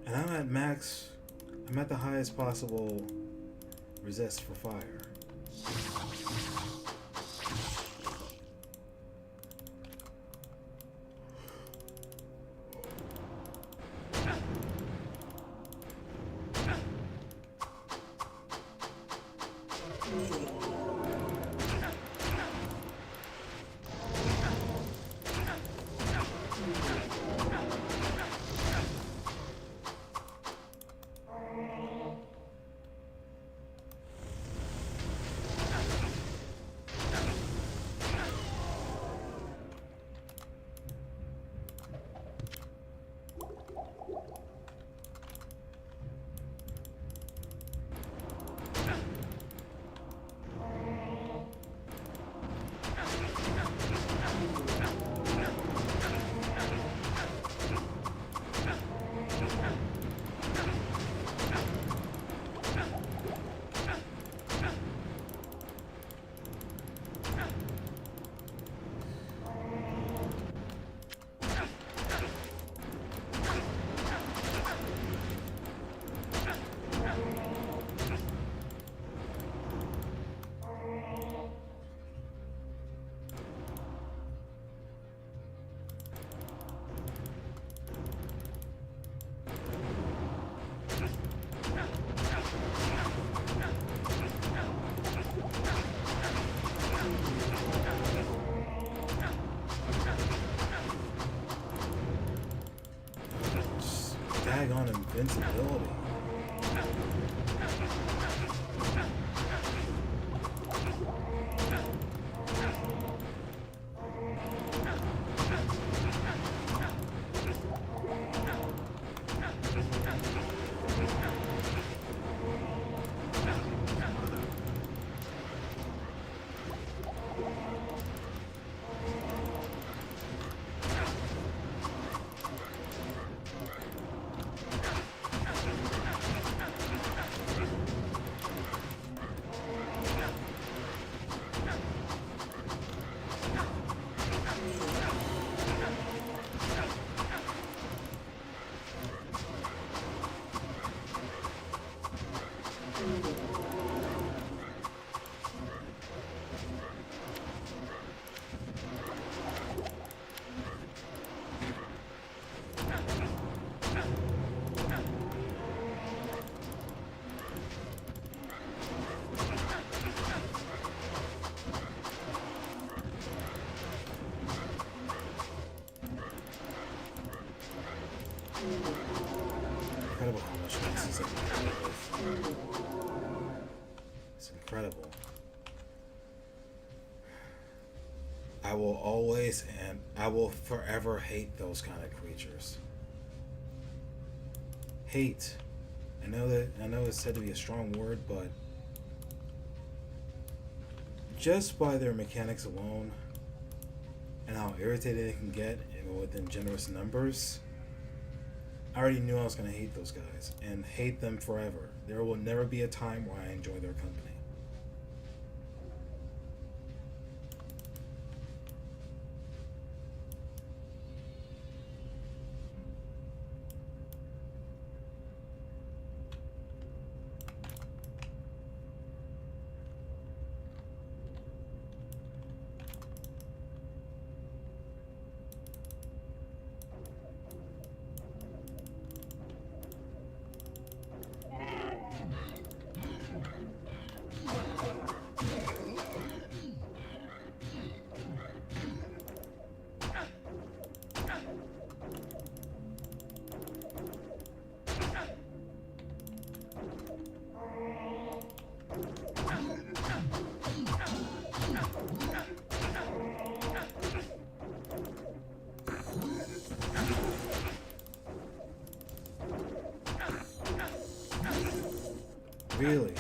Speaker 1: And I'm at max. I'm at the highest possible resist for fire. On invincibility. incredible how much nonsense I can deal with. It's incredible. I will always and I will forever hate those kind of creatures. Hate. I know it's said to be a strong word, but just by their mechanics alone and how irritated it can get within generous numbers, I already knew I was going to hate those guys and hate them forever. There will never be a time where I enjoy their company. Really?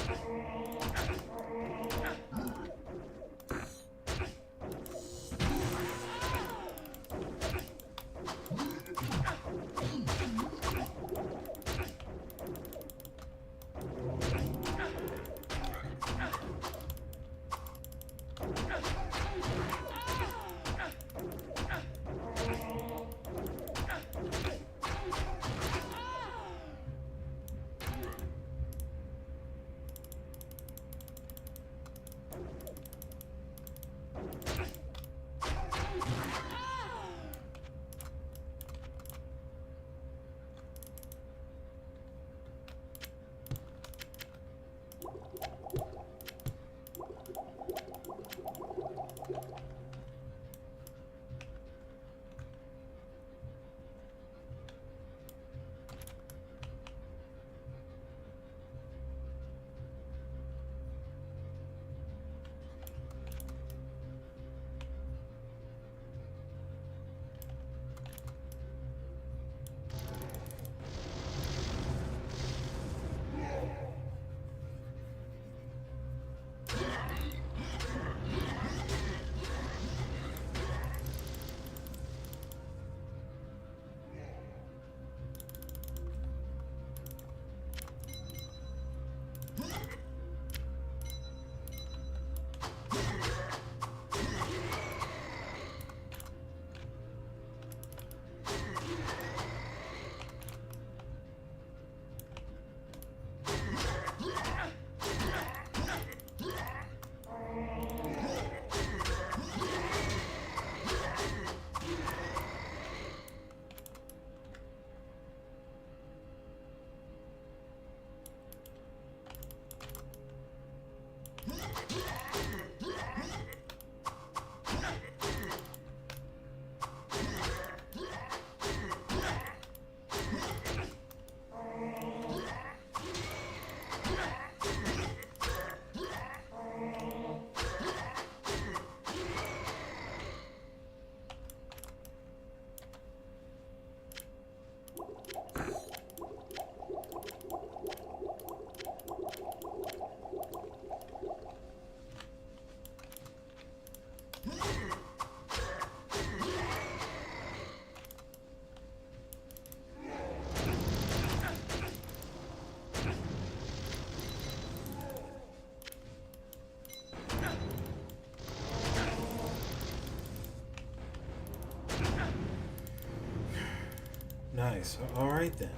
Speaker 1: Nice. Alright then.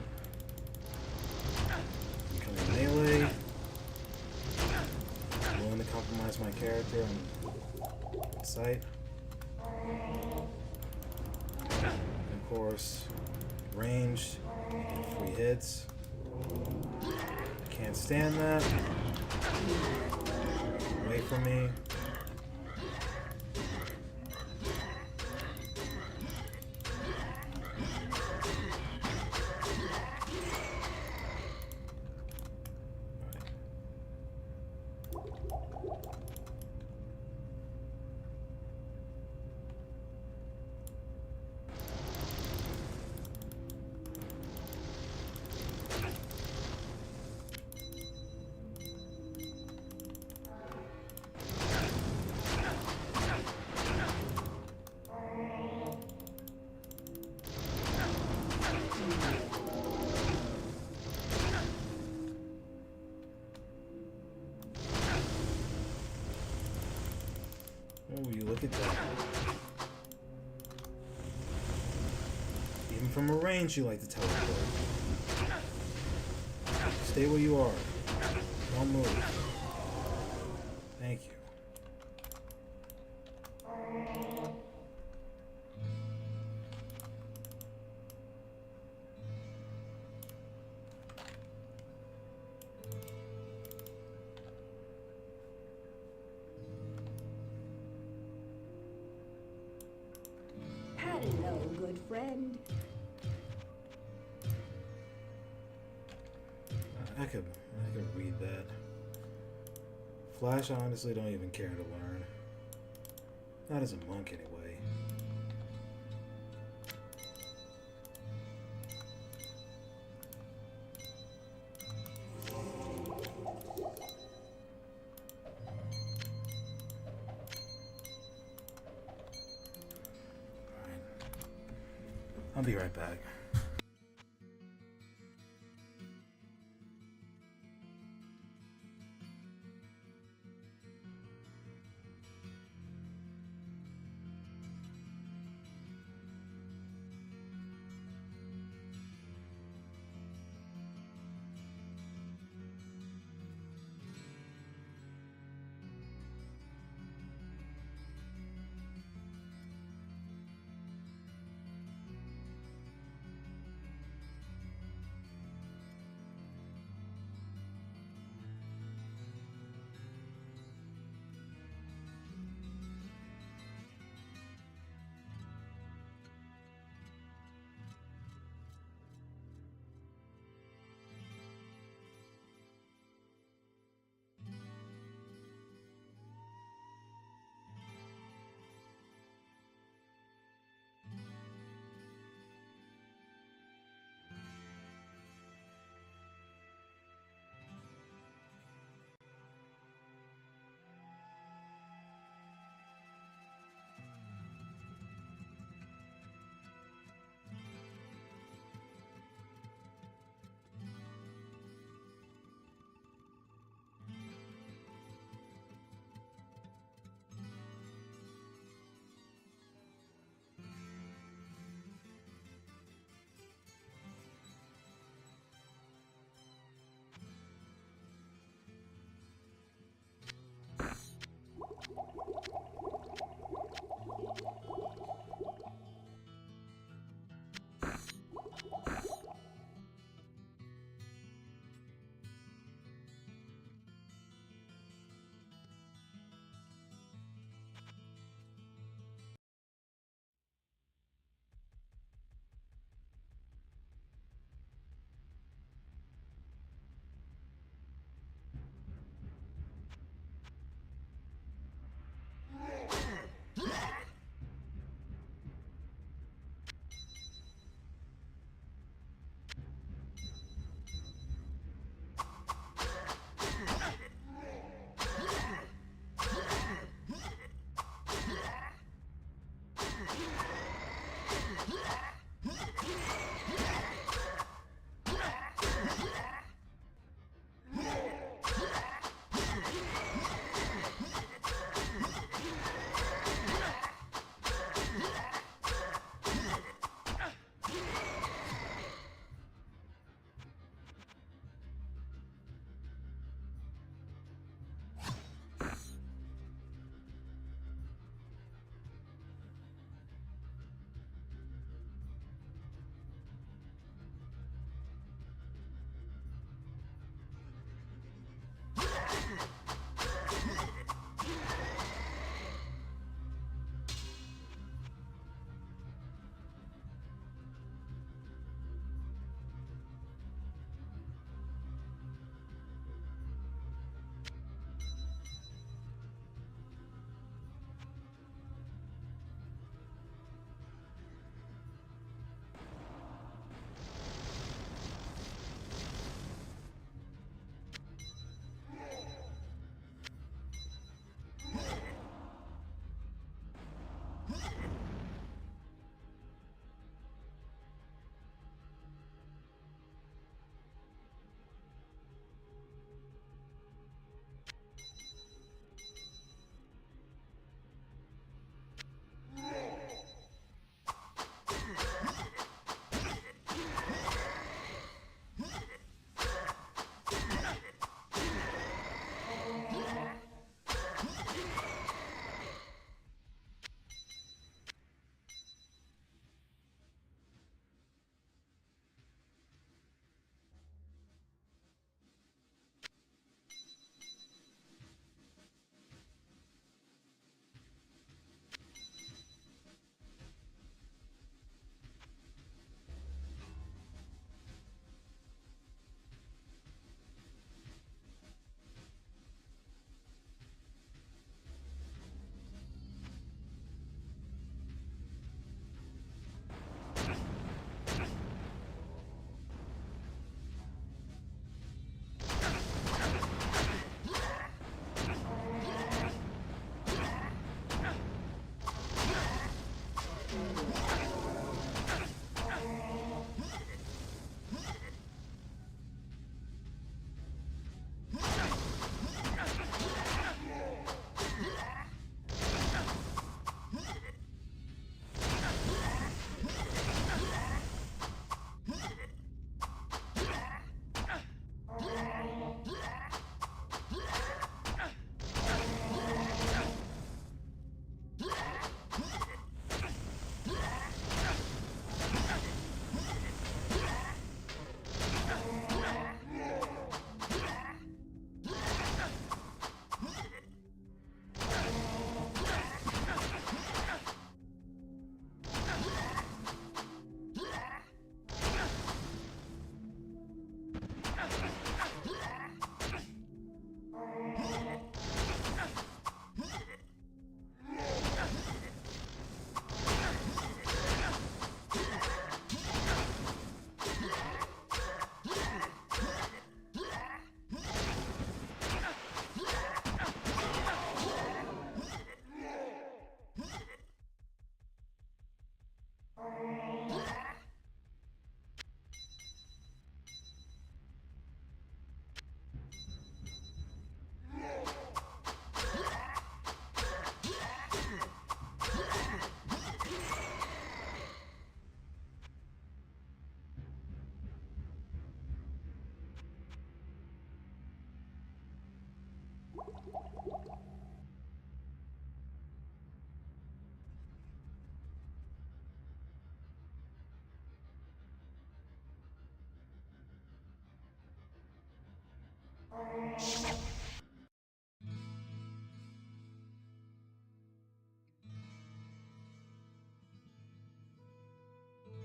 Speaker 1: Becoming melee. I'm willing to compromise my character on sight. And of course, ranged, get free hits. Can't stand that. Wait for me. Oh, you look at that. Even from a range, you like to teleport. Stay where you are. Don't move. Thank you.
Speaker 3: Hello, good friend.
Speaker 1: I could read that. Flash, I honestly don't even care to learn. Not as a monk, anyway. Alright. I'll be right back.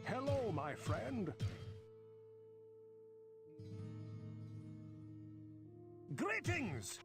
Speaker 5: Hello, my friend. Greetings!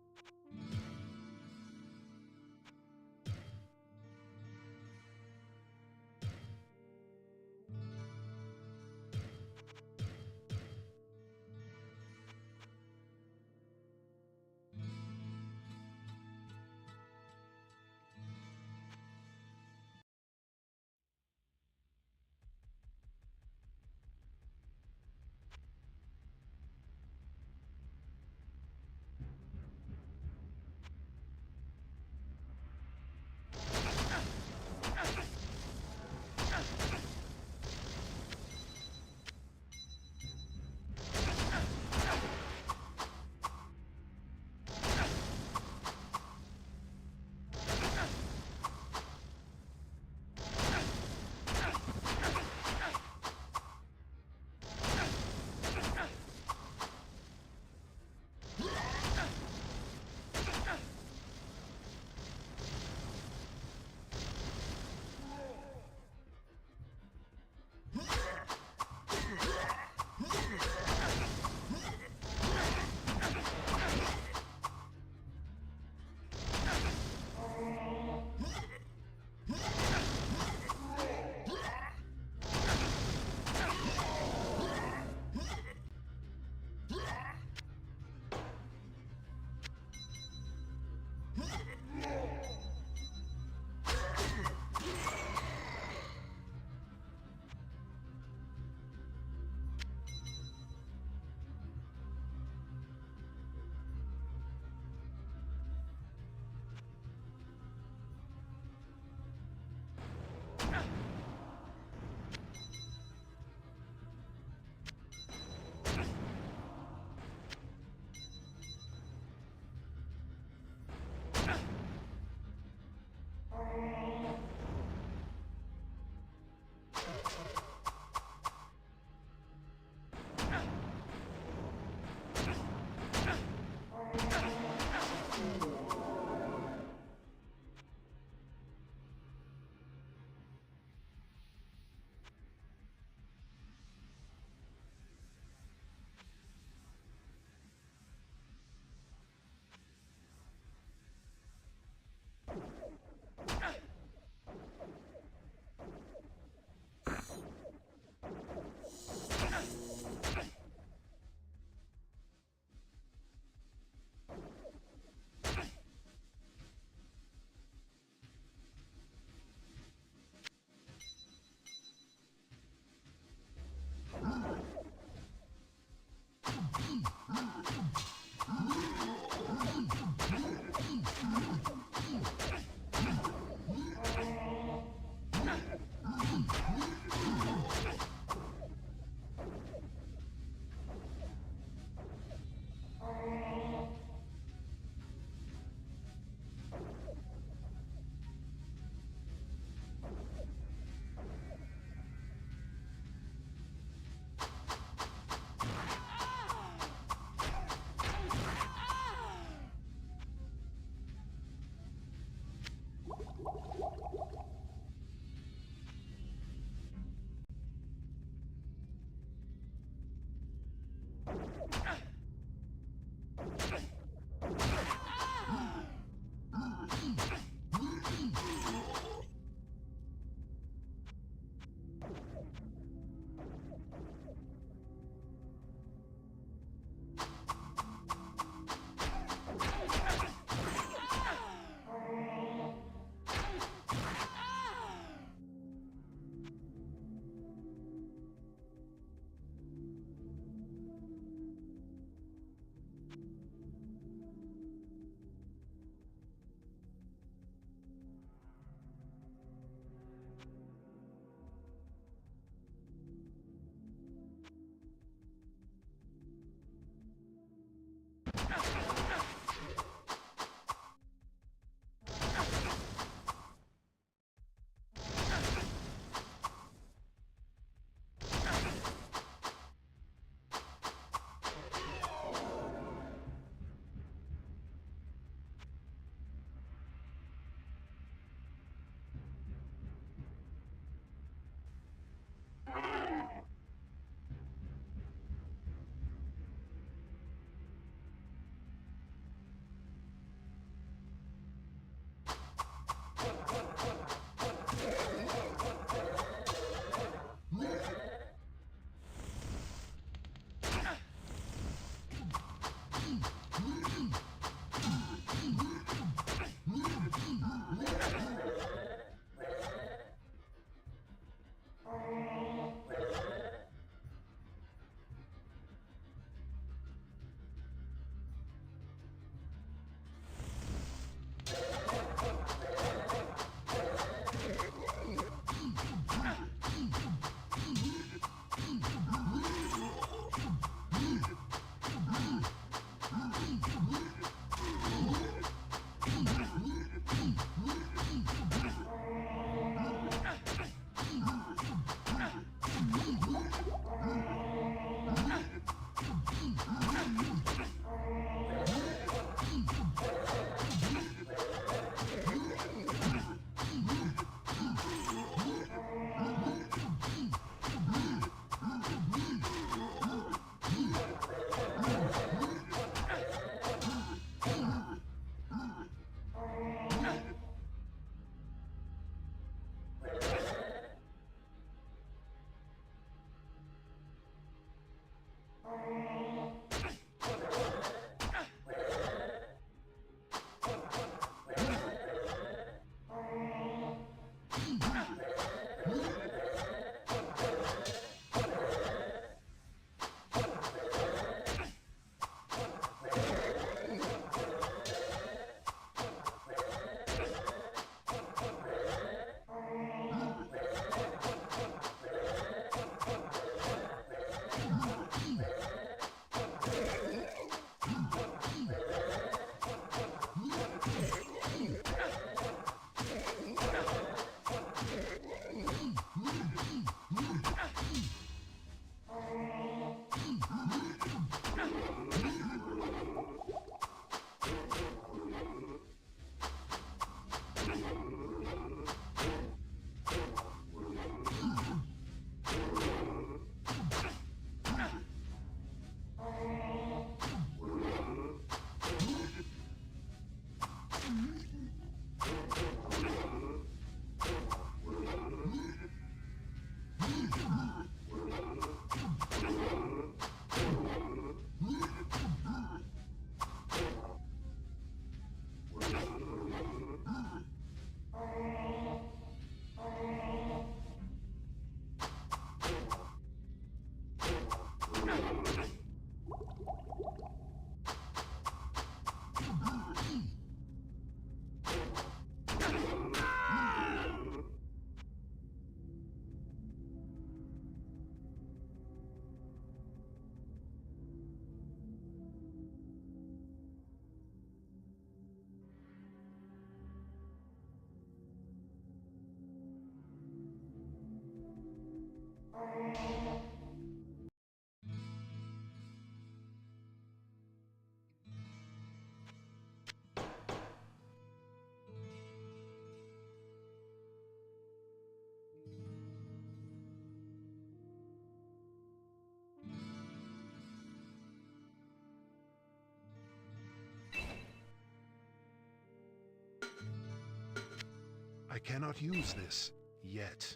Speaker 4: I cannot use this yet.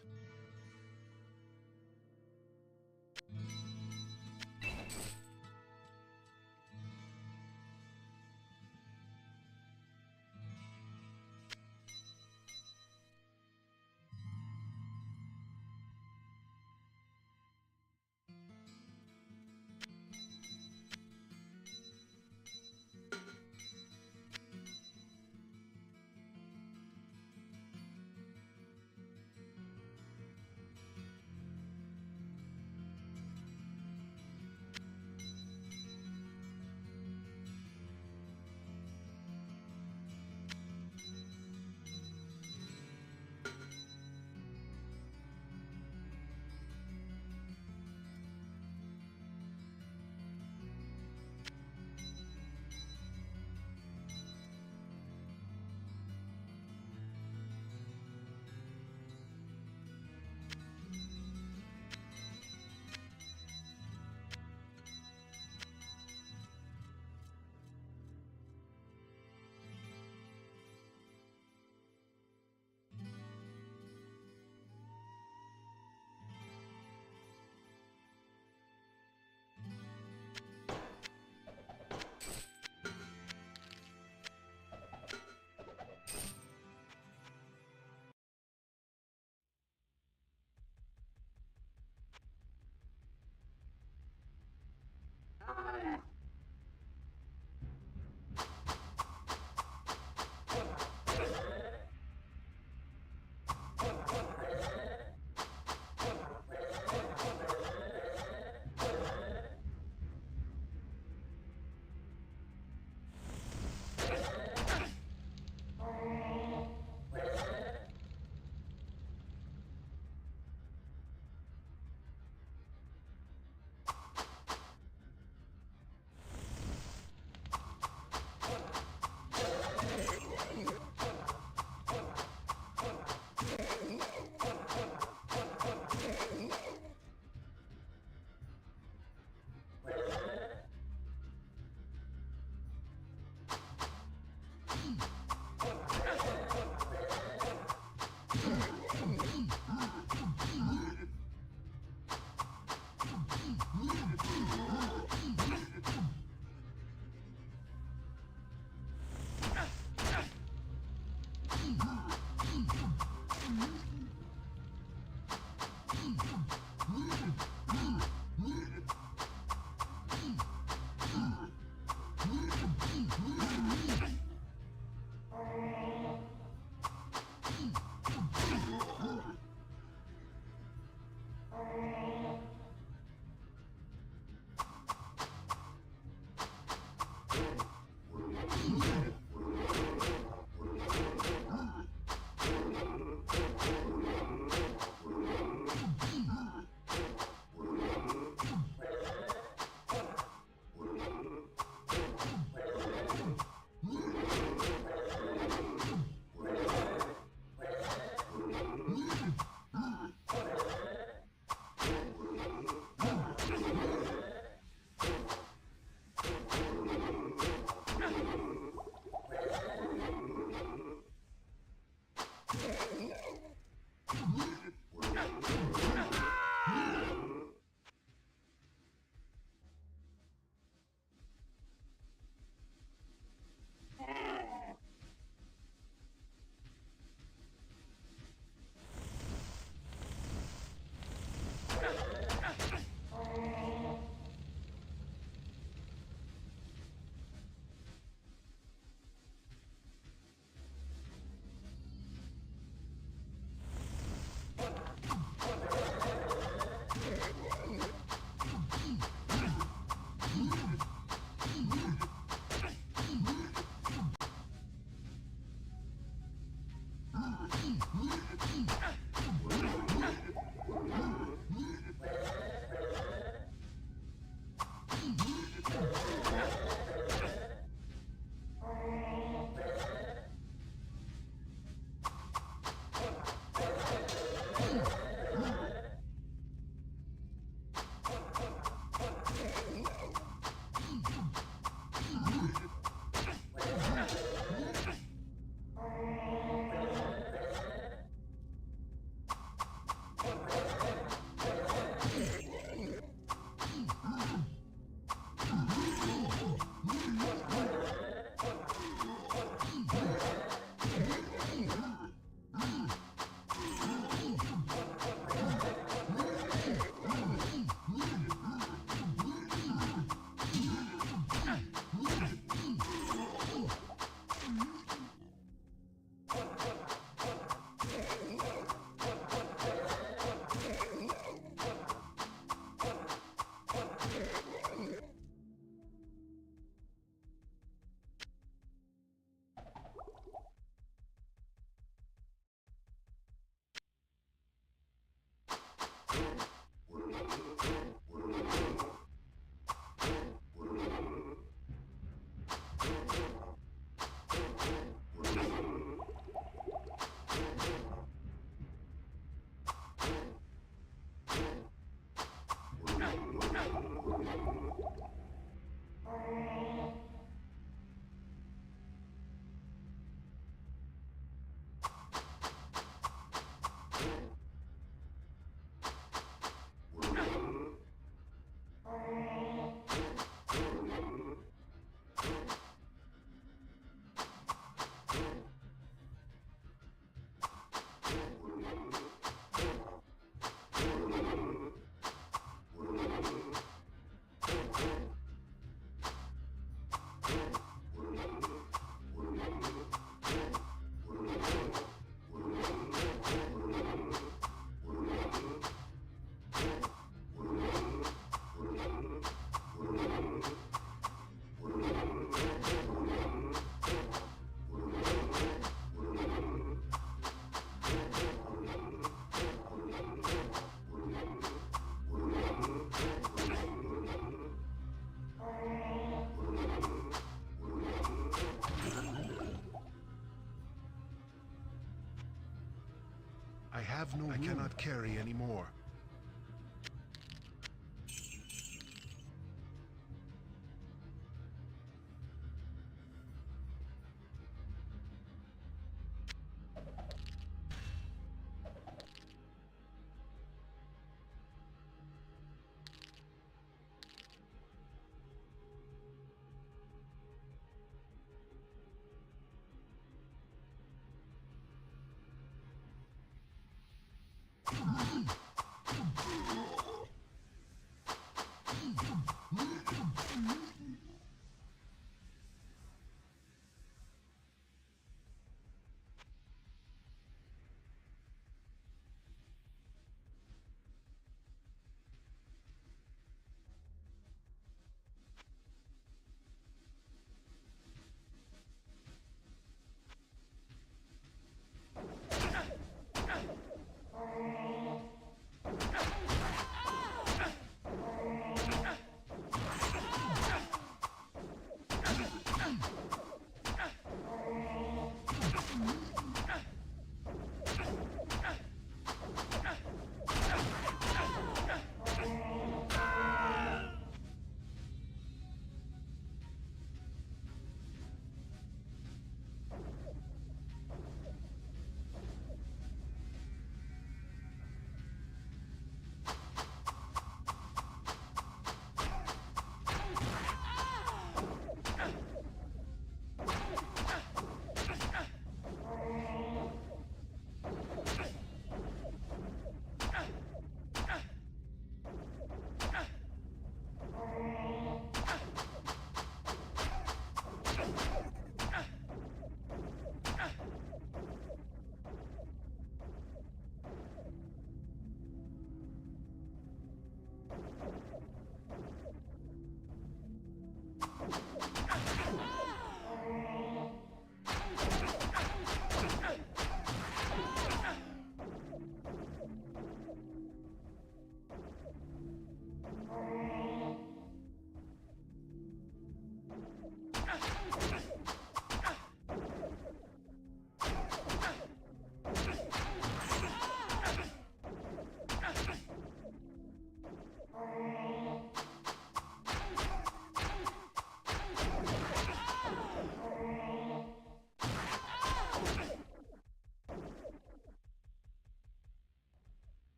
Speaker 6: I have no room. I cannot carry anymore.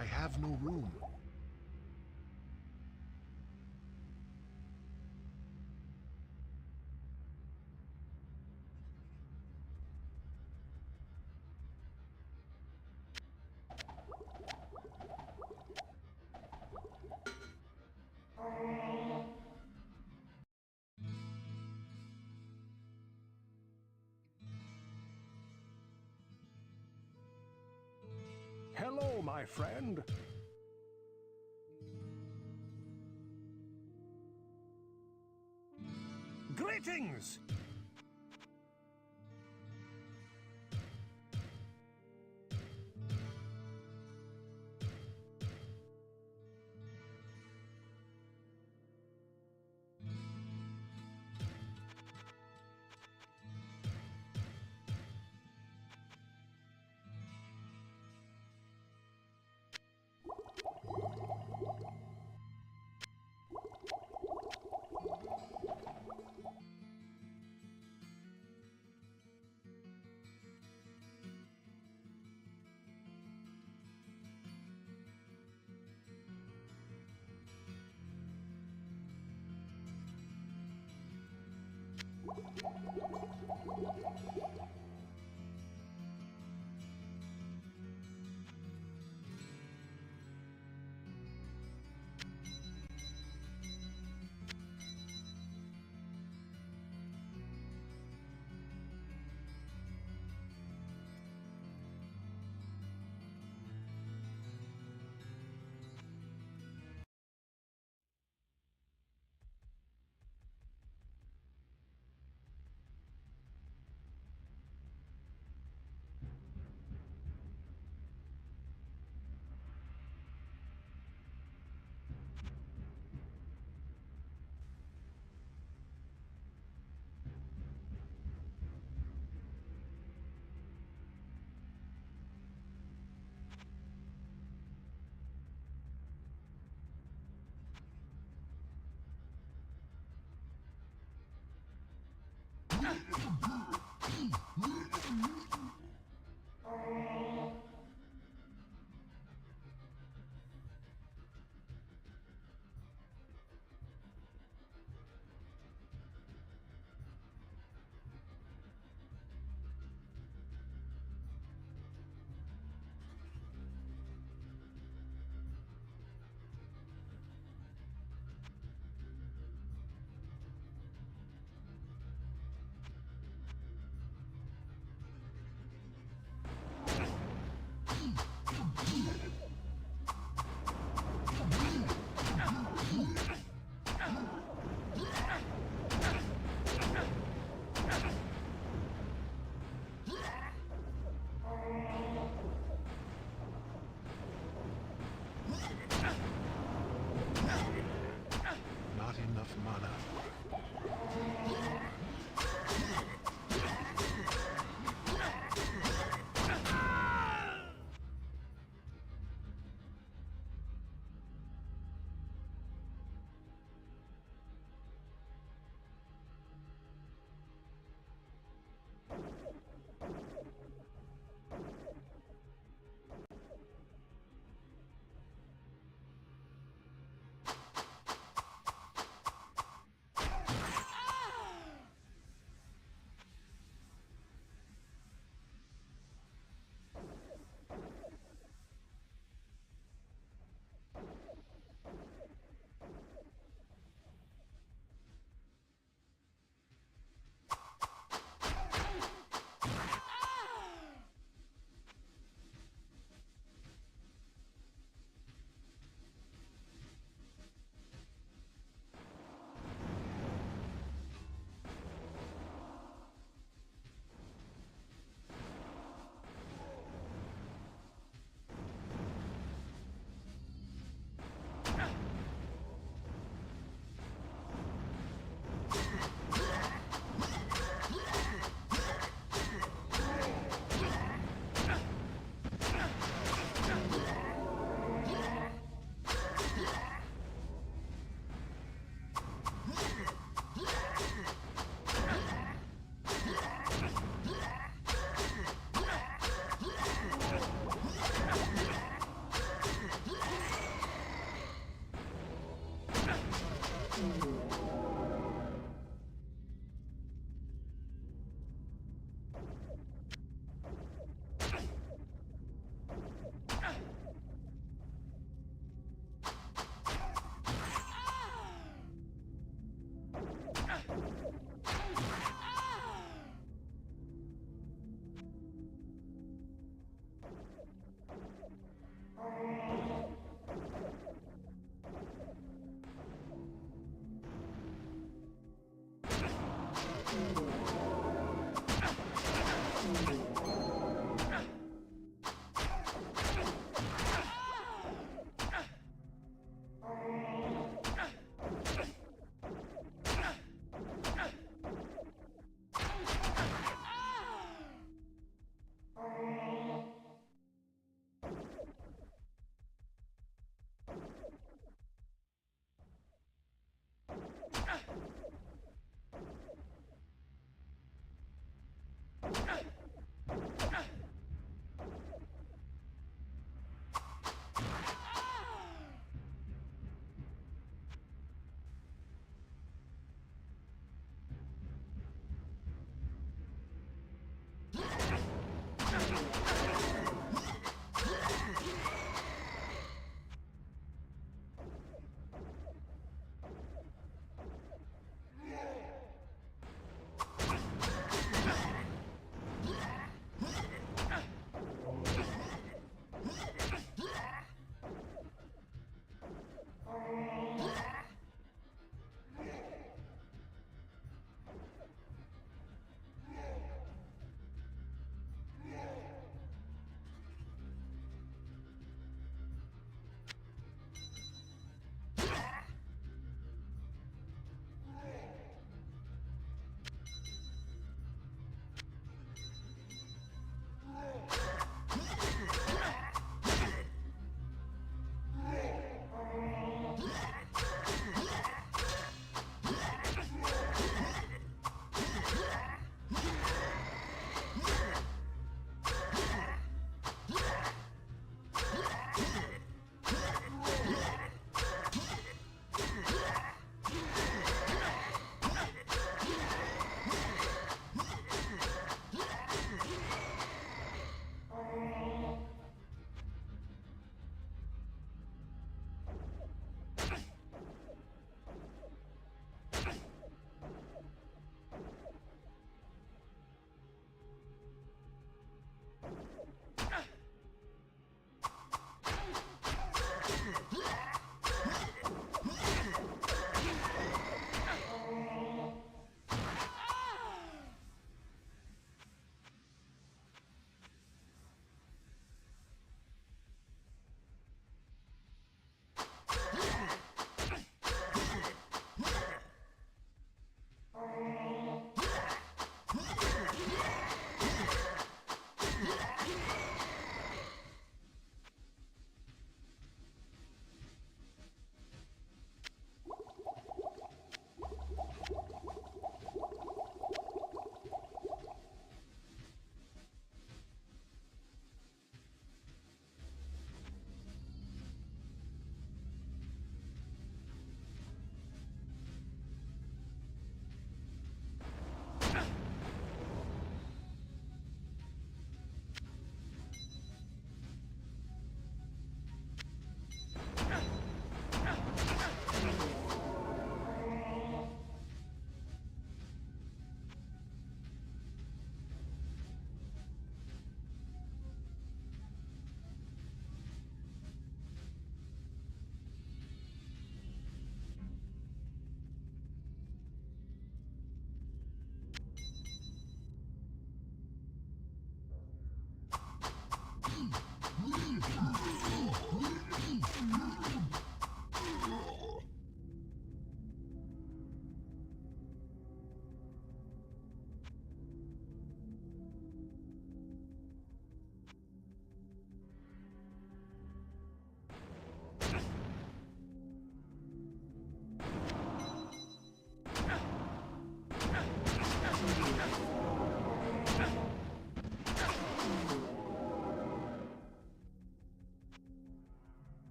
Speaker 6: I have no room.
Speaker 5: Hello, my friend. Greetings!
Speaker 6: Not enough mana.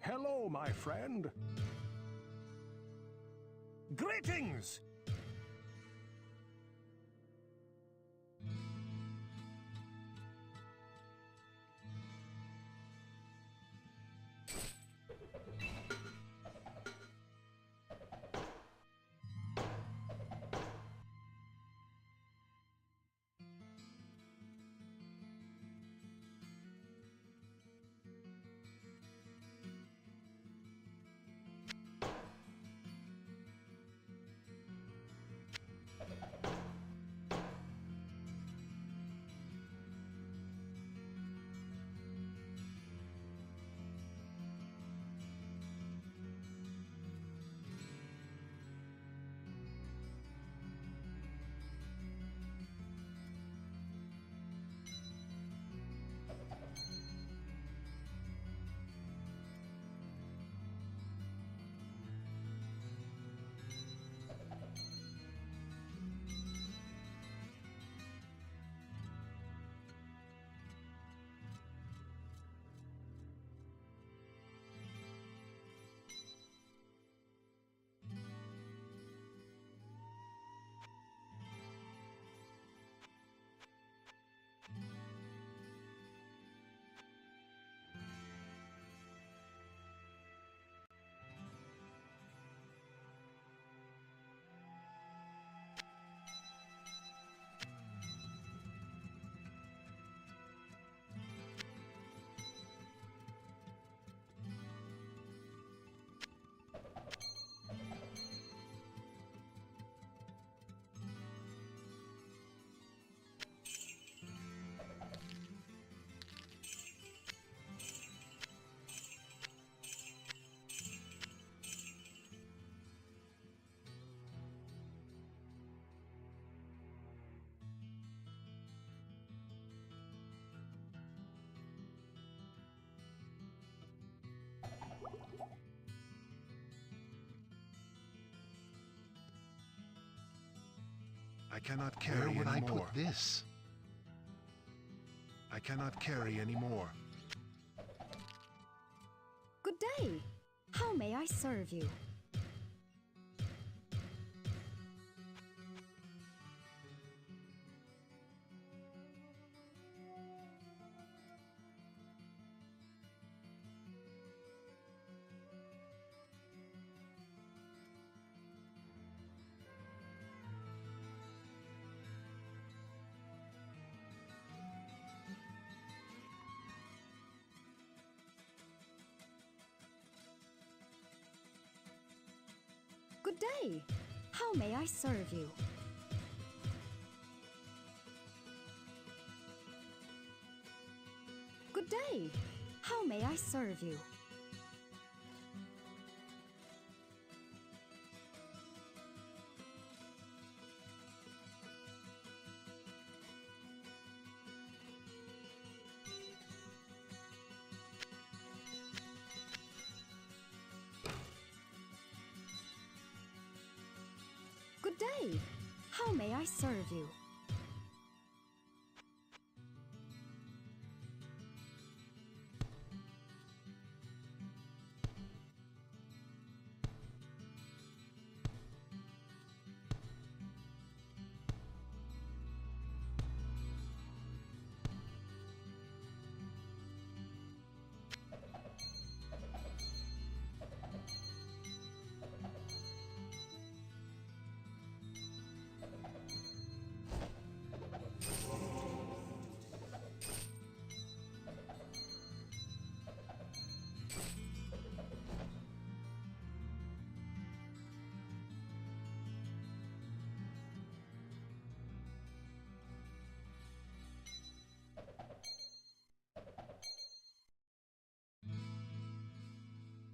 Speaker 5: Hello, my friend. Greetings!
Speaker 6: I cannot carry anymore. Where would I put this? I cannot carry anymore.
Speaker 3: Good day. How may I serve you? Good day. How may I serve you? Good day. How may I serve you? Good day. How may I serve you?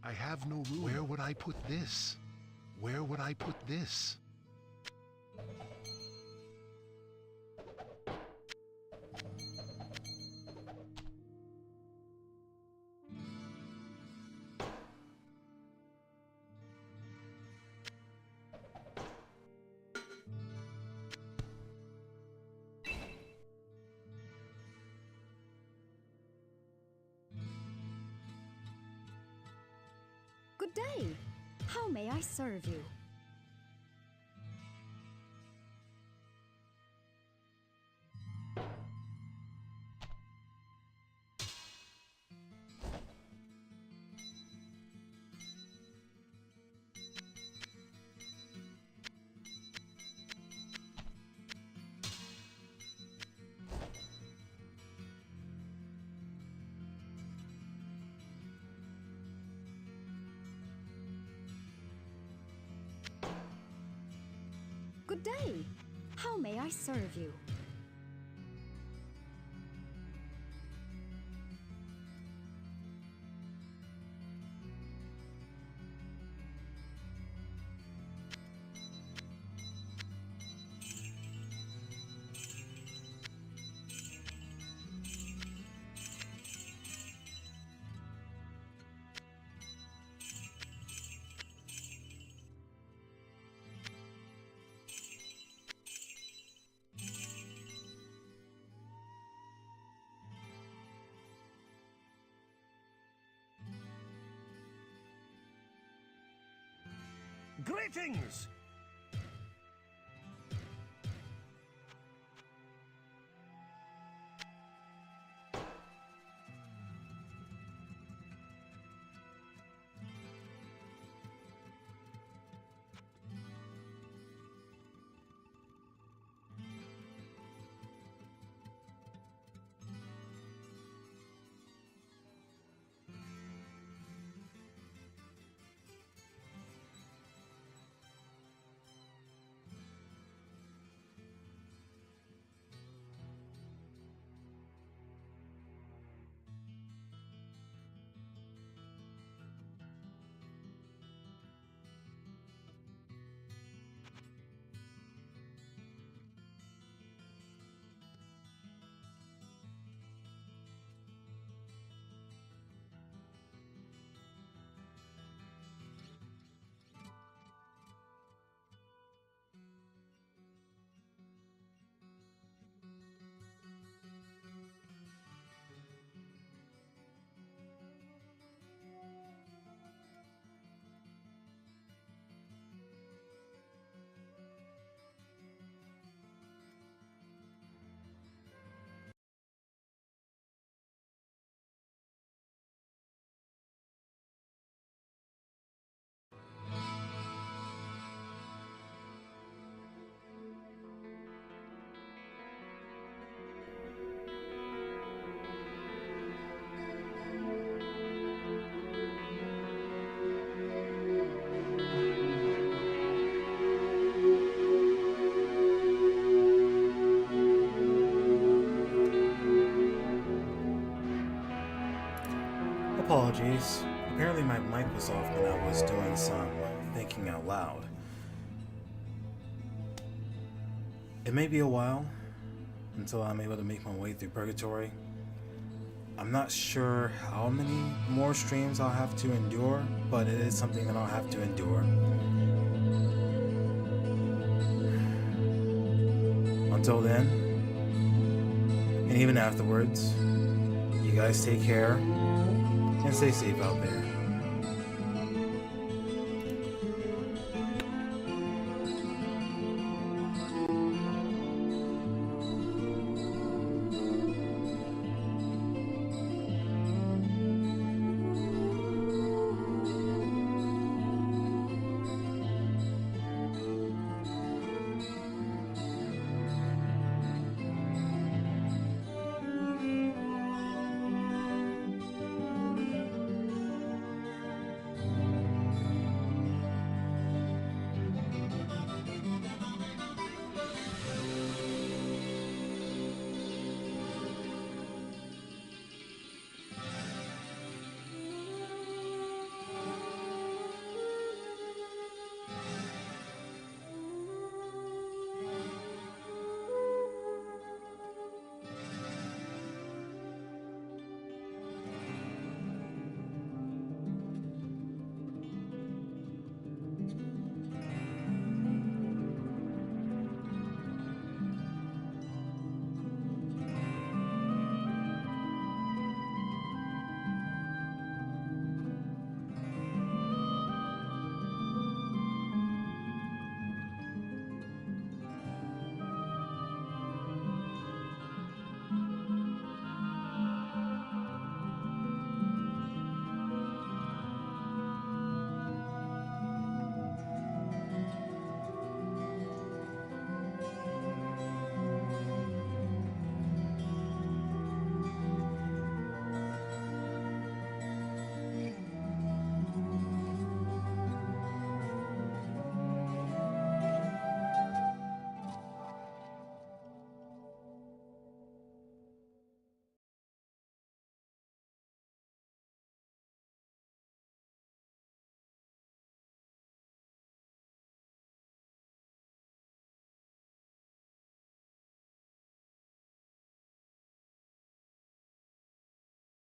Speaker 6: I have no room. Where would I put this? Where would I put this?
Speaker 3: day. How may I serve you? Good day. How may I serve you?
Speaker 5: Greetings!
Speaker 1: Apologies. Apparently my mic was off when I was doing some thinking out loud. It may be a while until I'm able to make my way through Purgatory. I'm not sure how many more streams I'll have to endure, but it is something that I'll have to endure. Until then, and even afterwards, you guys take care and stay safe out there.